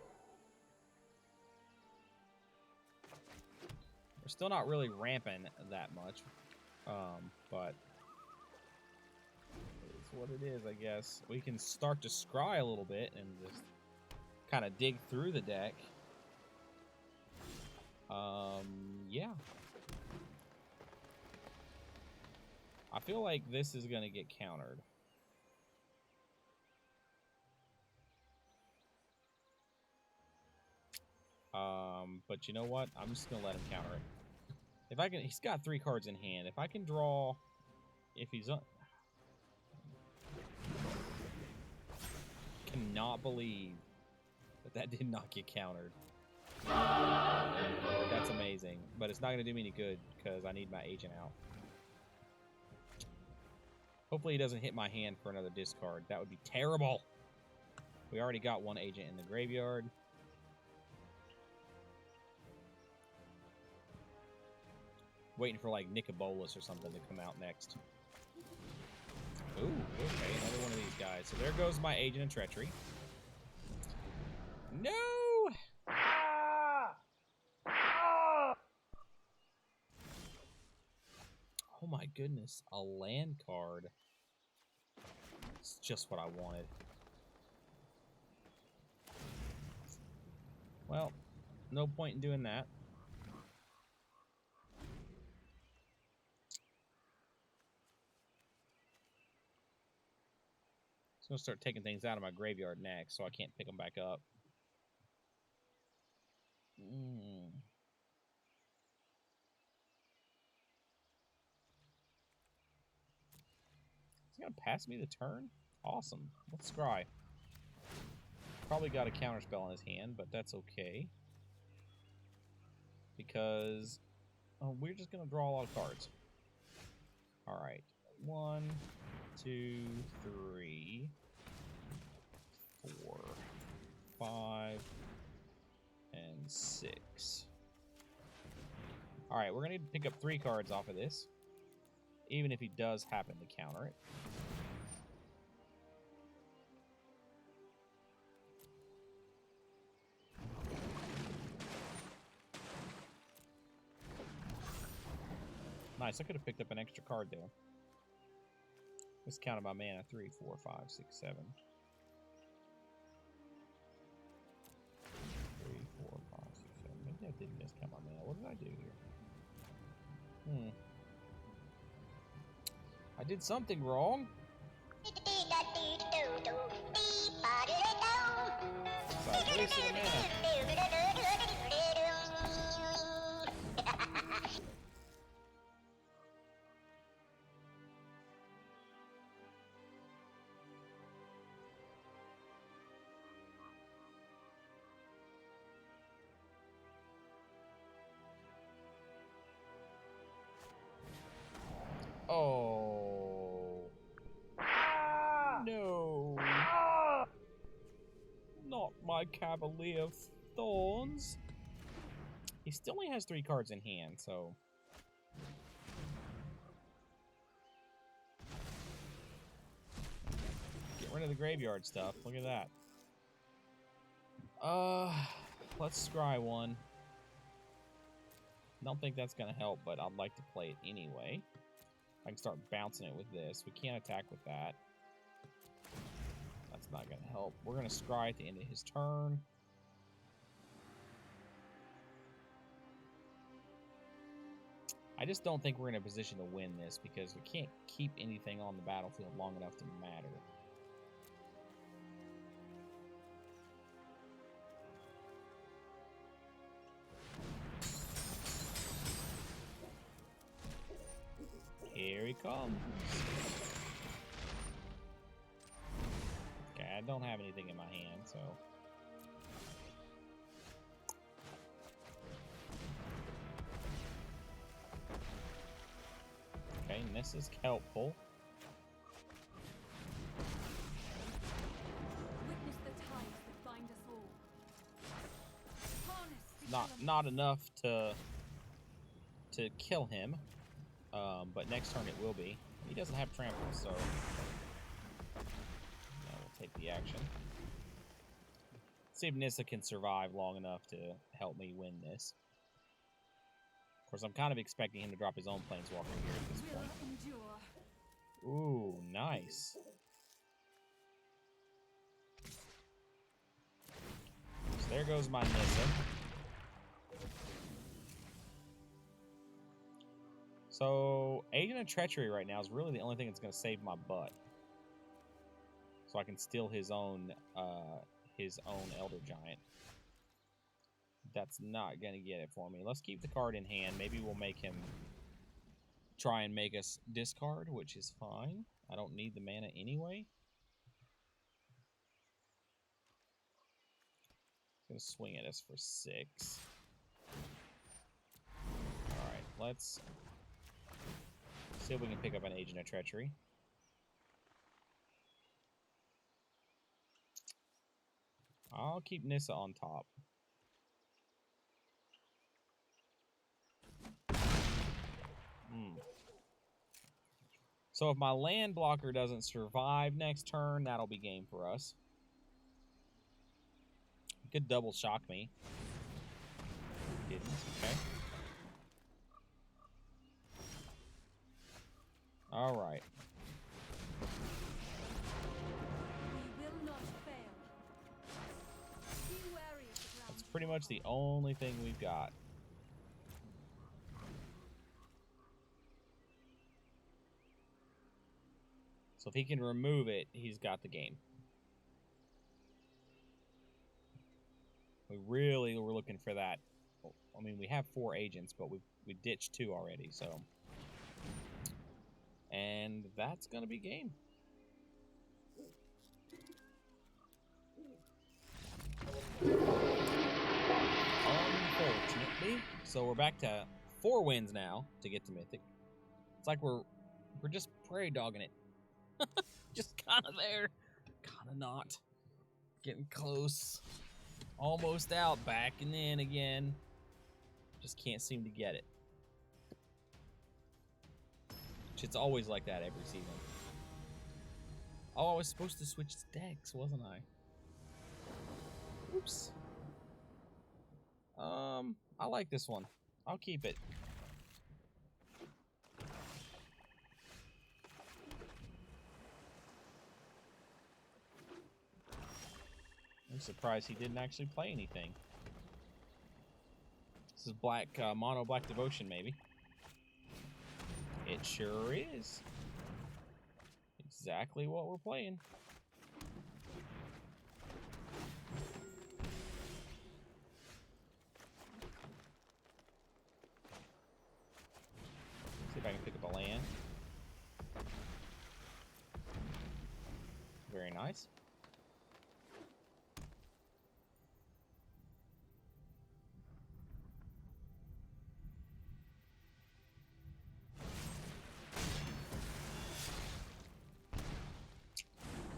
We're still not really ramping that much, but it's what it is, I guess. We can start to scry a little bit and just kind of dig through the deck. Yeah. I feel like this is going to get countered. But you know what? I'm just gonna let him counter it. If I can, he's got 3 cards in hand. If I can draw, if he's on, cannot believe that did not get countered. That's amazing, but it's not gonna do me any good because I need my agent out. Hopefully he doesn't hit my hand for another discard. That would be terrible. We already got one agent in the graveyard. Waiting for, like, Nicobolus or something to come out next. Ooh, okay, another one of these guys. So there goes my Agent of Treachery. No! Oh my goodness, a land card. It's just what I wanted. Well, no point in doing that. I'm going to start taking things out of my graveyard next, so I can't pick them back up. Is he going to pass me the turn? Awesome. Let's scry. Probably got a counterspell in his hand, but that's okay. Because we're just going to draw a lot of cards. Alright. 1, 2, 3, 4, 5, and 6. Alright, we're going to need to pick up 3 cards off of this. Even if he does happen to counter it. Nice, I could have picked up an extra card there. Let's count my mana. 3, 4, 5, 6, 7. 3, 4, 5, 6, 7. Maybe I didn't miscount my mana. What did I do here? I did something wrong. So I wasted a mana. Oh. No. Not my Cavalier of Thorns. He still only has 3 cards in hand, so... Get rid of the graveyard stuff. Look at that. Let's scry one. Don't think that's going to help, but I'd like to play it anyway. I can start bouncing it with this. We can't attack with that. That's not going to help. We're going to scry at the end of his turn. I just don't think we're in a position to win this because we can't keep anything on the battlefield long enough to matter. Here he comes. Okay, I don't have anything in my hand, so... Okay, and this is helpful. Witness the ties that bind us all. Harness Not enough to kill him. But next turn it will be. He doesn't have trample, so we'll take the action. See if Nissa can survive long enough to help me win this. Of course, I'm kind of expecting him to drop his own planeswalker here at this point. Ooh, nice. So there goes my Nissa. So, Agent of Treachery right now is really the only thing that's going to save my butt. So I can steal his own Elder Giant. That's not going to get it for me. Let's keep the card in hand. Maybe we'll make him try and make us discard, which is fine. I don't need the mana anyway. Going to swing at us for 6. Alright, let's see if we can pick up an Agent of Treachery. I'll keep Nissa on top. So if my land blocker doesn't survive next turn, that'll be game for us. He could double shock me. Didn't. Okay. All right. We will not fail. Be wary of the ground. That's pretty much the only thing we've got. So if he can remove it, he's got the game. We really were looking for that. I mean, we have 4 agents, but we ditched 2 already, so. And that's going to be game. Unfortunately. So we're back to 4 wins now to get to Mythic. It's like we're just prairie dogging it. Just kind of there. Kind of not. Getting close. Almost out. Backing in again. Just can't seem to get it. It's always like that every season. Oh, I was supposed to switch decks, wasn't I? Oops. I like this one. I'll keep it. I'm surprised he didn't actually play anything. This is black, mono black devotion, maybe. It sure is. Exactly what we're playing. See if I can pick up a land. Very nice.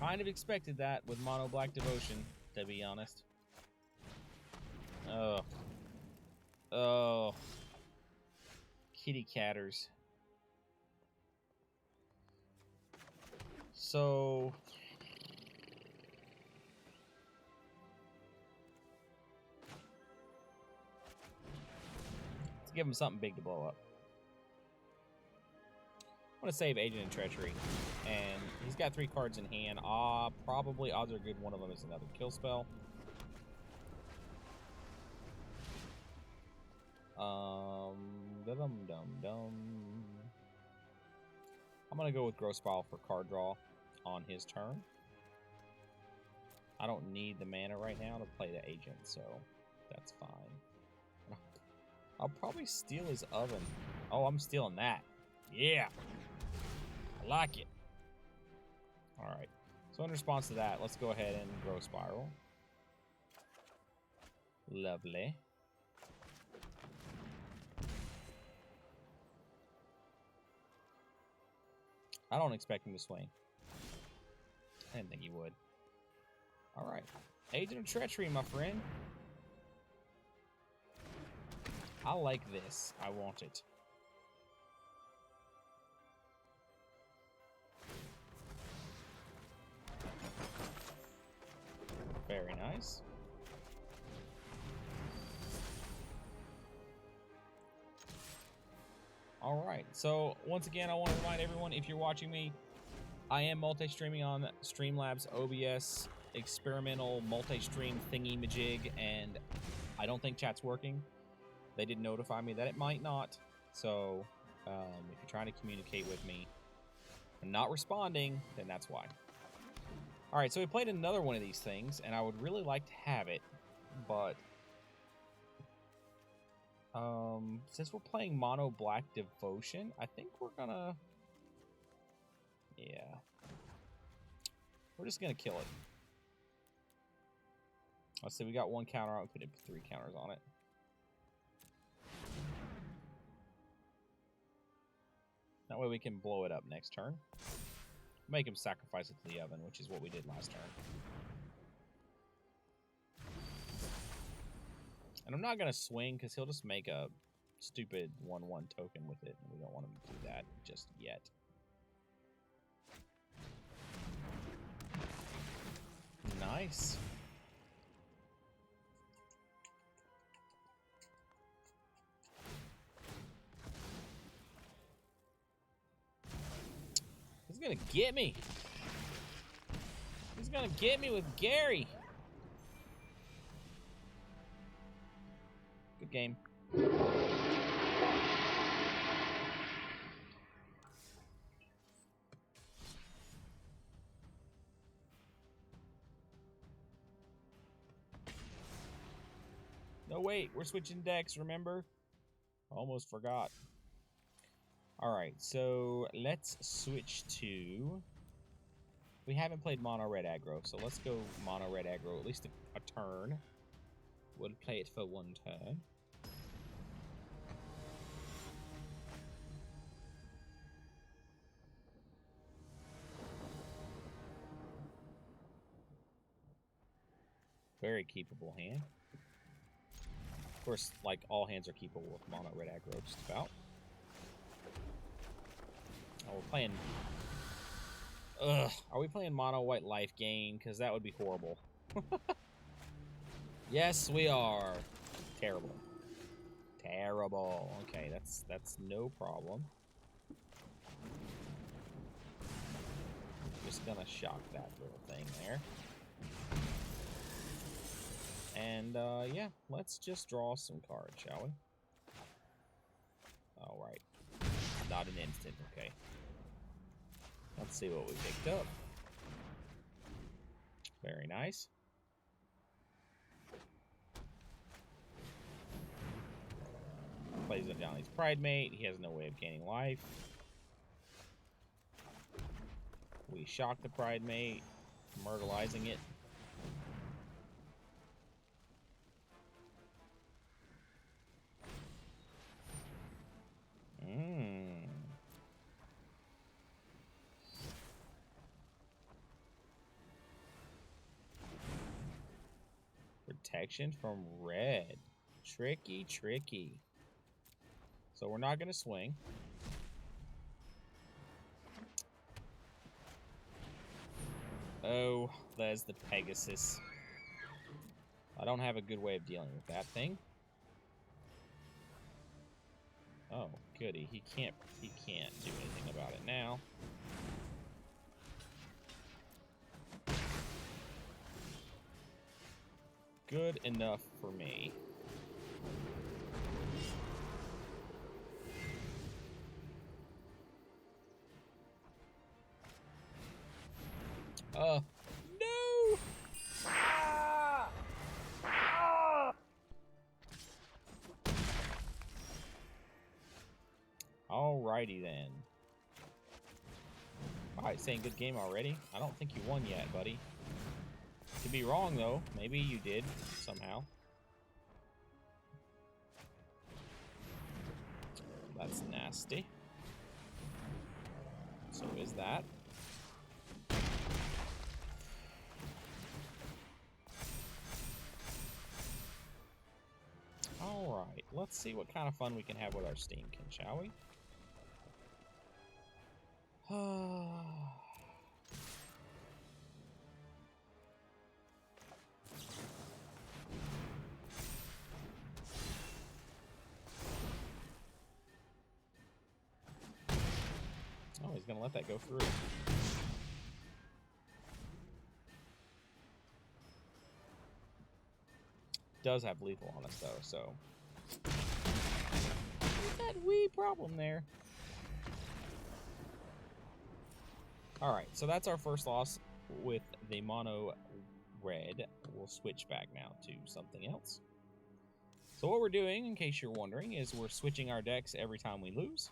Kind of expected that with mono black devotion, to be honest. Oh, kitty catters. So let's give him something big to blow up. I'm gonna save Agent and Treachery, and he's got 3 cards in hand. Probably odds are good. One of them is another kill spell. I'm gonna go with Gross Pile for card draw on his turn. I don't need the mana right now to play the agent, so that's fine. I'll probably steal his oven. Oh, I'm stealing that. Yeah. I like it. Alright. So in response to that, let's go ahead and grow Spiral. Lovely. I don't expect him to swing. I didn't think he would. Alright. Agent of Treachery, my friend. I like this. I want it. Very nice. Alright, so once again, I want to remind everyone, if you're watching me, I am multi-streaming on Streamlabs OBS experimental multi-stream thingy-majig, and I don't think chat's working. They did notify me that it might not, so if you're trying to communicate with me and not responding, then that's why. Alright, so we played another one of these things, and I would really like to have it, but since we're playing Mono Black Devotion, I think we're gonna... Yeah. We're just gonna kill it. Let's see, we got 1 counter on it, we put 3 counters on it. That way we can blow it up next turn. Make him sacrifice it to the oven, which is what we did last turn. And I'm not going to swing because he'll just make a stupid 1/1 token with it. And we don't want him to do that just yet. Nice. He's going to get me. He's going to get me with Gary. Good game. No, wait, we're switching decks, remember? Almost forgot. Alright, so let's switch to... We haven't played mono red aggro, so let's go mono red aggro at least a turn. We'll play it for one turn. Very keepable hand. Of course, like, all hands are keepable with mono red aggro, just about. Oh, we're playing... Ugh, are we playing mono white life gain? Because that would be horrible. Yes, we are. Terrible. Terrible. Okay, that's no problem. Just gonna shock that little thing there. And, yeah, let's just draw some cards, shall we? Alright. Not an instant, okay. Let's see what we picked up. Very nice. Plays it down his Pride Mate. He has no way of gaining life. We shock the Pride Mate, myrtleizing it. Protection from red. Tricky, tricky. So we're not going to swing. Oh, there's the Pegasus. I don't have a good way of dealing with that thing. Oh, goody. He can't do anything about it now. Good enough for me. No! Ah! Ah! Alrighty then. Alright, saying good game already? I don't think you won yet, buddy. Could be wrong, though. Maybe you did, somehow. That's nasty. So is that. Alright, let's see what kind of fun we can have with our Steamkin, shall we? Oh, he's gonna let that go through. Does have lethal on us though, so that wee problem there. Alright, so that's our first loss with the mono red. We'll switch back now to something else. So what we're doing, in case you're wondering, is we're switching our decks every time we lose.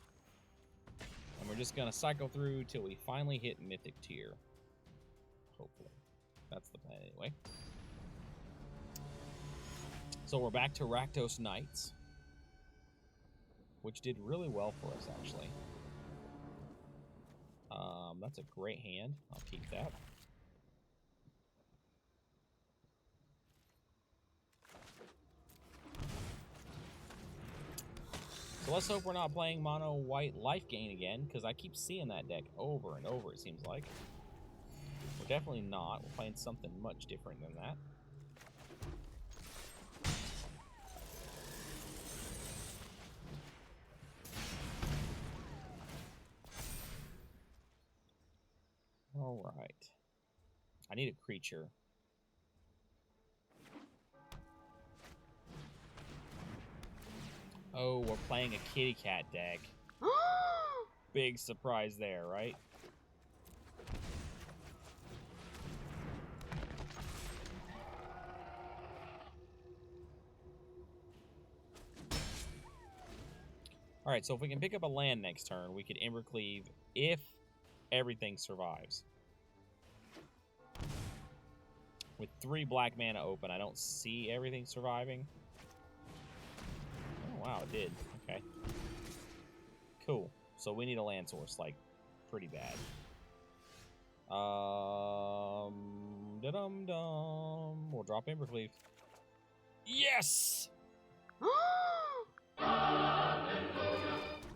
And we're just going to cycle through till we finally hit Mythic tier. Hopefully. That's the plan anyway. So we're back to Rakdos Knights, which did really well for us, actually. That's a great hand. I'll keep that. So let's hope we're not playing mono white life gain again, because I keep seeing that deck over and over, it seems like. We're definitely not. We're playing something much different than that. All right. I need a creature. Oh, we're playing a kitty cat deck. Big surprise there, right? Alright, so if we can pick up a land next turn, we could Embercleave if everything survives. With 3 black mana open, I don't see everything surviving. Oh, wow, it did. Okay. Cool. So we need a land source, like, pretty bad. Da-dum-dum. We'll drop Embercleave. Yes!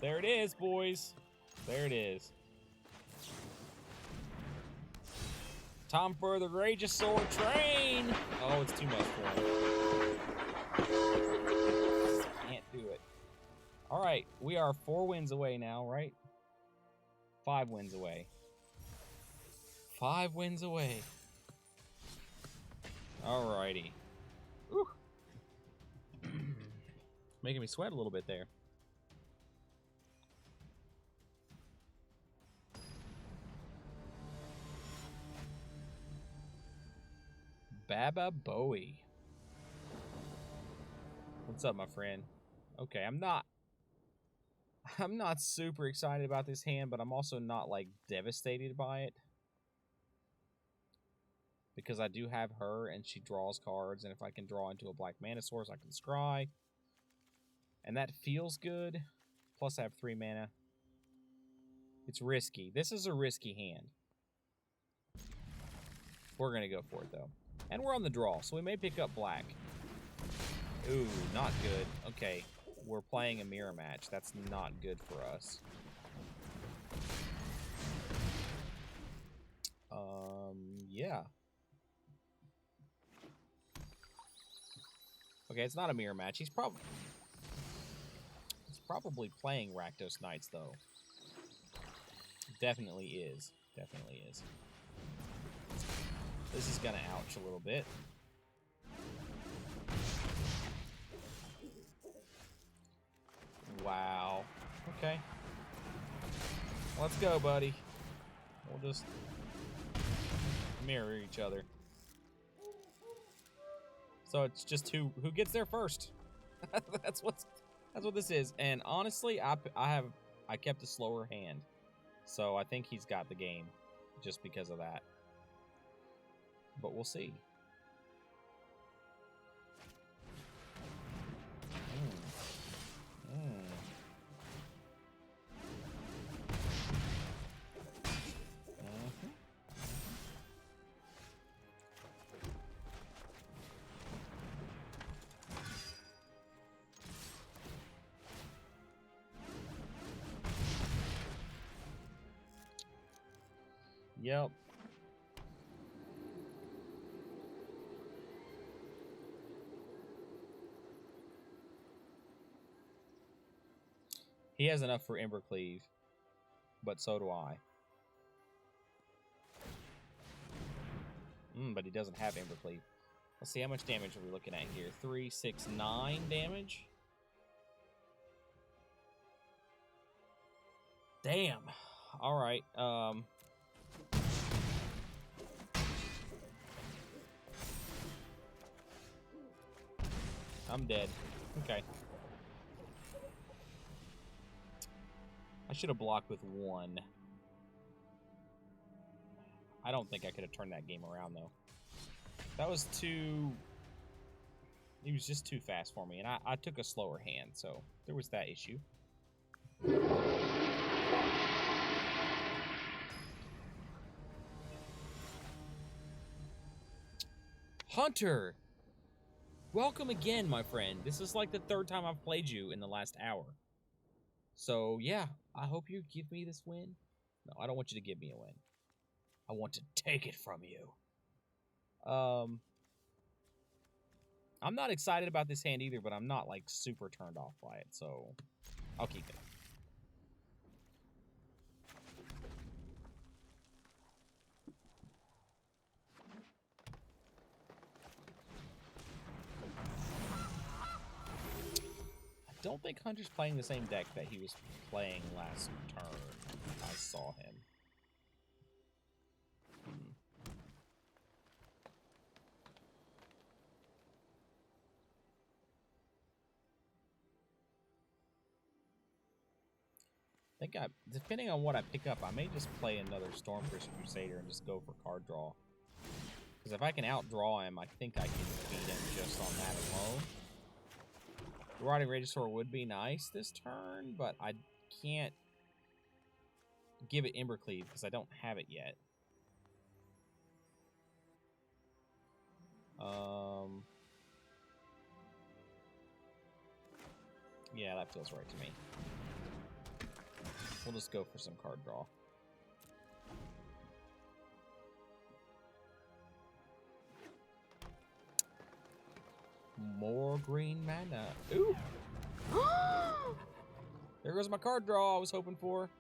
There it is, boys. There it is. Time for the Courageous Sword Train! Oh, it's too much for him. Can't do it. Alright, we are 4 wins away now, right? 5 wins away. 5 wins away. Alrighty. Whew. Making me sweat a little bit there. Baba Bowie. What's up, my friend? Okay, I'm not super excited about this hand, but I'm also not, like, devastated by it. Because I do have her, and she draws cards, and if I can draw into a black mana source, I can scry. And that feels good. Plus, I have 3 mana. It's risky. This is a risky hand. We're going to go for it, though. And we're on the draw, so we may pick up black. Ooh, not good. Okay, we're playing a mirror match. That's not good for us. Yeah. Okay, it's not a mirror match. He's probably playing Rakdos Knights, though. Definitely is. Definitely is. This is gonna ouch a little bit. Wow. Okay. Let's go, buddy. We'll just mirror each other. So it's just who gets there first. That's what this is. And honestly, I kept a slower hand, so I think he's got the game just because of that. But we'll see. Yep. He has enough for Embercleave, but so do I. But he doesn't have Embercleave. Let's see, how much damage are we looking at here? 3, 6, 9 damage? Damn. Alright, I'm dead. Okay. I should have blocked with 1. I don't think I could have turned that game around, though. That was too... He was just too fast for me, and I took a slower hand, so there was that issue. Hunter! Welcome again, my friend. This is like the 3rd time I've played you in the last hour. So, yeah, I hope you give me this win. No, I don't want you to give me a win. I want to take it from you. I'm not excited about this hand either, but I'm not, like, super turned off by it, so I'll keep it. I don't think Hunter's playing the same deck that he was playing last turn. I saw him. I think depending on what I pick up, I may just play another Stormcrest Crusader and just go for card draw. Because if I can outdraw him, I think I can beat him just on that alone. Rotting Regisaur would be nice this turn, but I can't give it Embercleave because I don't have it yet. Yeah, that feels right to me. We'll just go for some card draw. More green mana. Ooh! There goes my card draw I was hoping for.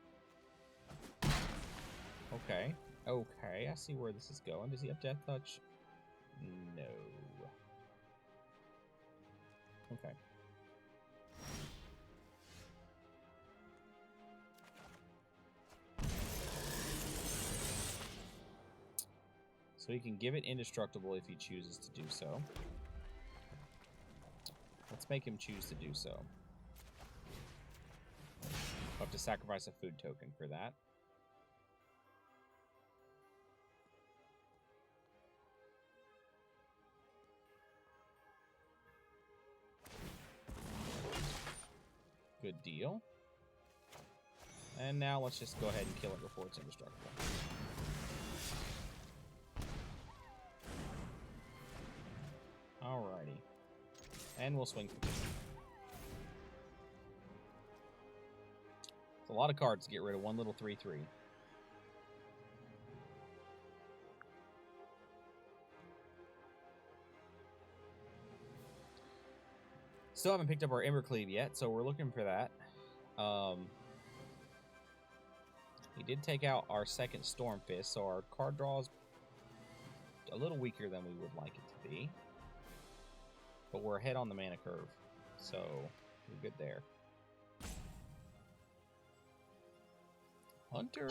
Okay. Okay, I see where this is going. Does he have Death Touch? No. Okay. So he can give it Indestructible if he chooses to do so. Let's make him choose to do so. I'll have to sacrifice a food token for that. Good deal. And now let's just go ahead and kill it before it's indestructible. Alrighty. And we'll swing for 2. It's a lot of cards to get rid of one little 3/3. Still haven't picked up our Embercleave yet, so we're looking for that. We did take out our second Stormfist, so our card draw is a little weaker than we would like it to be. But we're ahead on the mana curve, so we're good there. Hunter.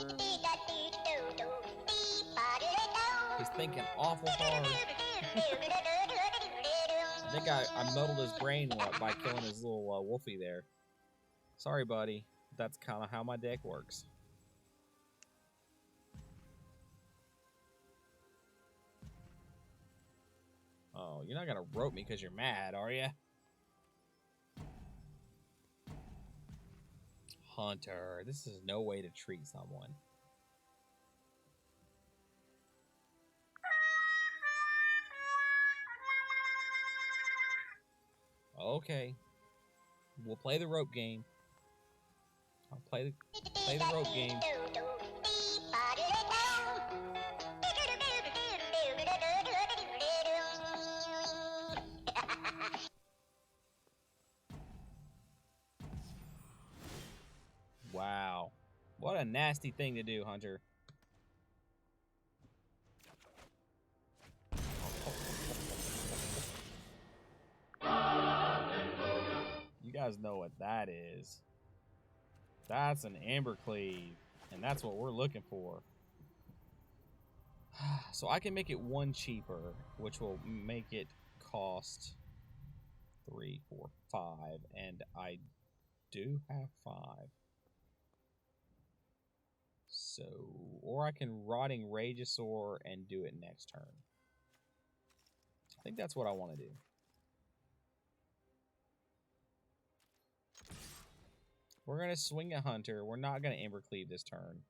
He's thinking awful hard. I think I muddled his brain by killing his little wolfie there. Sorry, buddy. That's kind of how my deck works. Oh, you're not going to rope me because you're mad, are you? Hunter, this is no way to treat someone. Okay. We'll play the rope game. I'll play the rope game. Wow. What a nasty thing to do, Hunter. You guys know what that is. That's an Embercleave, and that's what we're looking for. So I can make it 1 cheaper, which will make it cost 3, 4, 5, and I do have 5. So, or I can Rotting Regisaur and do it next turn. I think that's what I want to do. We're going to swing a Hunter. We're not going to Embercleave this turn.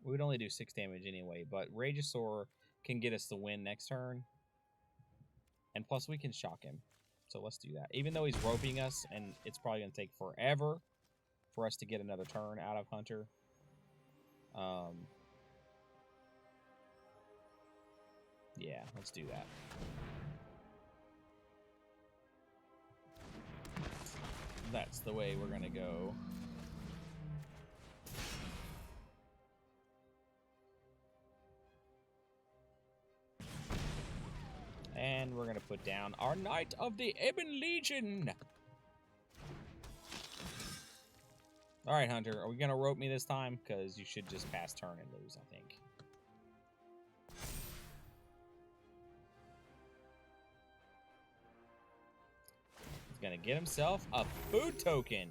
We would only do 6 damage anyway, but Regisaur can get us the win next turn. And plus we can shock him. So let's do that. Even though he's roping us and it's probably going to take forever, for us to get another turn out of Hunter. Yeah, let's do that. That's the way we're gonna go. And we're gonna put down our Knight of the Ebon Legion. All right, Hunter, are we gonna rope me this time? Because you should just pass turn and lose, I think. He's gonna get himself a food token.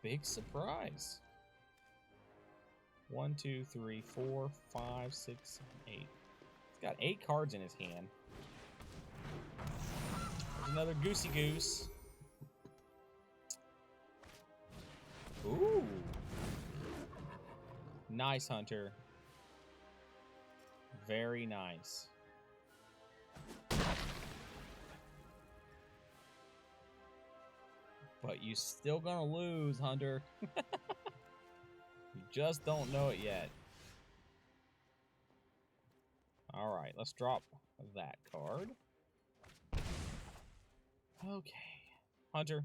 Big surprise. 1, 2, 3, 4, 5, 6, 8. He's got 8 cards in his hand. There's another Goosey Goose. Ooh. Nice, Hunter. Very nice. But you still gonna lose, Hunter. You just don't know it yet. Alright, let's drop that card. Okay. Hunter,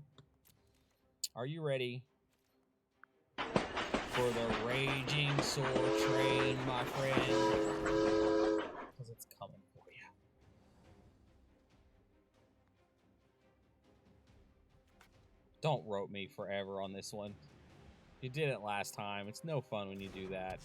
are you ready for the Raging Sword Train, my friend? Because it's coming for you. Don't rope me forever on this one. You did it last time. It's no fun when you do that.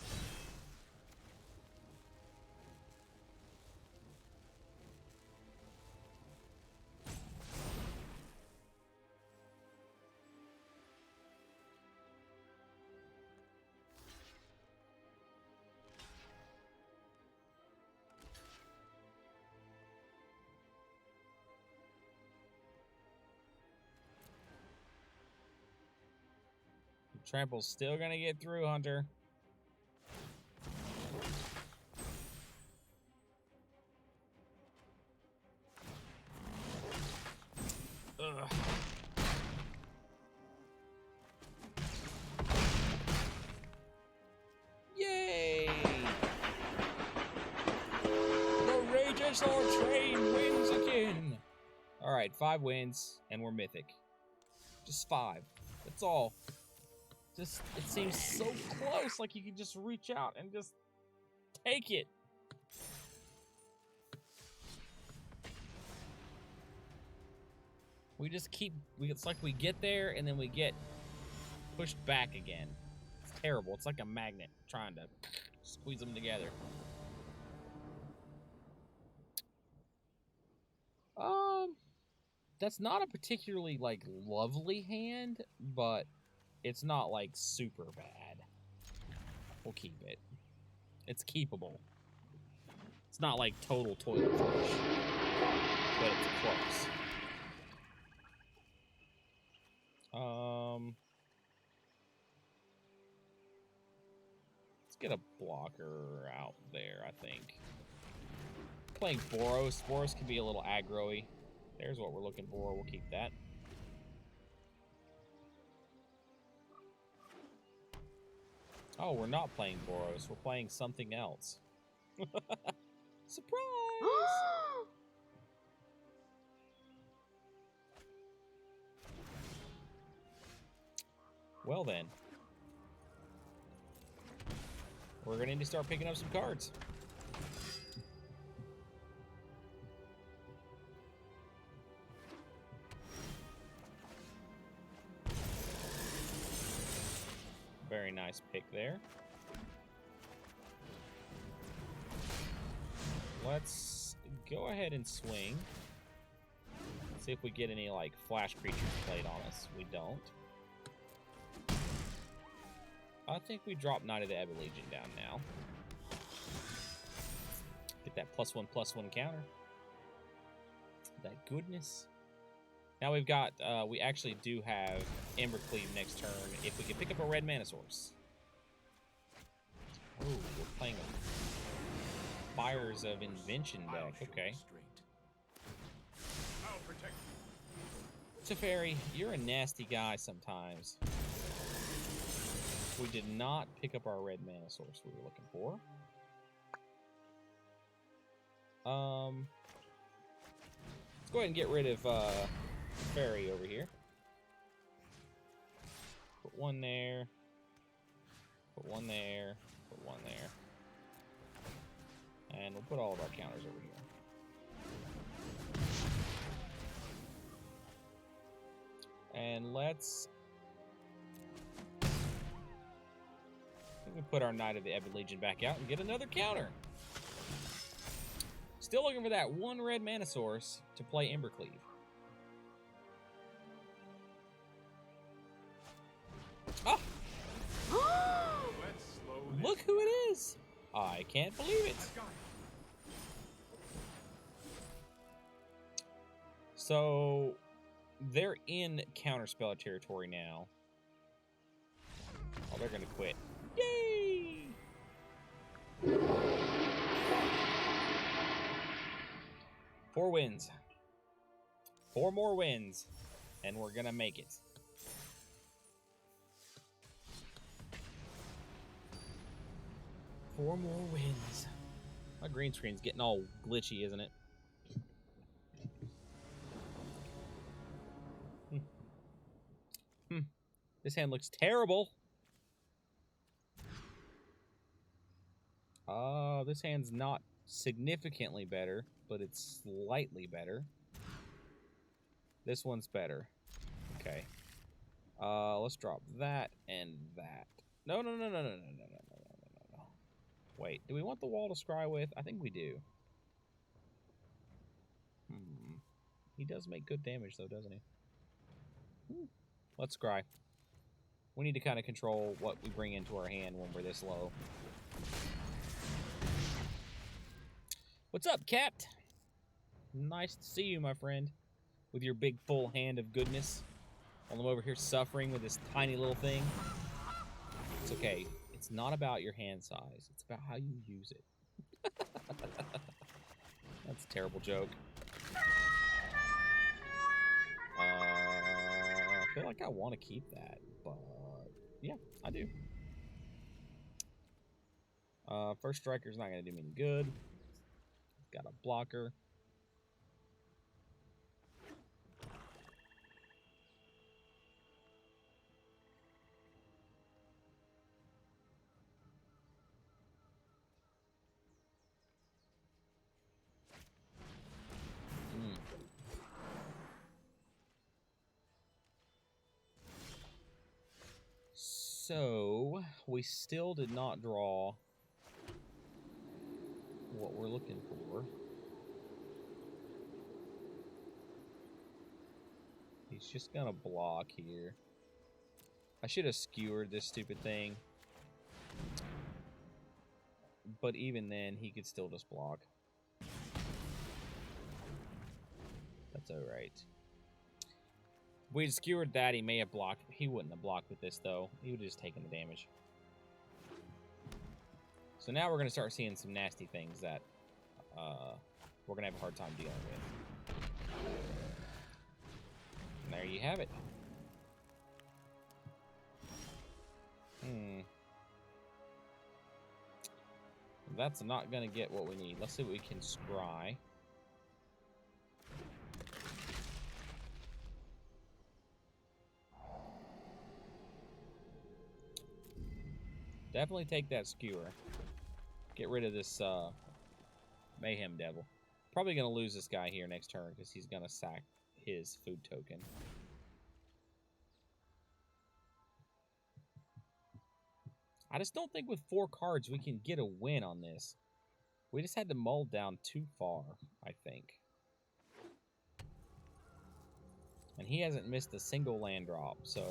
Trample's still gonna get through, Hunter. Ugh. Yay! The Raging Sword Train wins again! Alright, 5 wins, and we're mythic. Just 5. That's all. Just, it seems so close, like you can just reach out and just take it. We just keep, it's like we get there and then we get pushed back again. It's terrible. It's like a magnet trying to squeeze them together. That's not a particularly, like, lovely hand, but it's not, like, super bad. We'll keep it. It's keepable. It's not, like, total toilet flush. But it's close. Let's get a blocker out there, I think. Playing Boros. Boros can be a little aggro-y. There's what we're looking for. We'll keep that. Oh, we're not playing Boros. We're playing something else. Surprise! Well then. We're gonna need to start picking up some cards. Very nice pick there. Let's go ahead and swing. See if we get any, like, flash creatures played on us. We don't. I think we drop Knight of the Ebon Legion down now. Get that +1/+1 counter. That goodness. Now we've got, we actually do have Embercleave next turn if we can pick up a red mana source. Oh, we're playing a Fires of Invention deck. Okay. Teferi, you're a nasty guy sometimes. We did not pick up our red mana source we were looking for. Let's go ahead and get rid of Fairy over here. Put one there. Put one there. Put one there. And we'll put all of our counters over here. And let's... we put our Knight of the Ebon Legion back out and get another counter. Still looking for that one red mana source to play Embercleave. Ah! Look who it is! I can't believe it. So they're in counterspell territory now. Oh, they're gonna quit. Yay! 4 wins. 4 more wins, and we're gonna make it. Four more wins. My green screen's getting all glitchy, isn't it? This hand looks terrible. This hand's not significantly better, but it's slightly better. This one's better. Okay. Let's drop that and that. No. Wait, do we want the wall to scry with? I think we do. He does make good damage, though, doesn't he? Let's scry. We need to kind of control what we bring into our hand when we're this low. What's up, Cat? Nice to see you, my friend. With your big full hand of goodness. While I'm over here suffering with this tiny little thing. It's okay. It's not about your hand size. It's about how you use it. That's a terrible joke. I feel like I want to keep that, but yeah, I do. First striker's not going to do me any good. Got a blocker. So, we still did not draw what we're looking for. He's just gonna block here. I should have skewered this stupid thing. But even then, he could still just block. That's alright. If we had skewered that, he may have blocked. He wouldn't have blocked with this, though. He would have just taken the damage. So now we're going to start seeing some nasty things that we're going to have a hard time dealing with. And there you have it. That's not going to get what we need. Let's see what we can scry. Definitely take that skewer. Get rid of this Mayhem Devil. Probably going to lose this guy here next turn because he's going to sack his food token. I just don't think with 4 cards we can get a win on this. We just had to mull down too far, I think. And he hasn't missed a single land drop, so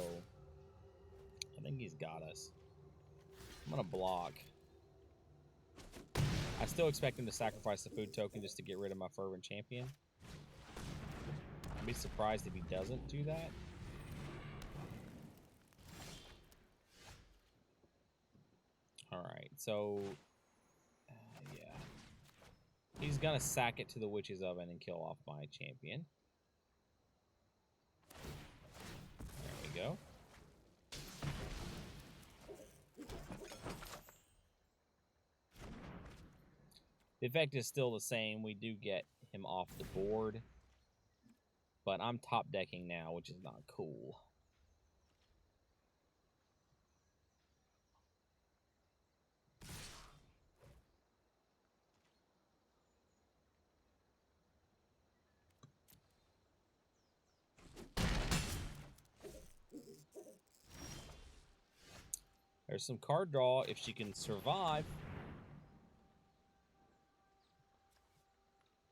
I think he's got us. I'm going to block. I still expect him to sacrifice the food token just to get rid of my Fervent Champion. I'd be surprised if he doesn't do that. Alright, so... yeah. He's going to sack it to the Witch's Oven and kill off my champion. we go. The effect is still the same. We do get him off the board. But I'm top decking now, which is not cool. There's some card draw if she can survive.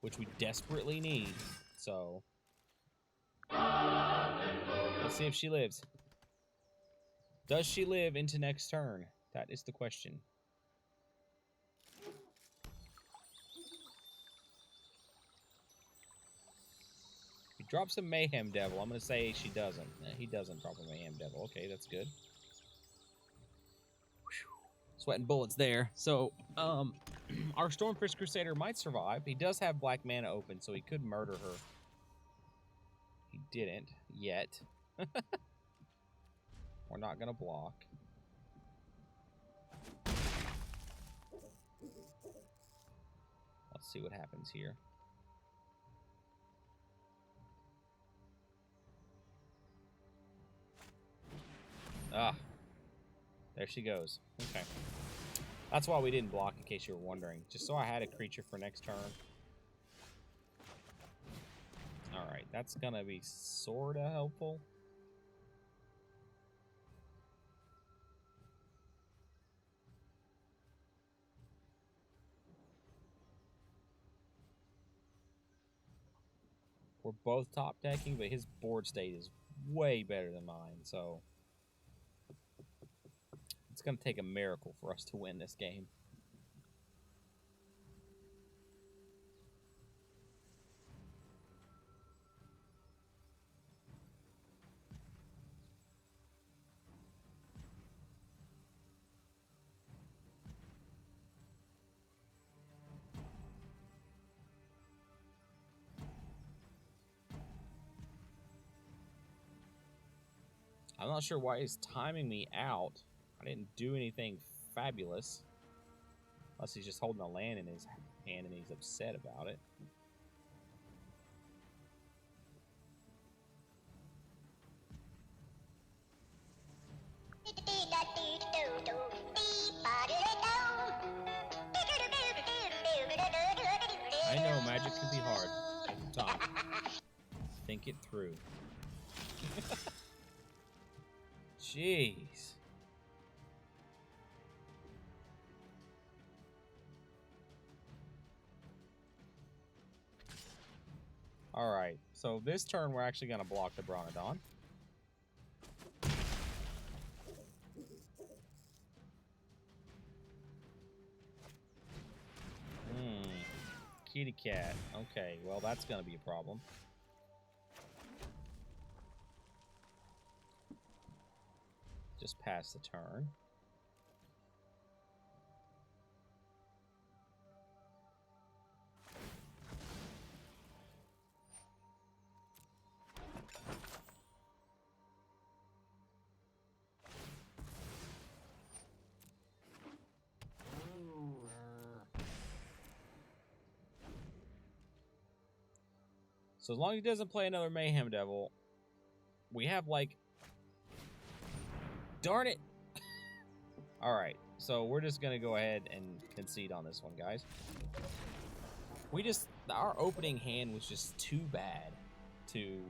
Which we desperately need. So let's see if she lives. Does she live into next turn? That is the question. He drops a Mayhem Devil. I'm going to say she doesn't. He doesn't drop a Mayhem Devil. Okay, that's good. Sweating bullets there. So, our Stormfist Crusader might survive. He does have black mana open, so he could murder her. He didn't yet. We're not going to block. Let's see what happens here. Ah. There she goes. Okay. That's why we didn't block, in case you were wondering. Just so I had a creature for next turn. Alright, that's gonna be sorta helpful. We're both top decking, but his board state is way better than mine, so it's going to take a miracle for us to win this game. I'm not sure why he's timing me out. I didn't do anything fabulous. Unless he's just holding a land in his hand and he's upset about it. I know magic can be hard. Tom, think it through. Jeez. Alright, so this turn we're actually going to block the Bronodon. Kitty cat. Okay, well that's going to be a problem. Just pass the turn. So as long as he doesn't play another Mayhem Devil, we have like... Darn it! Alright, so we're just going to go ahead and concede on this one, guys. We just... Our opening hand was just too bad to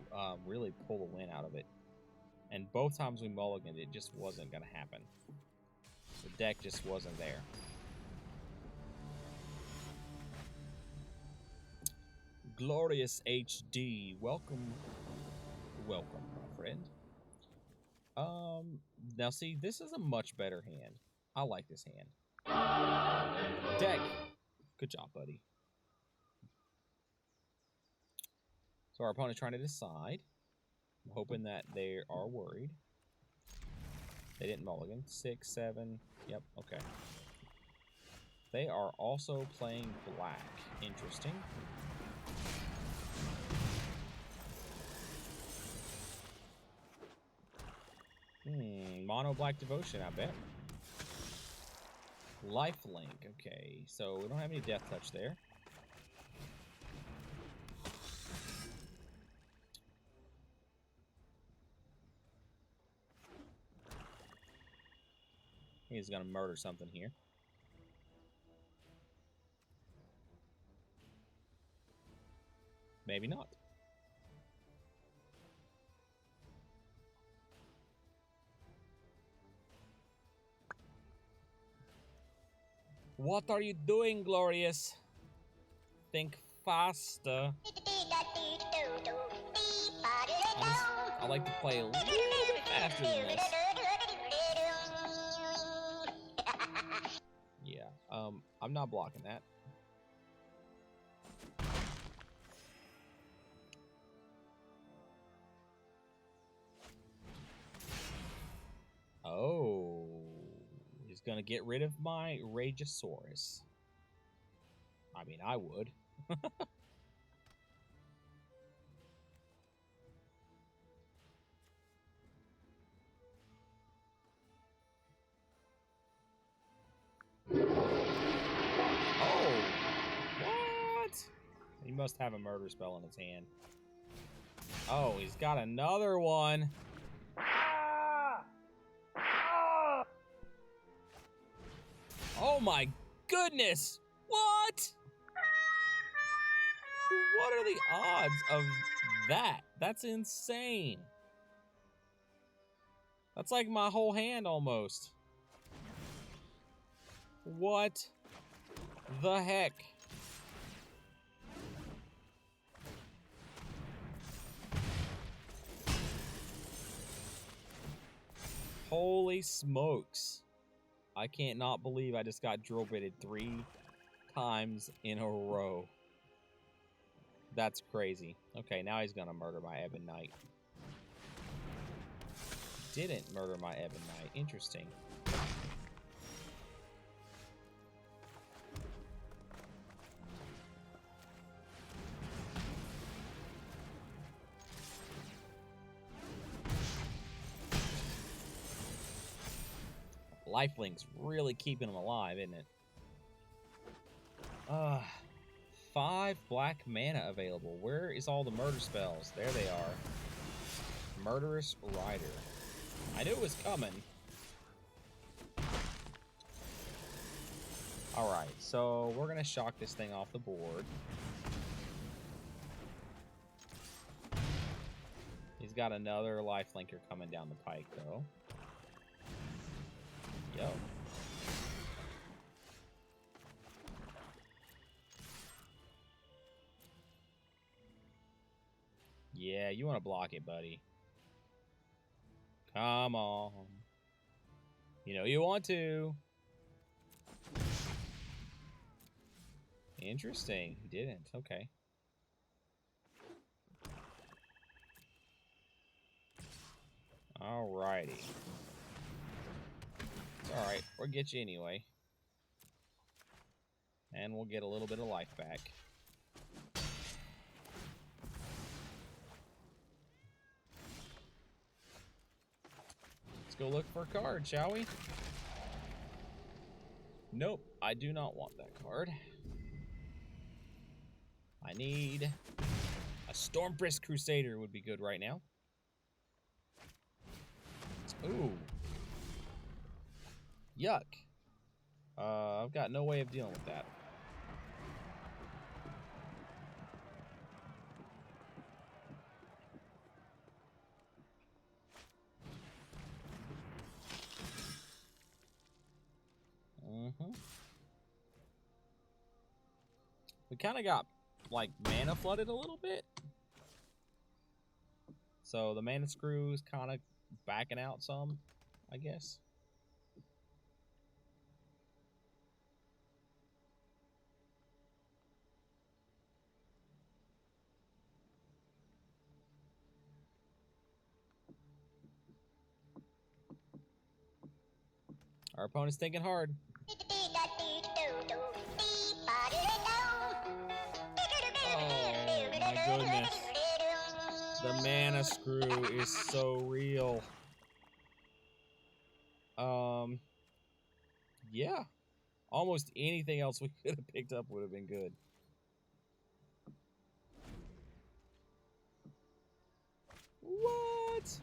really pull a win out of it. And both times we mulliganed, it just wasn't going to happen. The deck just wasn't there. Glorious HD, welcome, my friend. Now see, this is a much better hand. I like this hand. Deck, good job, buddy. So our opponent's trying to decide. I'm hoping that they are worried. They didn't mulligan. 6, 7, yep, okay. They are also playing black. Interesting. Mono Black Devotion, I bet. Life Link. Okay, so we don't have any Death Touch there. He's gonna murder something here. Maybe not. What are you doing, Glorious? Think faster. I like to play a little bit faster than this. Yeah, I'm not blocking that. Oh, he's gonna get rid of my Rageosaurus. I mean, I would. Oh, what? He must have a murder spell in his hand. Oh, he's got another one. Oh my goodness! What? What are the odds of that? That's insane. That's like my whole hand almost. What the heck? Holy smokes. I can't not believe I just got drill bitted 3 times in a row. That's crazy. Okay, now he's gonna murder my Ebon Knight. Didn't murder my Ebon Knight. Interesting. Lifelink's really keeping him alive, isn't it? 5 black mana available. Where is all the murder spells? There they are. Murderous Rider. I knew it was coming. Alright, so we're gonna shock this thing off the board. He's got another lifelinker coming down the pike, though. Yo. Yeah, you want to block it, buddy. Come on. You know you want to. Interesting. He didn't. Okay. Alrighty. Alright, we'll get you anyway. And we'll get a little bit of life back. Let's go look for a card, shall we? Nope, I do not want that card. I need a Stormbrisk Crusader would be good right now. Ooh. Yuck. I've got no way of dealing with that. We kind of got, like, mana flooded a little bit. So the mana screw is kind of backing out some, I guess. Our opponent's thinking hard. Oh my goodness. The mana screw is so real. Yeah. Almost anything else we could have picked up would have been good. What?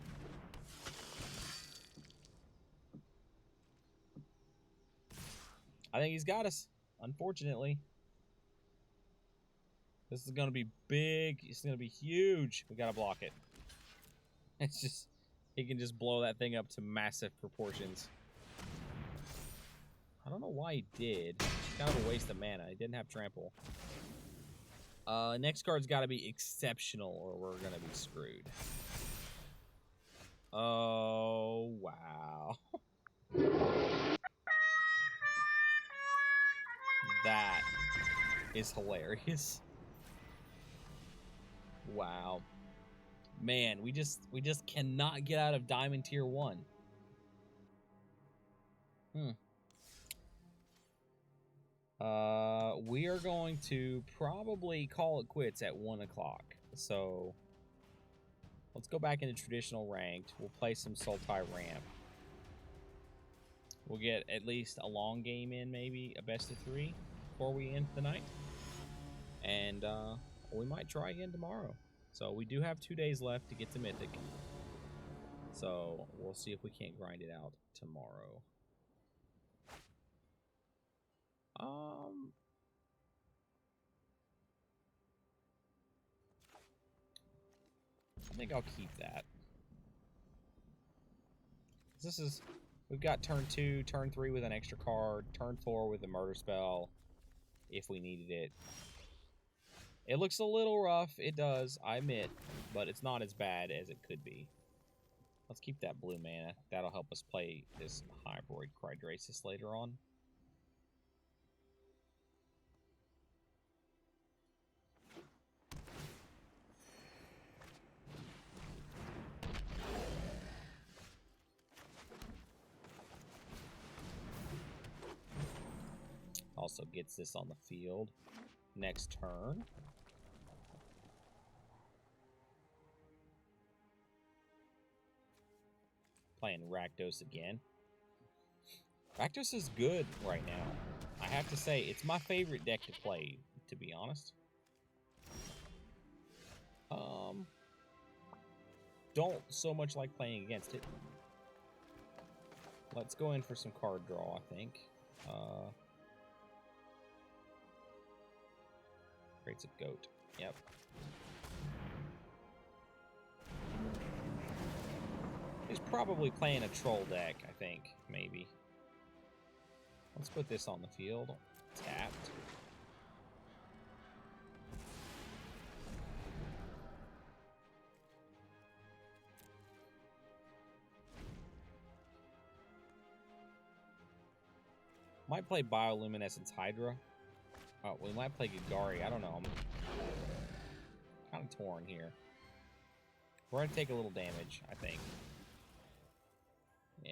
I think he's got us, unfortunately. This is going to be big. It's going to be huge. We got to block it. It's just, he can just blow that thing up to massive proportions. I don't know why he did. It's kind of a waste of mana. He didn't have trample. Next card's got to be exceptional or we're going to be screwed. Oh, wow. That is hilarious. Wow. Man, we just cannot get out of Diamond Tier 1. We are going to probably call it quits at 1 o'clock. So let's go back into traditional ranked. We'll play some Sultai ramp. We'll get at least a long game in, maybe a best of 3 before we end the night. And we might try again tomorrow. So we do have 2 days left to get to Mythic. So we'll see if we can't grind it out tomorrow. I think I'll keep that. This is, we've got turn 2, turn 3 with an extra card, turn 4 with a murder spell, if we needed it. It looks a little rough, it does, I admit, but it's not as bad as it could be. Let's keep that blue mana. That'll help us play this Hybrid Crydrasis later on. Also gets this on the field next turn. Playing Rakdos again. Rakdos is good right now. I have to say, it's my favorite deck to play, to be honest. Don't so much like playing against it. Let's go in for some card draw, I think. Creates a goat. Yep. He's probably playing a troll deck, I think. Maybe. Let's put this on the field. Tapped. Might play Bioluminescence Hydra. Oh, we might play Gagari. I don't know. I'm kind of torn here. We're going to take a little damage, I think. Yeah.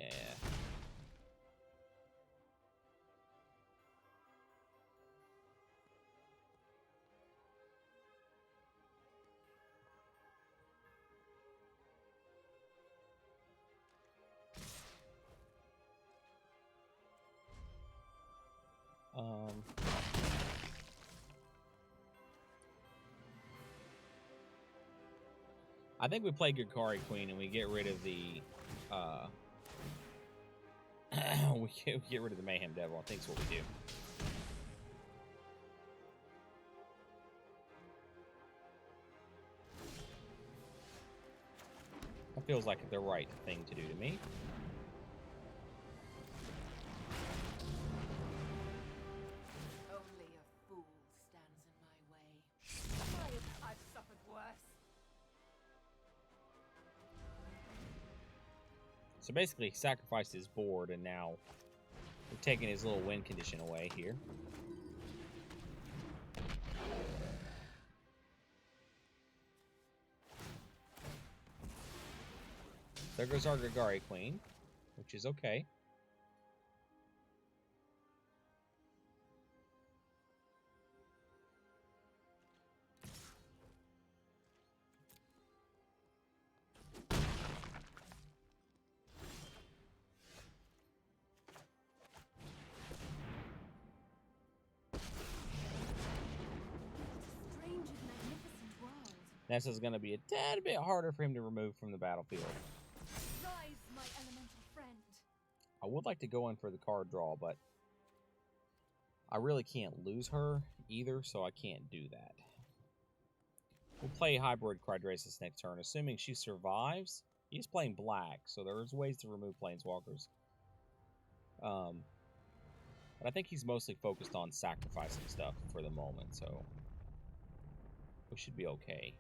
I think we play Gagari Queen and we get rid of the we get rid of the Mayhem Devil. I think that's what we do. That feels like the right thing to do to me. Only a fool stands in my way. I've suffered worse. So basically, he sacrificed his board, and now we're taking his little win condition away here. There goes our Gagari Queen, which is okay. Nessa's going to be a tad bit harder for him to remove from the battlefield. Rise, my elemental friend. I would like to go in for the card draw, but I really can't lose her either, so I can't do that. We'll play Hybrid Crydrasis next turn, assuming she survives. He's playing black, so there's ways to remove Planeswalkers. But I think he's mostly focused on sacrificing stuff for the moment, so we should be okay.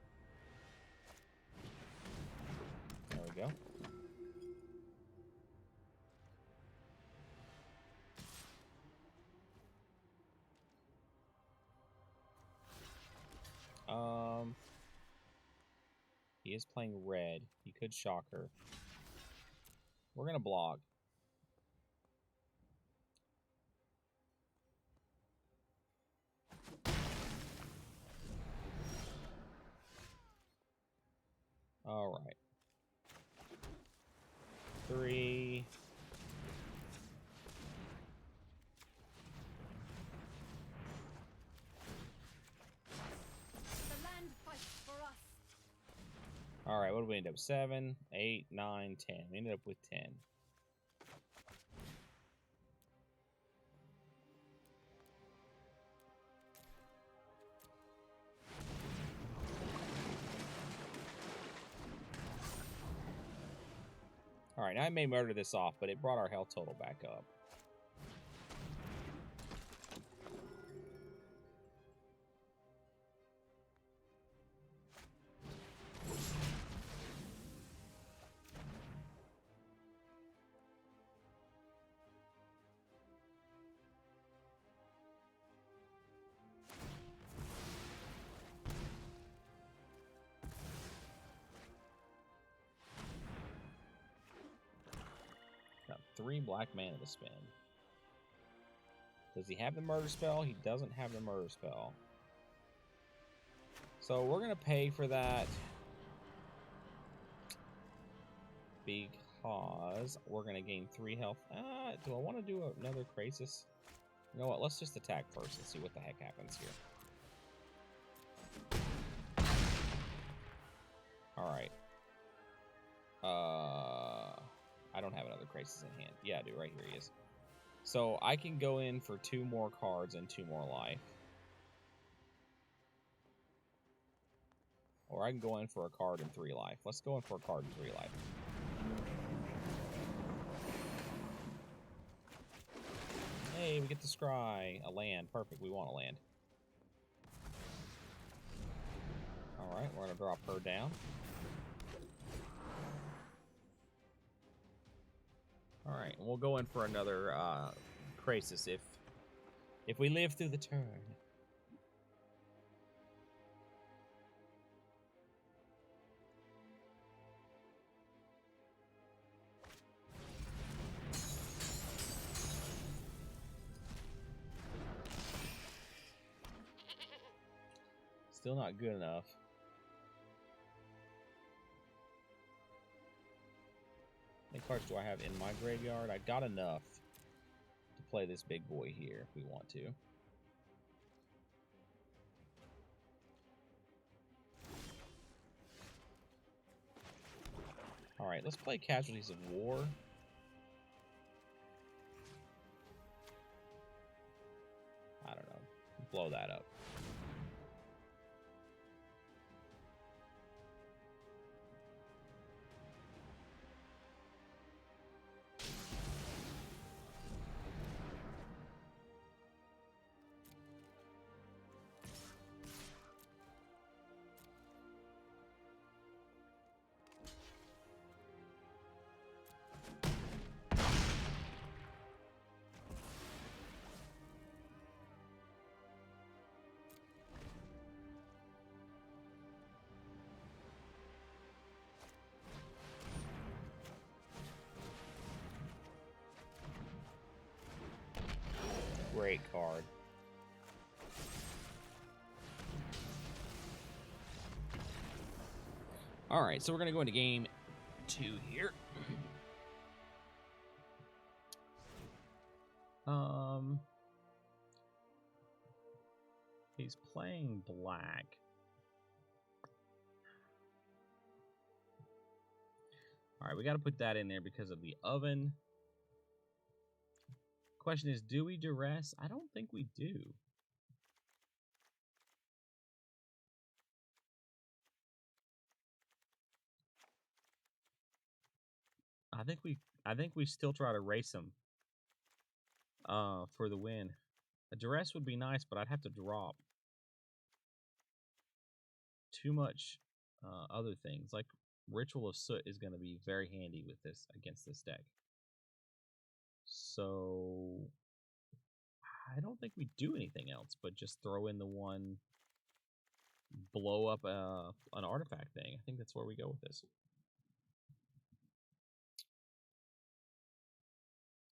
There we go. He is playing red. He could shock her. We're gonna block. All right. 3. The land fights for us. All right, what did we end up? 7, 8, 9, 10. We ended up with 10. All right, now I may murder this off, but it brought our health total back up. Got 3 black mana to spend. Does he have the murder spell? He doesn't have the murder spell. So we're going to pay for that because we're going to gain 3 health. Do I want to do another Krasis? You know what? Let's just attack first and see what the heck happens here. Alright. I don't have another Krasis in hand. Yeah, I do. Right here he is. So I can go in for 2 more cards and 2 more life. Or I can go in for a card and 3 life. Let's go in for a card and 3 life. Hey, we get to scry a land. Perfect. We want a land. Alright, we're going to drop her down. Alright, and we'll go in for another Krasis if we live through the turn. Still not good enough. How many cards do I have in my graveyard? I got enough to play this big boy here if we want to. Alright, let's play Casualties of War. I don't know. Blow that up. Great card. Alright, so we're going to go into game 2 here. He's playing black. Alright, we got to put that in there because of the oven. Question is, do we duress? I don't think we do. I think we still try to race them for the win. A duress would be nice, but I'd have to drop too much other things. Like Ritual of Soot is going to be very handy with this against this deck. So I don't think we do anything else but just throw in the one blow up an artifact thing. I think that's where we go with this.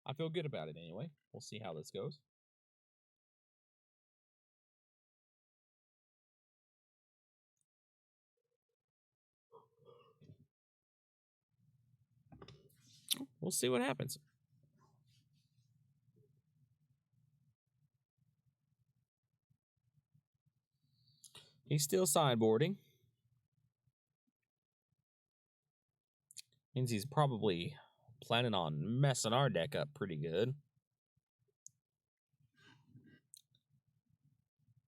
I feel good about it anyway. We'll see how this goes. We'll see what happens. He's still sideboarding. Means he's probably planning on messing our deck up pretty good.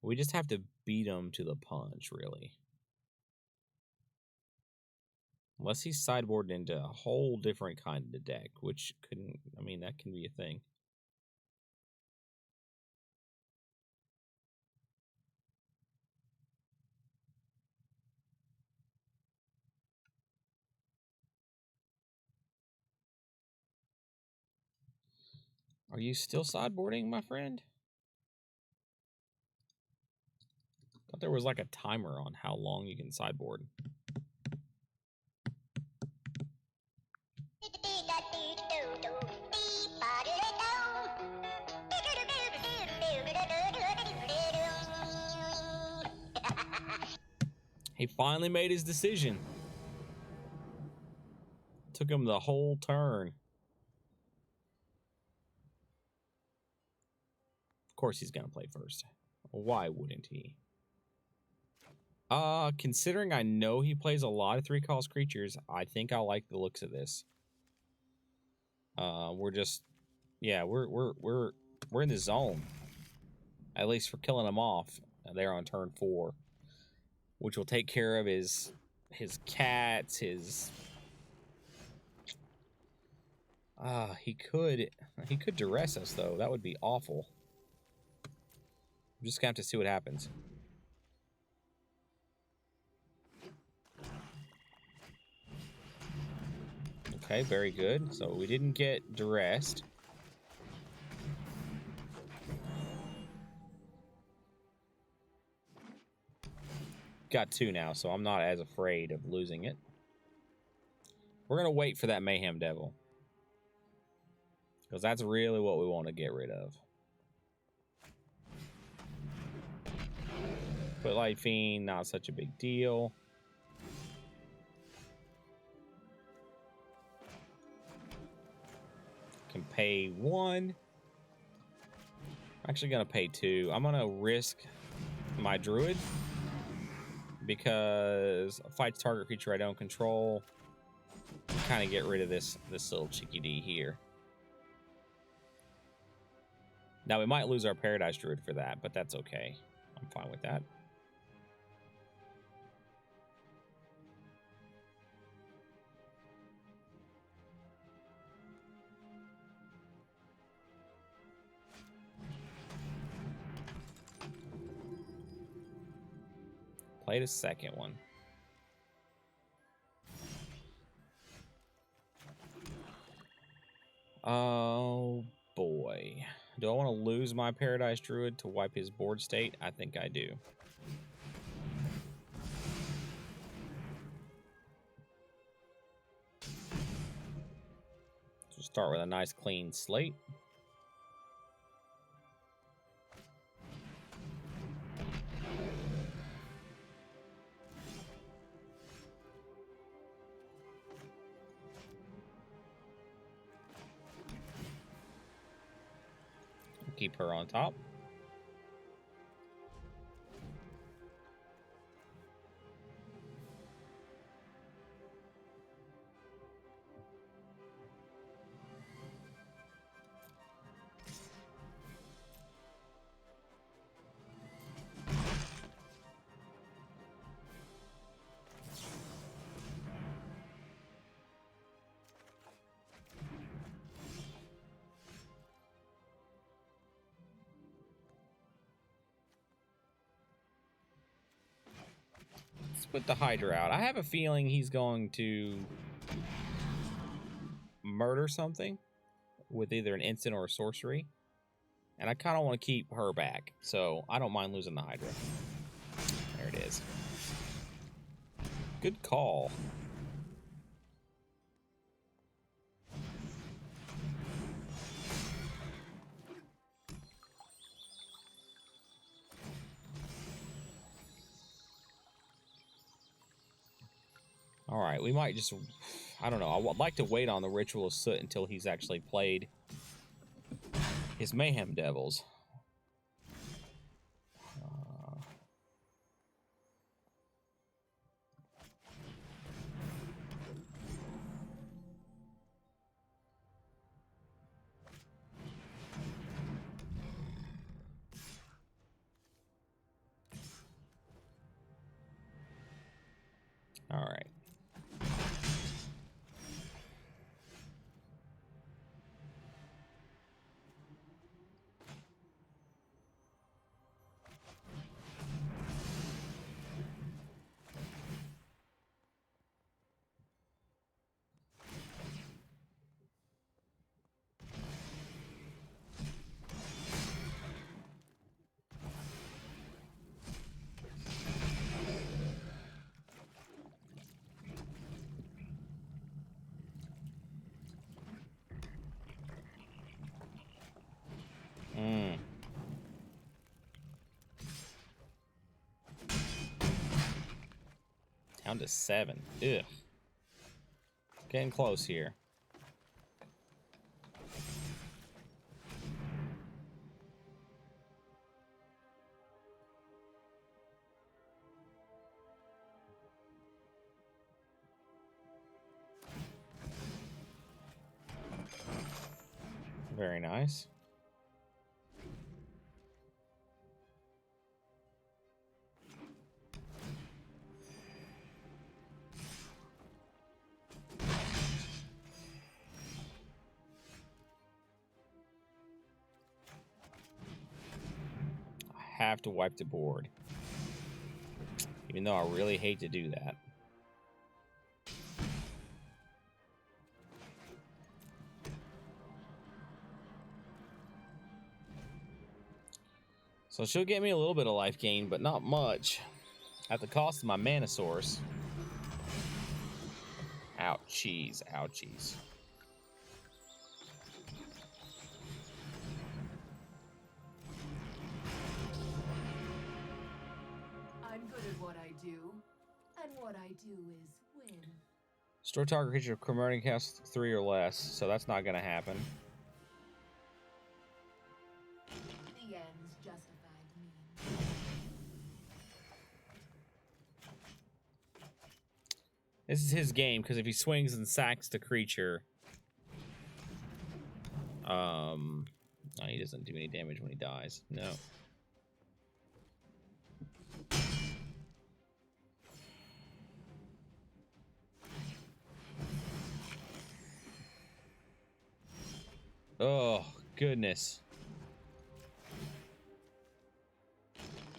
We just have to beat him to the punch, really. Unless he's sideboarded into a whole different kind of deck, which couldn't, I mean, that can be a thing. Are you still sideboarding, my friend? I thought there was like a timer on how long you can sideboard. He finally made his decision. Took him the whole turn. Of course he's gonna play first. Why wouldn't he? Considering I know he plays a lot of 3-cost creatures, I think I like the looks of this. We're just, yeah, we're in the zone. At least for killing him off there on turn 4, which will take care of his cats, his. He could duress us though. That would be awful. I'm just gonna have to see what happens. Okay, very good. So we didn't get duressed. Got 2 now, so I'm not as afraid of losing it. We're gonna wait for that Mayhem Devil, because that's really what we want to get rid of. Put Light Fiend, not such a big deal. Can pay 1. I'm actually gonna pay 2. I'm gonna risk my Druid because fights target creature I don't control. Kind of get rid of this little Chicky D here. Now we might lose our Paradise Druid for that, but that's okay. I'm fine with that. Played a second one. Oh boy. Do I want to lose my Paradise Druid to wipe his board state? I think I do. So start with a nice clean slate. Keep her on top. put the Hydra out. I have a feeling he's going to murder something with either an instant or a sorcery. And I kind of want to keep her back. So I don't mind losing the Hydra. There it is. Good call. All right, we might just, I don't know. I would like to wait on the Ritual of Soot until he's actually played his Mayhem Devils. All right. Down to 7. Ugh. Getting close here. Very nice. Have to wipe the board, even though I really hate to do that. So she'll get me a little bit of life gain, but not much, at the cost of my mana source. Ouchies, ouchies. And what I do is win. Store target creature converting cast 3 or less, so that's not gonna happen. The ends justified means. This is his game, because if he swings and sacks the creature, no, he doesn't do any damage when he dies. No. Oh, goodness.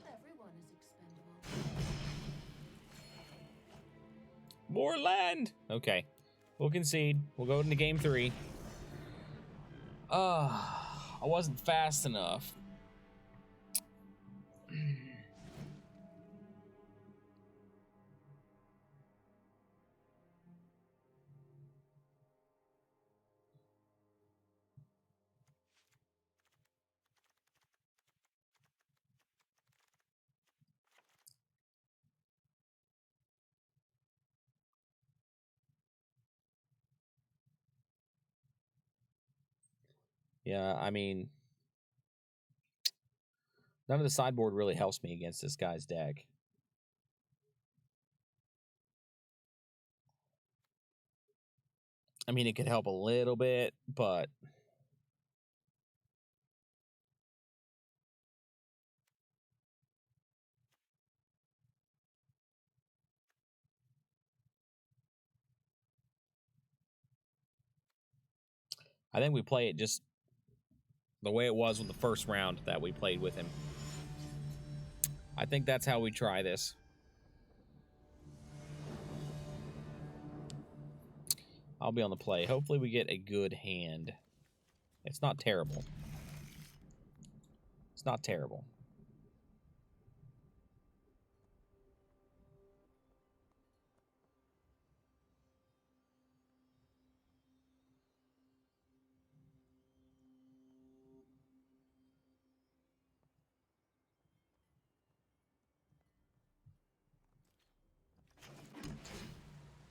Everyone is expendable. More land! Okay. We'll concede. We'll go into game 3. I wasn't fast enough. Yeah, I mean, none of the sideboard really helps me against this guy's deck. I mean, it could help a little bit, but I think we play it just the way it was with the first round that we played with him. I think that's how we try this. I'll be on the play. Hopefully we get a good hand. It's not terrible. It's not terrible.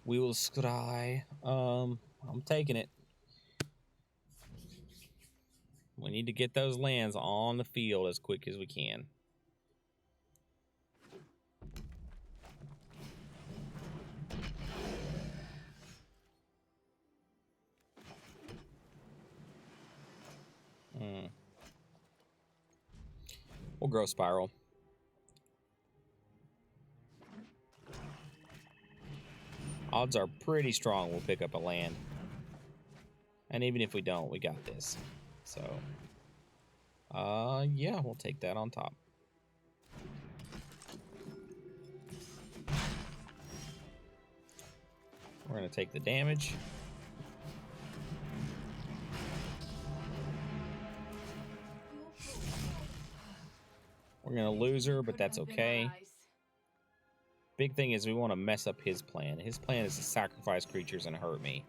We will scry. I'm taking it. We need to get those lands on the field as quick as we can. We'll grow spiral. Odds are pretty strong we'll pick up a land. And even if we don't, we got this. So, yeah, we'll take that on top. We're going to take the damage. We're going to lose her, but that's okay. Big thing is we want to mess up his plan. His plan is to sacrifice creatures and hurt me.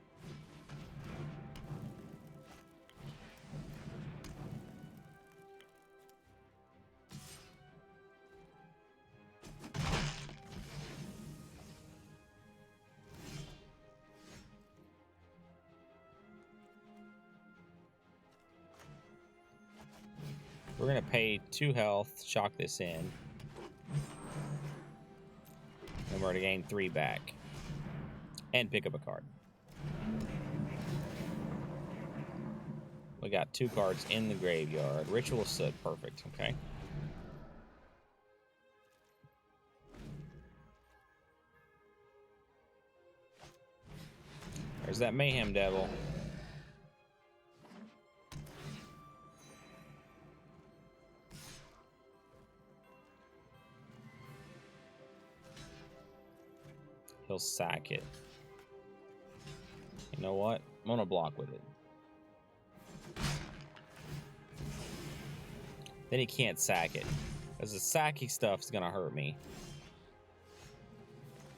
We're going to pay 2 health, shock this in. And we're going to gain 3 back. And pick up a card. We got 2 cards in the graveyard. Ritual Soot, perfect, okay. There's that Mayhem Devil. He'll sack it. You know what? I'm gonna block with it. Then he can't sack it, because the sacky stuff is gonna hurt me.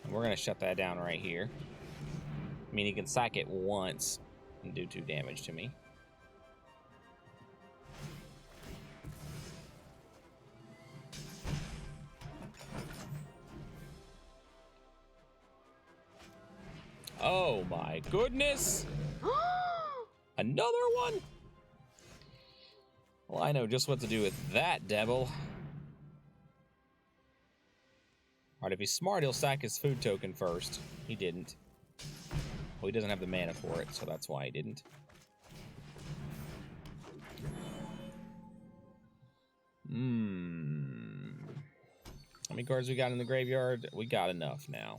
And we're gonna shut that down right here. I mean, he can sack it once and do 2 damage to me. Oh my goodness! Another one? Well, I know just what to do with that devil. Alright, if he's smart, he'll sack his food token first. He didn't. Well, he doesn't have the mana for it, so that's why he didn't. How many cards we got in the graveyard? We got enough now.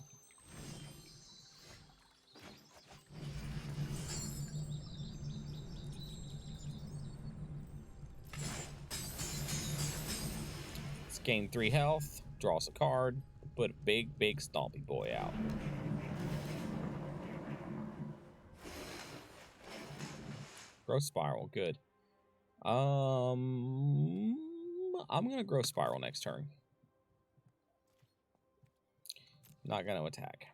Let's gain 3 health, draw us a card, put a big stompy boy out. Growth Spiral, good. I'm gonna Growth Spiral next turn. Not gonna attack.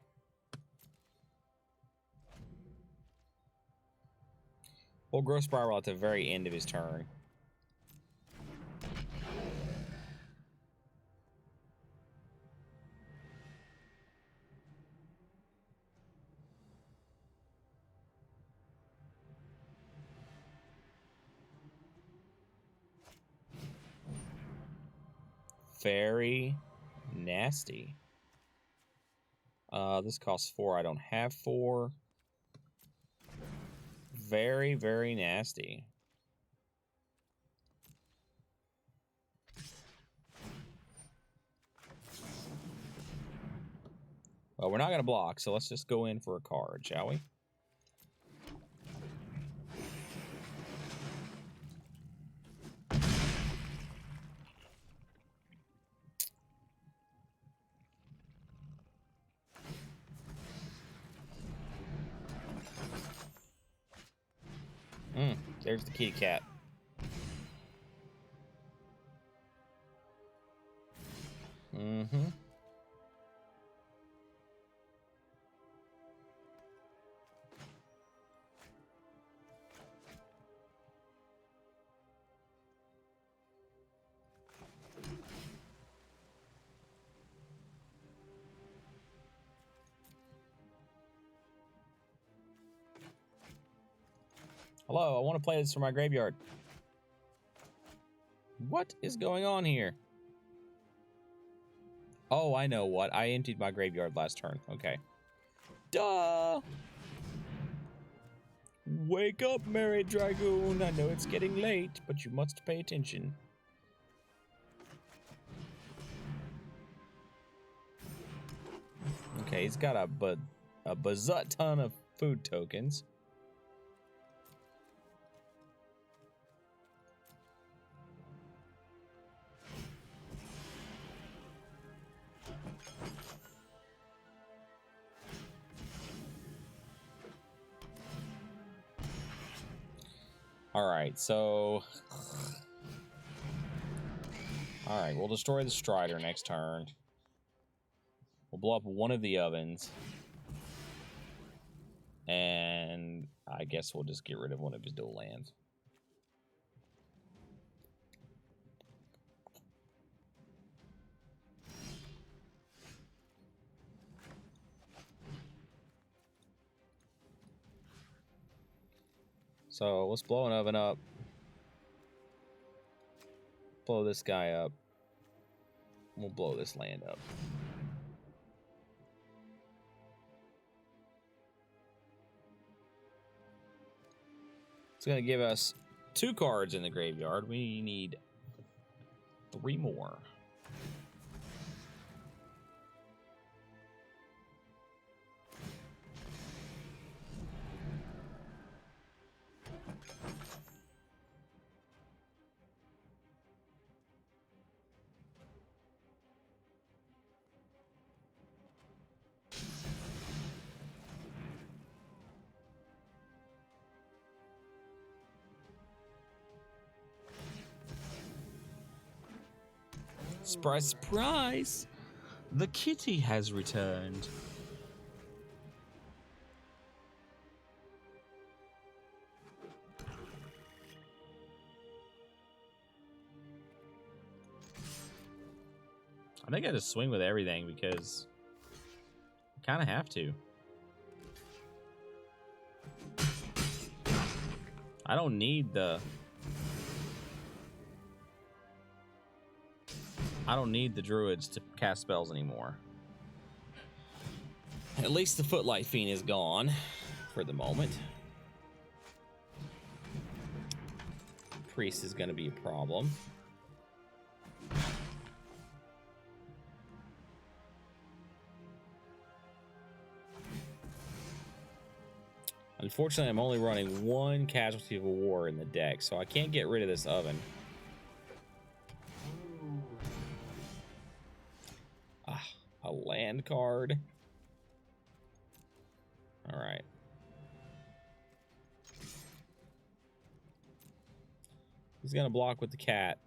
We'll Growth Spiral at the very end of his turn. Very nasty. This costs 4. I don't have 4. Very, very nasty. Well, we're not going to block, so let's just go in for a card, shall we? there's the kitty cat. Mm-hmm. Hello, I want to play this for my graveyard. What is going on here? Oh, I know what. I emptied my graveyard last turn. Okay. Duh! Wake up, Mary Dragoon. I know it's getting late, but you must pay attention. Okay, he's got a bazut ton of food tokens. Alright, so... Alright, we'll destroy the Strider next turn. We'll blow up one of the ovens. And I guess we'll just get rid of one of his dual lands. So let's blow an oven up. Blow this guy up. We'll blow this land up. It's going to give us 2 cards in the graveyard. We need 3 more. Surprise, surprise! The kitty has returned. I think I just swing with everything because I kind of have to. I don't need the... I don't need the druids to cast spells anymore. At least the Footlight Fiend is gone for the moment. Priest is going to be a problem. Unfortunately, I'm only running 1 Casualty of a War in the deck, so I can't get rid of this oven. A land card. All right. He's going to block with the cat.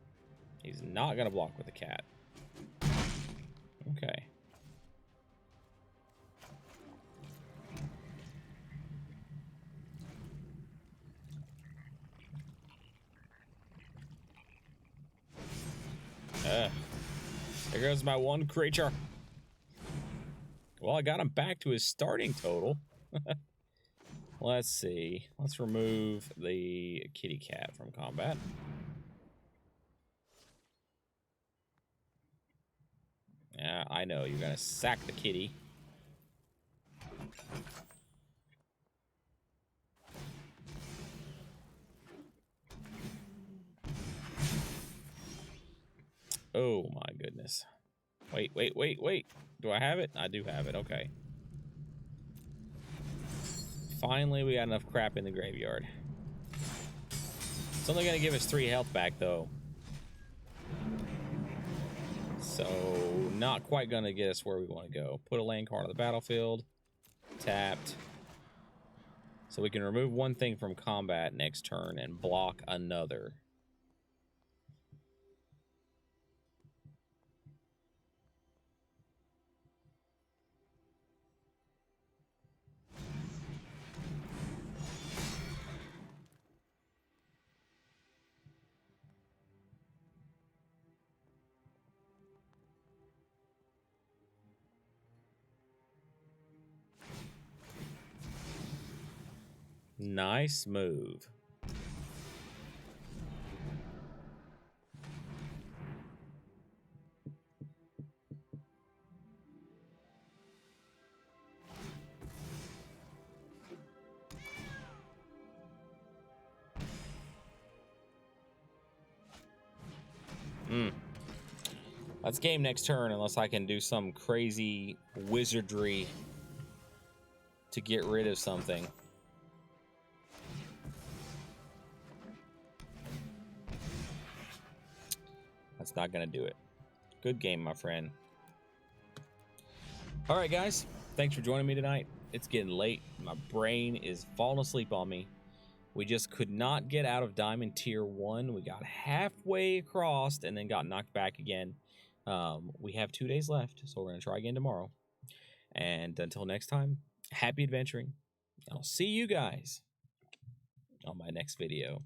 He's not going to block with the cat. Okay. There goes my 1 creature. Well, I got him back to his starting total. Let's see. Let's remove the kitty cat from combat. Yeah, I know. You're going to sack the kitty. Oh, my goodness. Wait. Do I have it? I do have it. Okay. Finally, we got enough crap in the graveyard. It's only going to give us 3 health back, though. So, not quite going to get us where we want to go. Put a land card on the battlefield. Tapped. So we can remove one thing from combat next turn and block another. Nice move. Let's game next turn unless I can do some crazy wizardry to get rid of something. That's not going to do it. Good game, my friend. All right, guys. Thanks for joining me tonight. It's getting late. My brain is falling asleep on me. We just could not get out of Diamond Tier 1. We got halfway across and then got knocked back again. We have 2 days left, so we're going to try again tomorrow. And until next time, happy adventuring. I'll see you guys on my next video.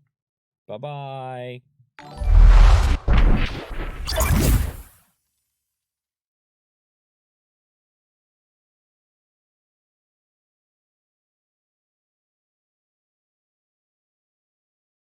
Bye-bye.